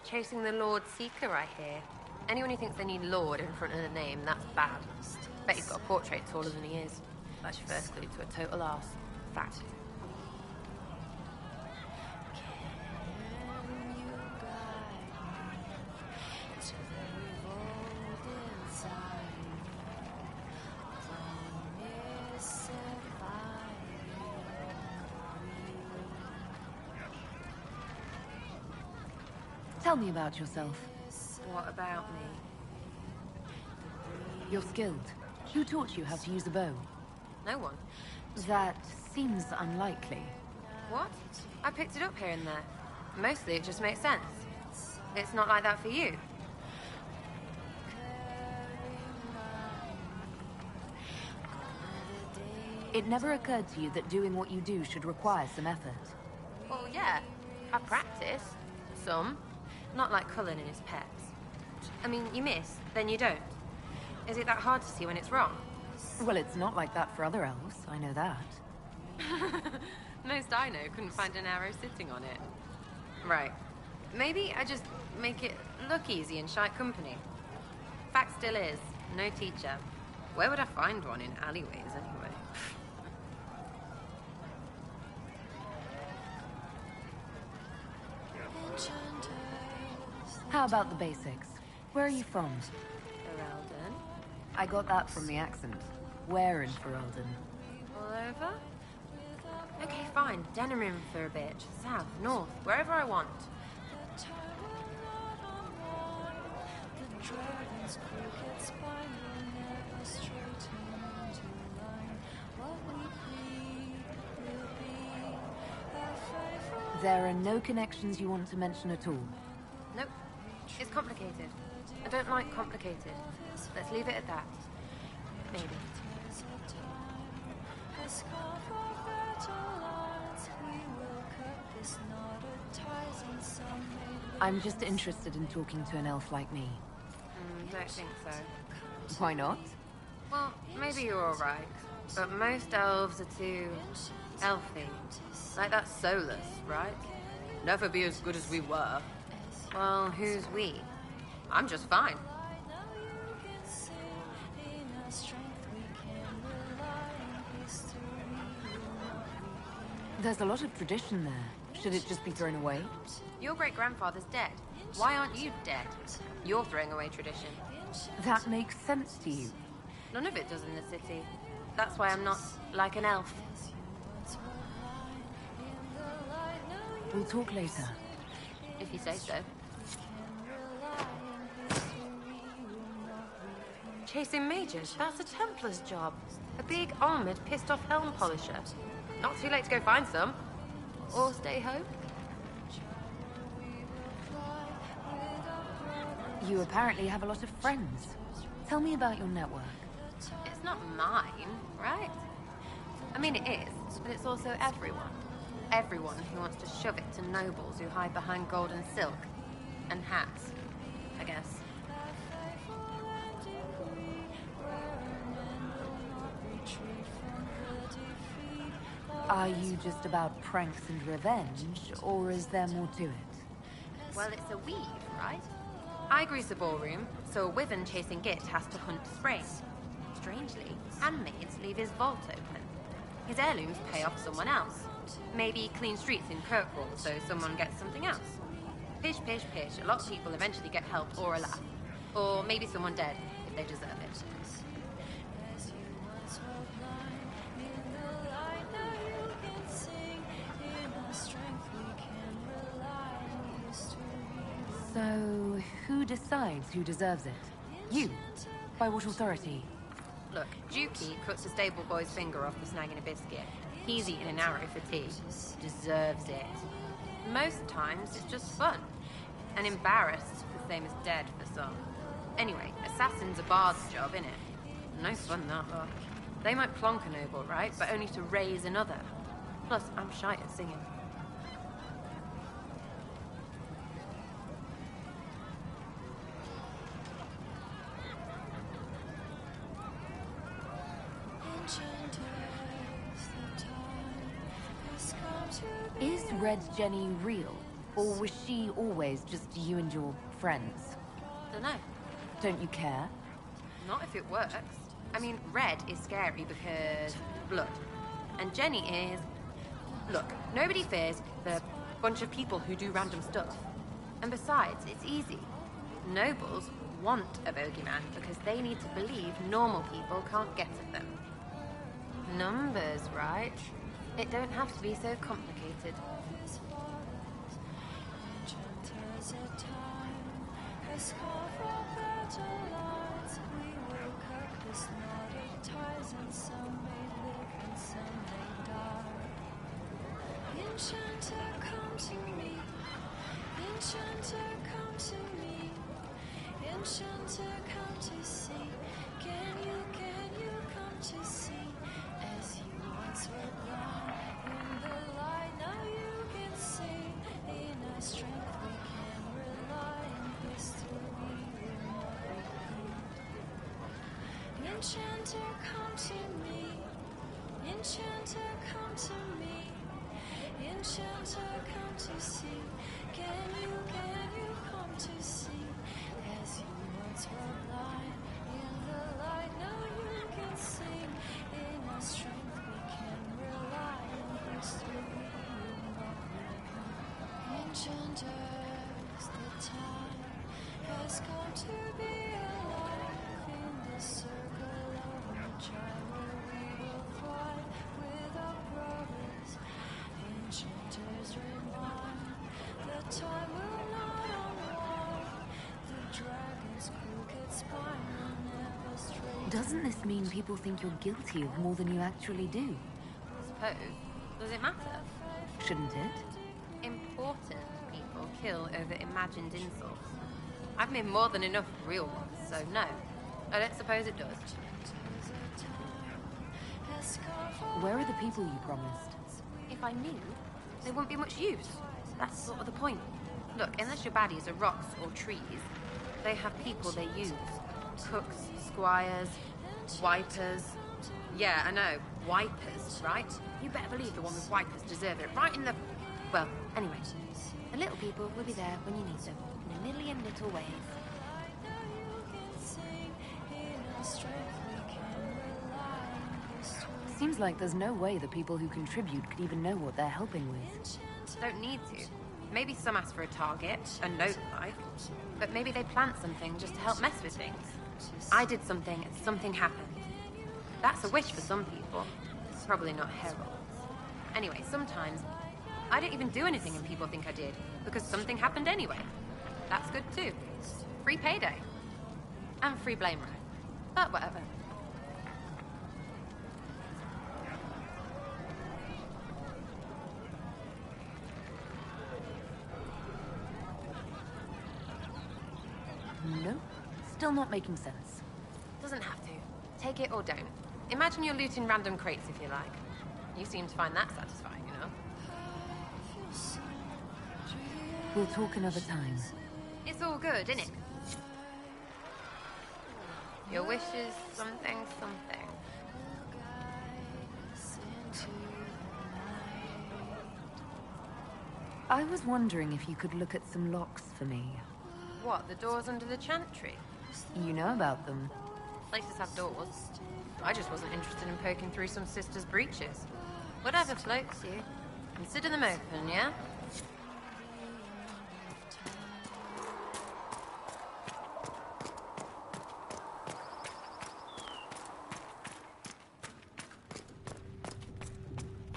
Speaker 12: Chasing the Lord Seeker, I hear. Anyone who thinks they need Lord in front of the name, that's bad. Bet he's got a portrait taller than he is. That's your first clue to a total arse. Fact.
Speaker 2: Tell me about yourself.
Speaker 12: What about me?
Speaker 2: You're skilled. Who taught you how to use a bow?
Speaker 12: No one.
Speaker 2: That seems unlikely.
Speaker 12: What? I picked it up here and there. Mostly it just makes sense. It's not like that for you.
Speaker 2: It never occurred to you that doing what you do should require some effort.
Speaker 12: Well, yeah. I practice. Some. Not like Cullen and his pets. I mean, you miss, then you don't. Is it that hard to see when it's wrong?
Speaker 2: Well, it's not like that for other elves, I know that.
Speaker 12: Most I know couldn't find an arrow sitting on it. Right. Maybe I just make it look easy in shite company. Fact still is, no teacher. Where would I find one in alleyways anyway?
Speaker 2: How about the basics? Where are you from?
Speaker 12: Ferelden.
Speaker 2: I got that from the accent. Where in Ferelden?
Speaker 12: All over? Okay, fine. Denerim for a bit. South, north, wherever I want.
Speaker 2: There are no connections you want to mention at all?
Speaker 12: Nope. It's complicated. I don't like complicated. Let's leave it at that. Maybe.
Speaker 2: I'm just interested in talking to an elf like me.
Speaker 12: Don't think so.
Speaker 2: Why not?
Speaker 12: Well, maybe you're alright. But most elves are too... elfy. Like that soulless, right? Never be as good as we were. Well, who's we? I'm just fine.
Speaker 2: There's a lot of tradition there. Should it just be thrown away?
Speaker 12: Your great-grandfather's dead. Why aren't you dead? You're throwing away tradition.
Speaker 2: That makes sense to you.
Speaker 12: None of it does in the city. That's why I'm not like an elf.
Speaker 2: We'll talk later.
Speaker 12: If you say so. Chasing mages, that's a Templar's job. A big, armored, pissed-off helm polisher. Not too late to go find some. Or stay home.
Speaker 2: You apparently have a lot of friends. Tell me about your network.
Speaker 12: It's not mine, right? I mean, it is, but it's also everyone. Everyone who wants to shove it to nobles who hide behind gold and silk. And hats, I guess.
Speaker 2: Are you just about pranks and revenge, or is there more to it?
Speaker 12: Well, it's a weave, right? I grease a ballroom, so a wyvern chasing Git has to hunt Sprain. Strangely, handmaids leave his vault open. His heirlooms pay off someone else. Maybe clean streets in Kirkwall, so someone gets something else. Pish, pish, pish. A lot of people eventually get help or a laugh. Or maybe someone dead, if they deserve it.
Speaker 2: So, who decides who deserves it? You? By what authority?
Speaker 12: Look, Dukey cuts a stable boy's finger off for snagging a biscuit. He's eating an arrow for tea. Deserves it. Most times, it's just fun. And embarrassed, the same as dead for some. Anyway, assassin's a bard's job, innit? No fun, that lot. They might plonk a noble, right? But only to raise another. Plus, I'm shy at singing.
Speaker 2: Is Red Jenny real? Or was she always just you and your friends?
Speaker 12: Dunno.
Speaker 2: Don't you care?
Speaker 12: Not if it works. I mean, Red is scary because... blood. And Jenny is... Look, nobody fears the bunch of people who do random stuff. And besides, it's easy. Nobles want a bogeyman because they need to believe normal people can't get at them. Numbers, right? It don't have to be so complicated.
Speaker 14: As a time has come. Enchanter, come to me. Enchanter, come to me. Enchanter, come to see. Can you come to see? As you once were blind in the light, now you can see. In our strength we can rely, in history will not repeat. Enchanter, come to me. Enchanter, come to me. Enchanter, come to see. Can you come to see? As you once were blind in the light, now you can sing. In our strength we can rely, in history will not repeat. Enchanters, the time has come to be alive in the circle of nature where we will thrive with our brothers. Enchanters remind the time will not unwind. The dragon's crooked spine will never stray.
Speaker 5: Doesn't this mean people think you're guilty of more than you actually do?
Speaker 12: Suppose. Does it matter?
Speaker 5: Shouldn't it?
Speaker 12: Important people kill over imagined insults. I've made more than enough real ones, so no. I don't suppose it does.
Speaker 5: Where are the people you promised?
Speaker 12: If I knew, there wouldn't be much use. That's sort of the point. Look, unless your baddies are rocks or trees, they have people they use. Cooks, squires, wipers. Yeah, I know. Wipers, right? You better believe the one with wipers deserve it. Right in the... Well, anyway. The little people will be there when you need them. In a million little ways.
Speaker 5: Seems like there's no way the people who contribute could even know what they're helping with.
Speaker 12: Don't need to. Maybe some ask for a target, a note like. But maybe they plant something just to help mess with things. I did something and something happened. That's a wish for some people. Probably not heralds. Anyway, sometimes I don't even do anything and people think I did, because something happened anyway. That's good too. Free payday. And free blame right. But whatever.
Speaker 5: Nope. Still not making sense.
Speaker 12: Doesn't have to. Take it or don't. Imagine you're looting random crates if you like. You seem to find that satisfying, you know?
Speaker 5: We'll talk another time.
Speaker 12: It's all good, isn't it? Your wish is something, something.
Speaker 5: I was wondering if you could look at some locks for me.
Speaker 12: What, the doors under the chantry?
Speaker 5: You know about them.
Speaker 12: Places have doors. I just wasn't interested in poking through some sister's breeches. Whatever floats you. Consider them open, yeah?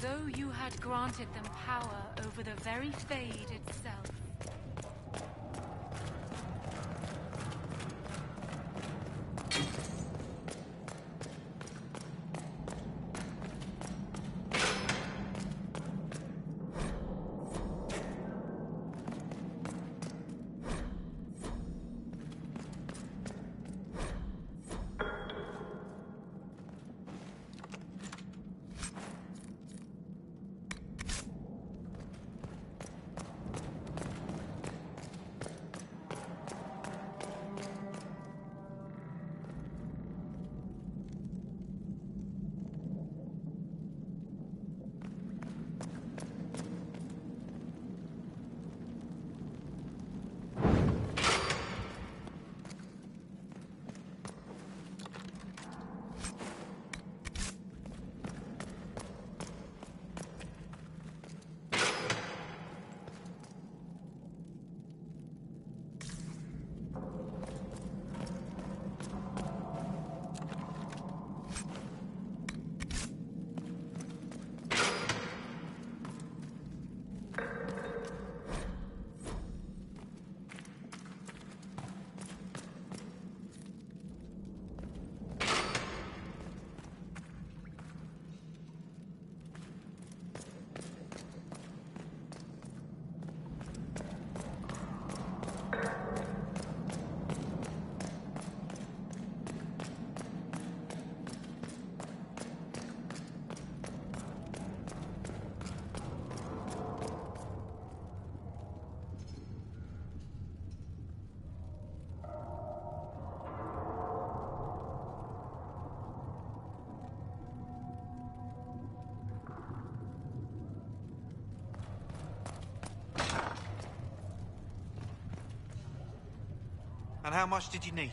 Speaker 4: Though you had granted them power over the very Fade itself.
Speaker 17: And how much did you need?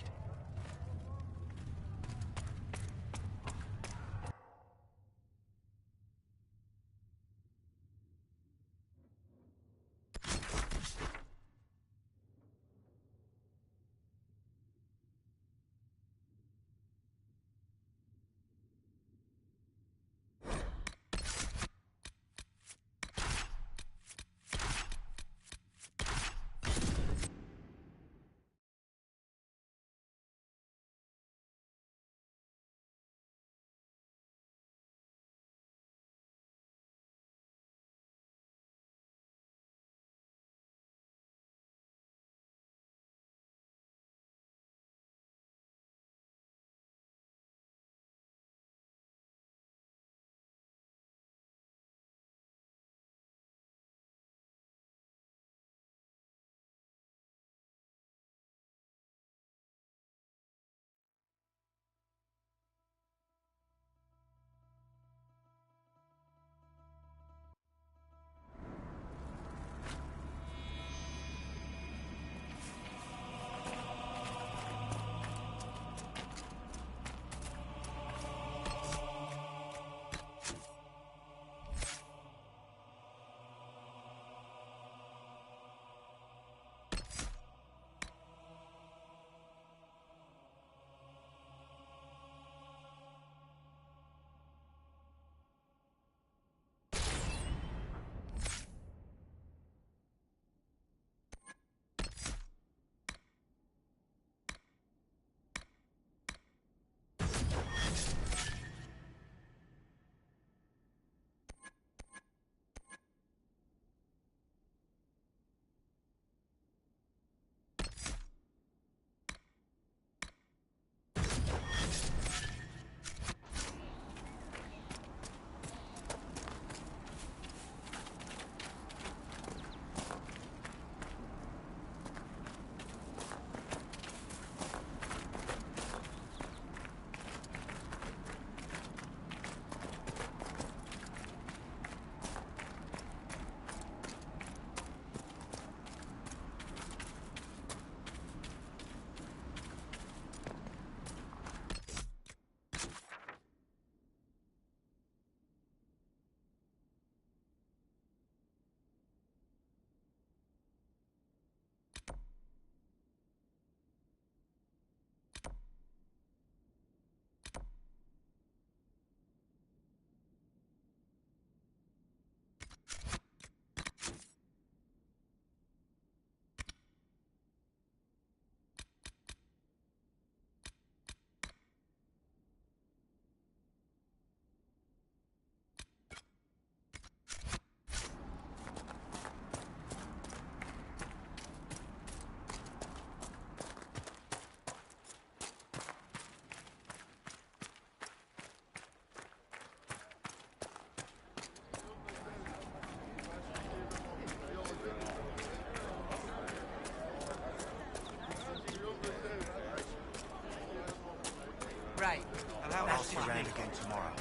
Speaker 17: Right. And how
Speaker 11: I'll see you around again tomorrow.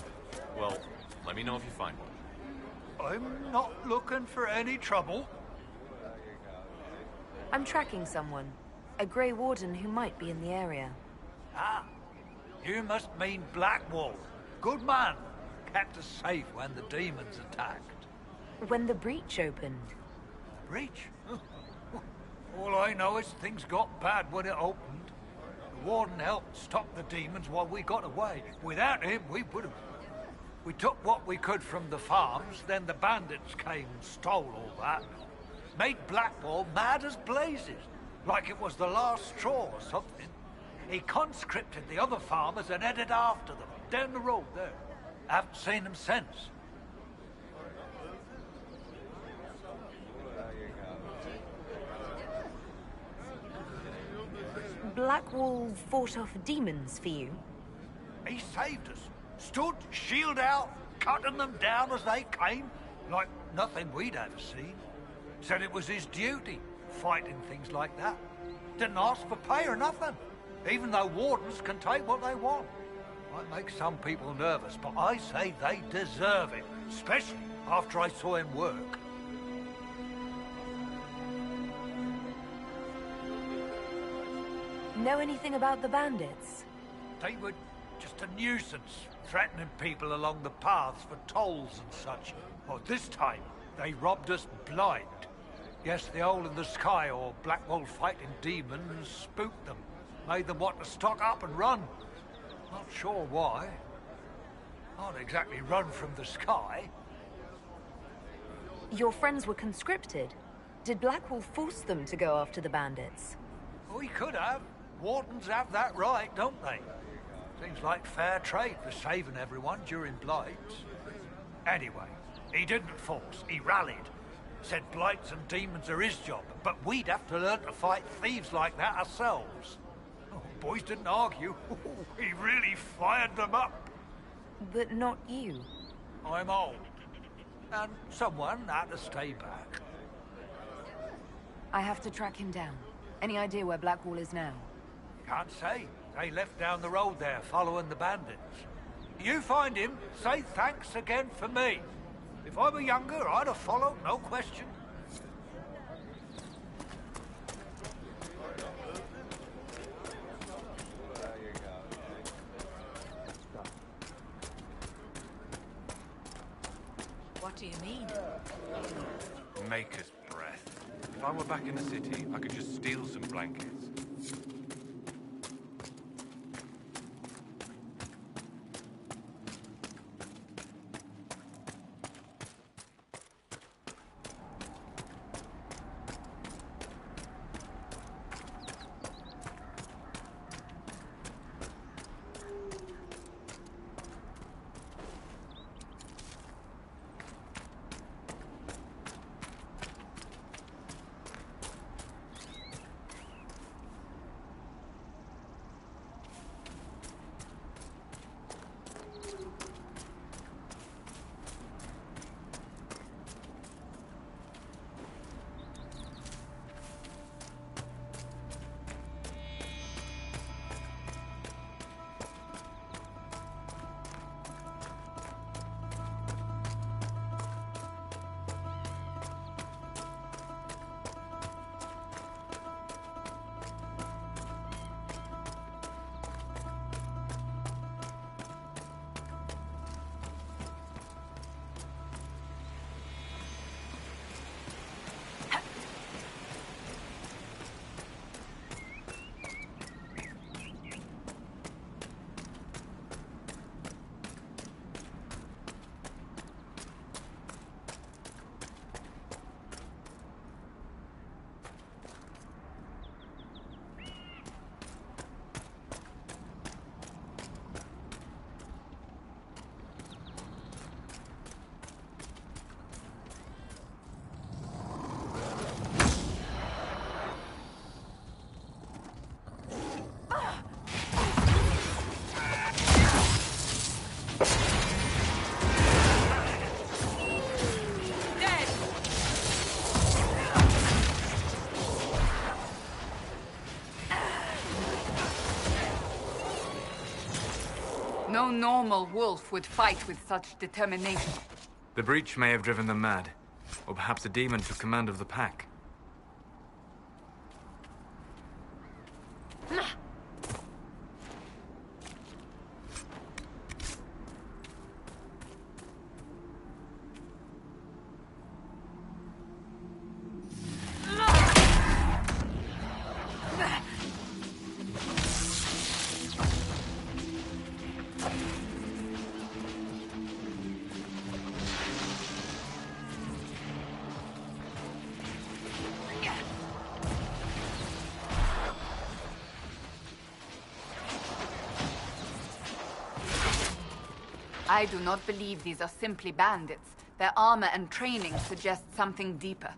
Speaker 3: Well, let me know if you find one.
Speaker 21: I'm not looking for any trouble.
Speaker 15: I'm tracking someone. A Grey Warden who might be in the area.
Speaker 21: Ah, you must mean Blackwall. Good man. Kept us safe when the demons attacked.
Speaker 15: When the breach opened.
Speaker 21: Breach? All I know is things got bad when it opened. The Warden helped stop the demons while we got away. Without him, we would have... We took what we could from the farms, then the bandits came and stole all that. Made Blackwall mad as blazes, like it was the last straw or something. He conscripted the other farmers and headed after them, down the road there. Haven't seen them since.
Speaker 15: Blackwall fought off demons for you?
Speaker 21: He saved us. Stood, shield out, cutting them down as they came, like nothing we'd ever seen. Said it was his duty, fighting things like that. Didn't ask for pay or nothing, even though wardens can take what they want. Might make some people nervous, but I say they deserve it, especially after I saw him work.
Speaker 2: Know anything about the bandits?
Speaker 21: They were just a nuisance, threatening people along the paths for tolls and such. Well, this time, they robbed us blind. Guess the hole in the sky or Blackwall fighting demons spooked them. Made them want to stock up and run. Not sure why. Not exactly run from the sky.
Speaker 2: Your friends were conscripted. Did Blackwall force them to go after the bandits?
Speaker 21: We could have. Wardens have that right, don't they? Seems like fair trade for saving everyone during blights. Anyway, he didn't force, he rallied. Said blights and demons are his job, but we'd have to learn to fight thieves like that ourselves. Oh, boys didn't argue. He really fired them up.
Speaker 2: But not you.
Speaker 21: I'm old. And someone had to stay back.
Speaker 2: I have to track him down. Any idea where Blackwall is now?
Speaker 21: Can't say. They left down the road there, following the bandits. You find him, say thanks again for me. If I were younger, I'd have followed, no question.
Speaker 2: What do you mean?
Speaker 3: Maker's breath. If I were back in the city, I could just steal some blankets.
Speaker 1: No normal wolf would fight with such determination.
Speaker 3: The breach may have driven them mad. Or perhaps a demon took command of the pack.
Speaker 1: I do not believe these are simply bandits. Their armor and training suggest something deeper.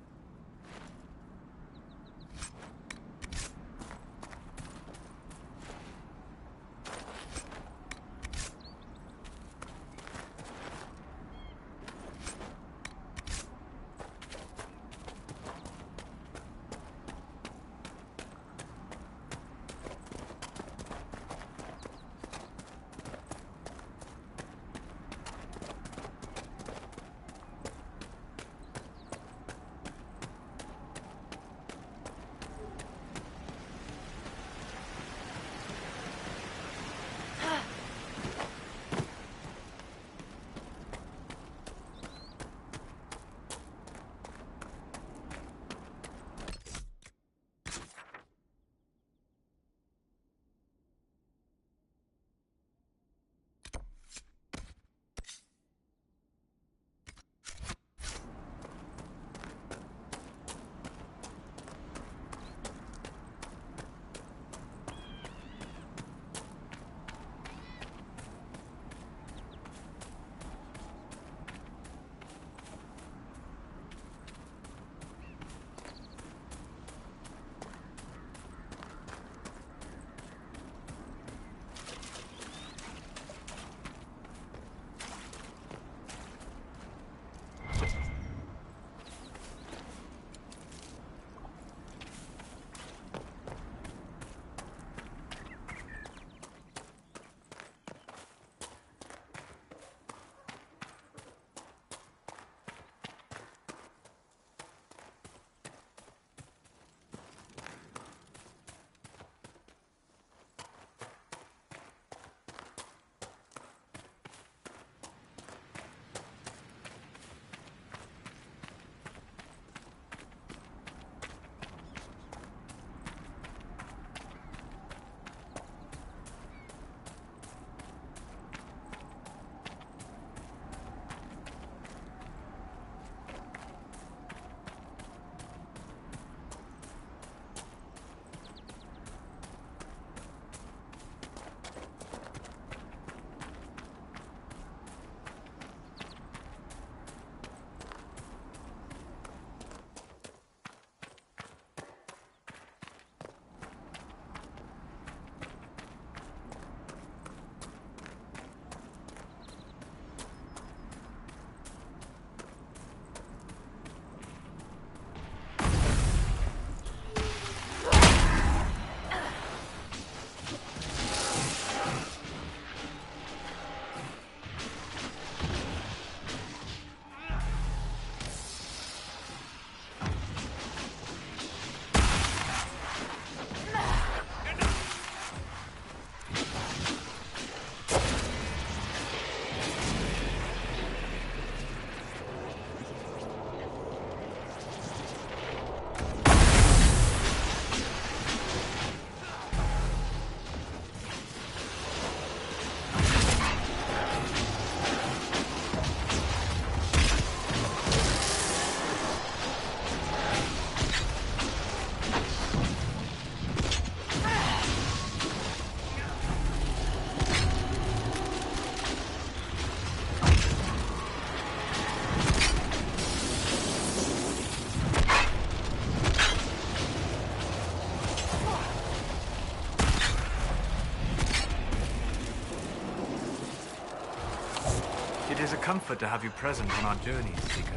Speaker 3: It is a comfort to have you present on our journeys, Seeker.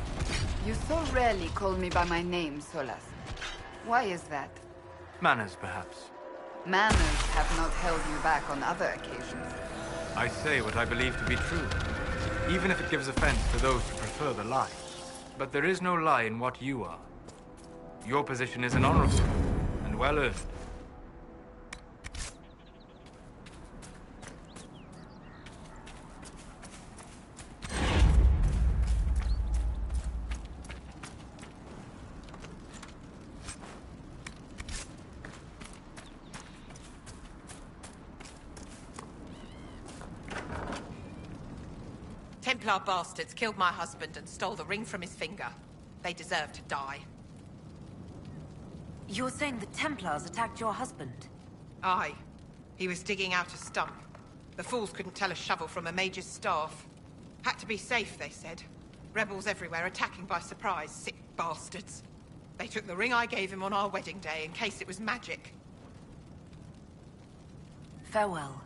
Speaker 1: You so rarely call me by my name, Solas. Why is that?
Speaker 3: Manners, perhaps.
Speaker 1: Manners have not held you back on other occasions.
Speaker 3: I say what I believe to be true, even if it gives offense to those who prefer the lie. But there is no lie in what you are. Your position is an honorable and well-earned.
Speaker 8: Templar bastards killed my husband and stole the ring from his finger. They deserve to die.
Speaker 5: You're saying the Templars attacked your husband?
Speaker 8: Aye. He was digging out a stump. The fools couldn't tell a shovel from a mage's staff. Had to be safe, they said. Rebels everywhere attacking by surprise, sick bastards. They took the ring I gave him on our wedding day in case it was magic.
Speaker 5: Farewell.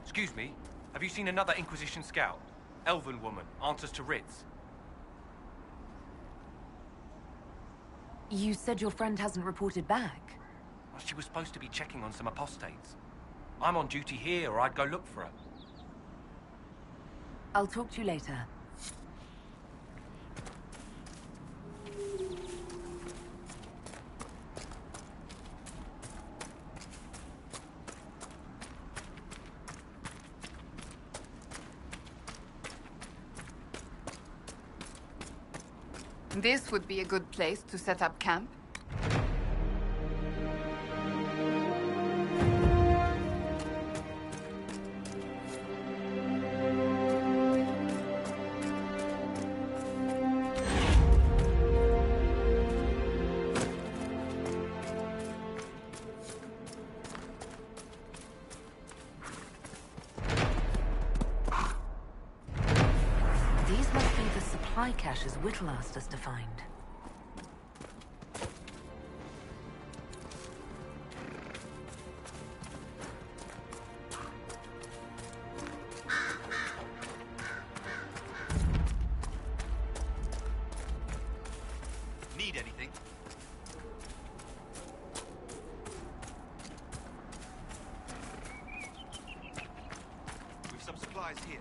Speaker 11: Excuse me, have you seen another Inquisition scout? Elven woman, answers to writs.
Speaker 2: You said your friend hasn't reported back.
Speaker 11: Well, she was supposed to be checking on some apostates. I'm on duty here, or I'd go look for her.
Speaker 2: I'll talk to you later.
Speaker 1: This would be a good place to set up camp.
Speaker 2: These must be the supply caches Whittle asked us to find.
Speaker 11: Need anything? We've some supplies here.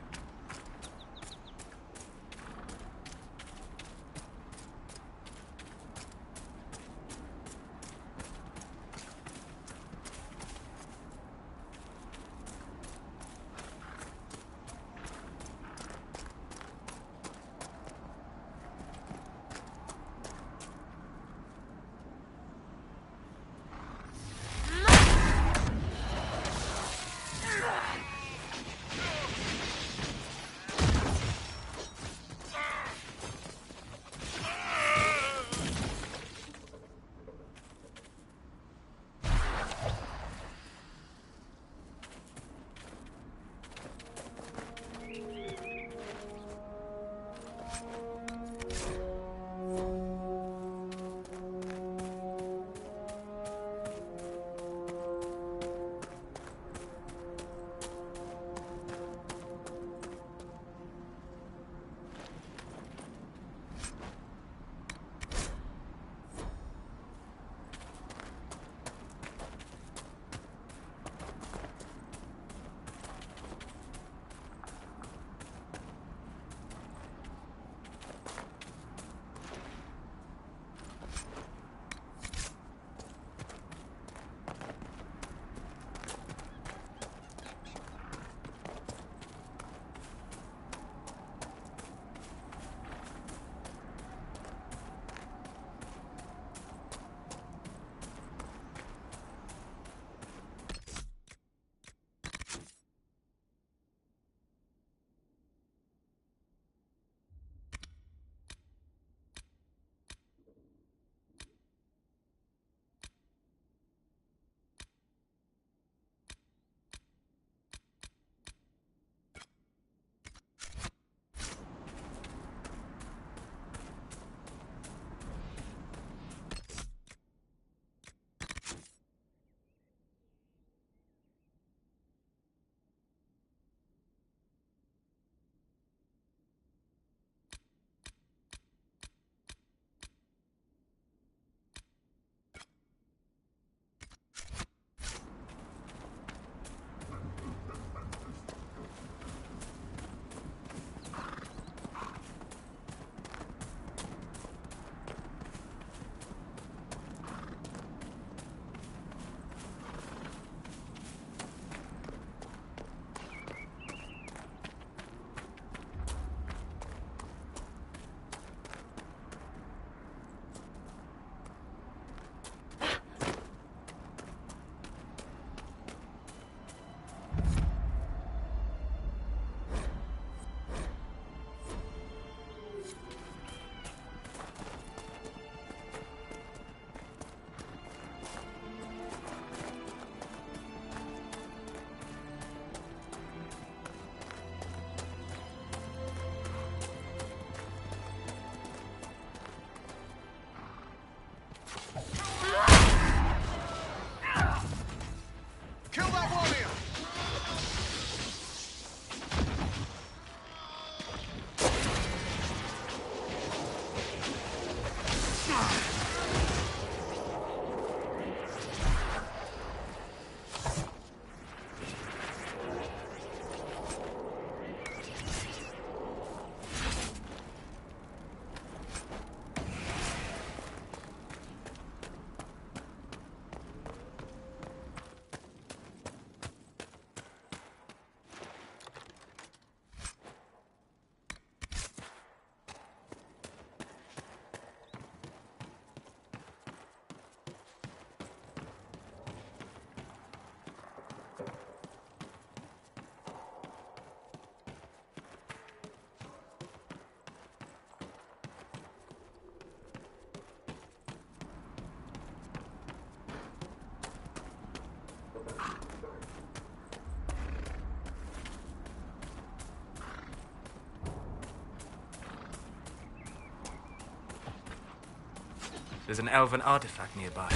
Speaker 3: There's an elven artifact nearby.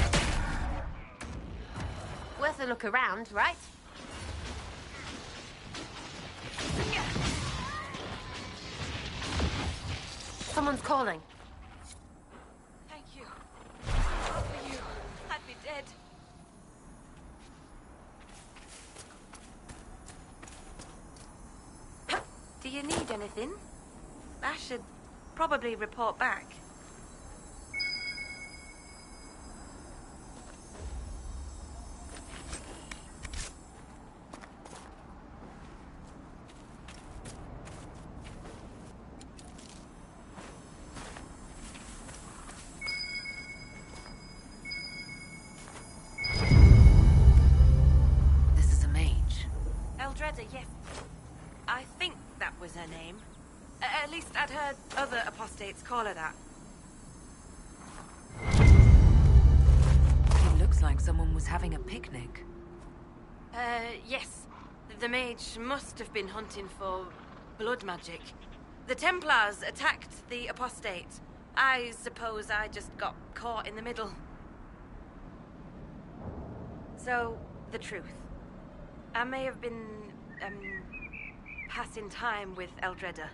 Speaker 12: Worth a look around, right? Someone's calling.
Speaker 5: Thank you. Not for you, I'd be dead. Do you need anything? I should probably report back.
Speaker 2: This is a mage.
Speaker 5: Eldreda, yes. I think that was her name. At least I'd heard other apostates call her that.
Speaker 2: It looks like someone was having a picnic.
Speaker 5: Yes. The mage must have been hunting for blood magic. The Templars attacked the apostate. I suppose I just got caught in the middle. So, the truth. I may have been, passing time with Eldreda.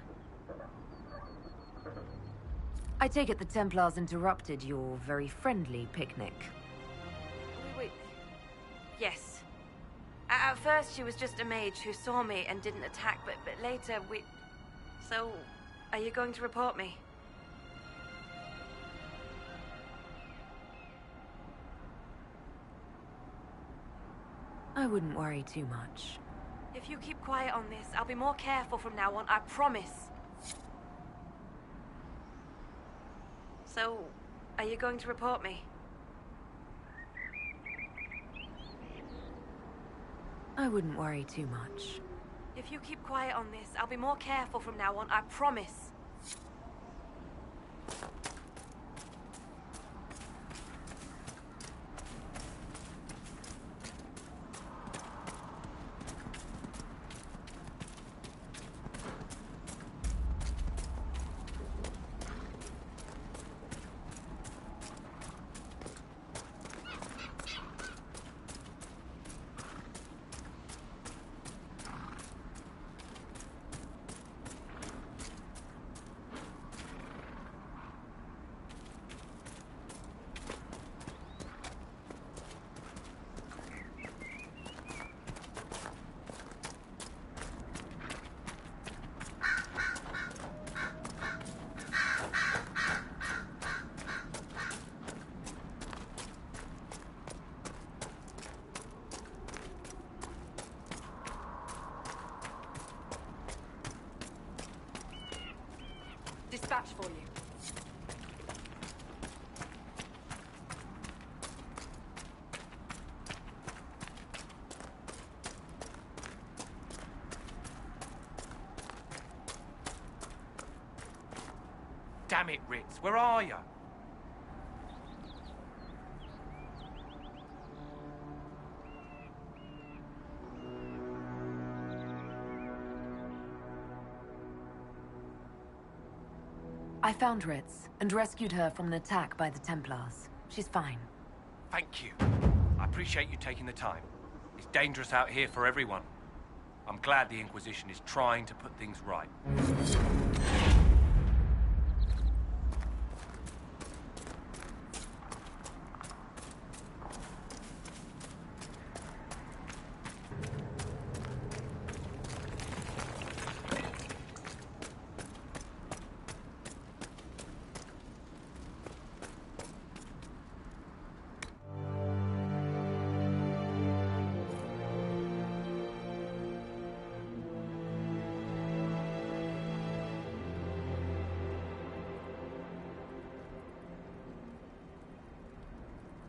Speaker 2: I take it the Templars interrupted your very friendly picnic.
Speaker 5: Wait. Yes. At first, she was just a mage who saw me and didn't attack, but later we... So, are you going to report me?
Speaker 2: I wouldn't worry too much.
Speaker 5: If you keep quiet on this, I'll be more careful from now on, I promise. So, are you going to report me?
Speaker 2: I wouldn't worry too much.
Speaker 5: If you keep quiet on this, I'll be more careful from now on, I promise.
Speaker 2: Dispatch for you.
Speaker 17: Damn it, Ritz, where are you?
Speaker 2: I found Ritz and rescued her from an attack by the Templars. She's fine.
Speaker 17: Thank you. I appreciate you taking the time. It's dangerous out here for everyone. I'm glad the Inquisition is trying to put things right.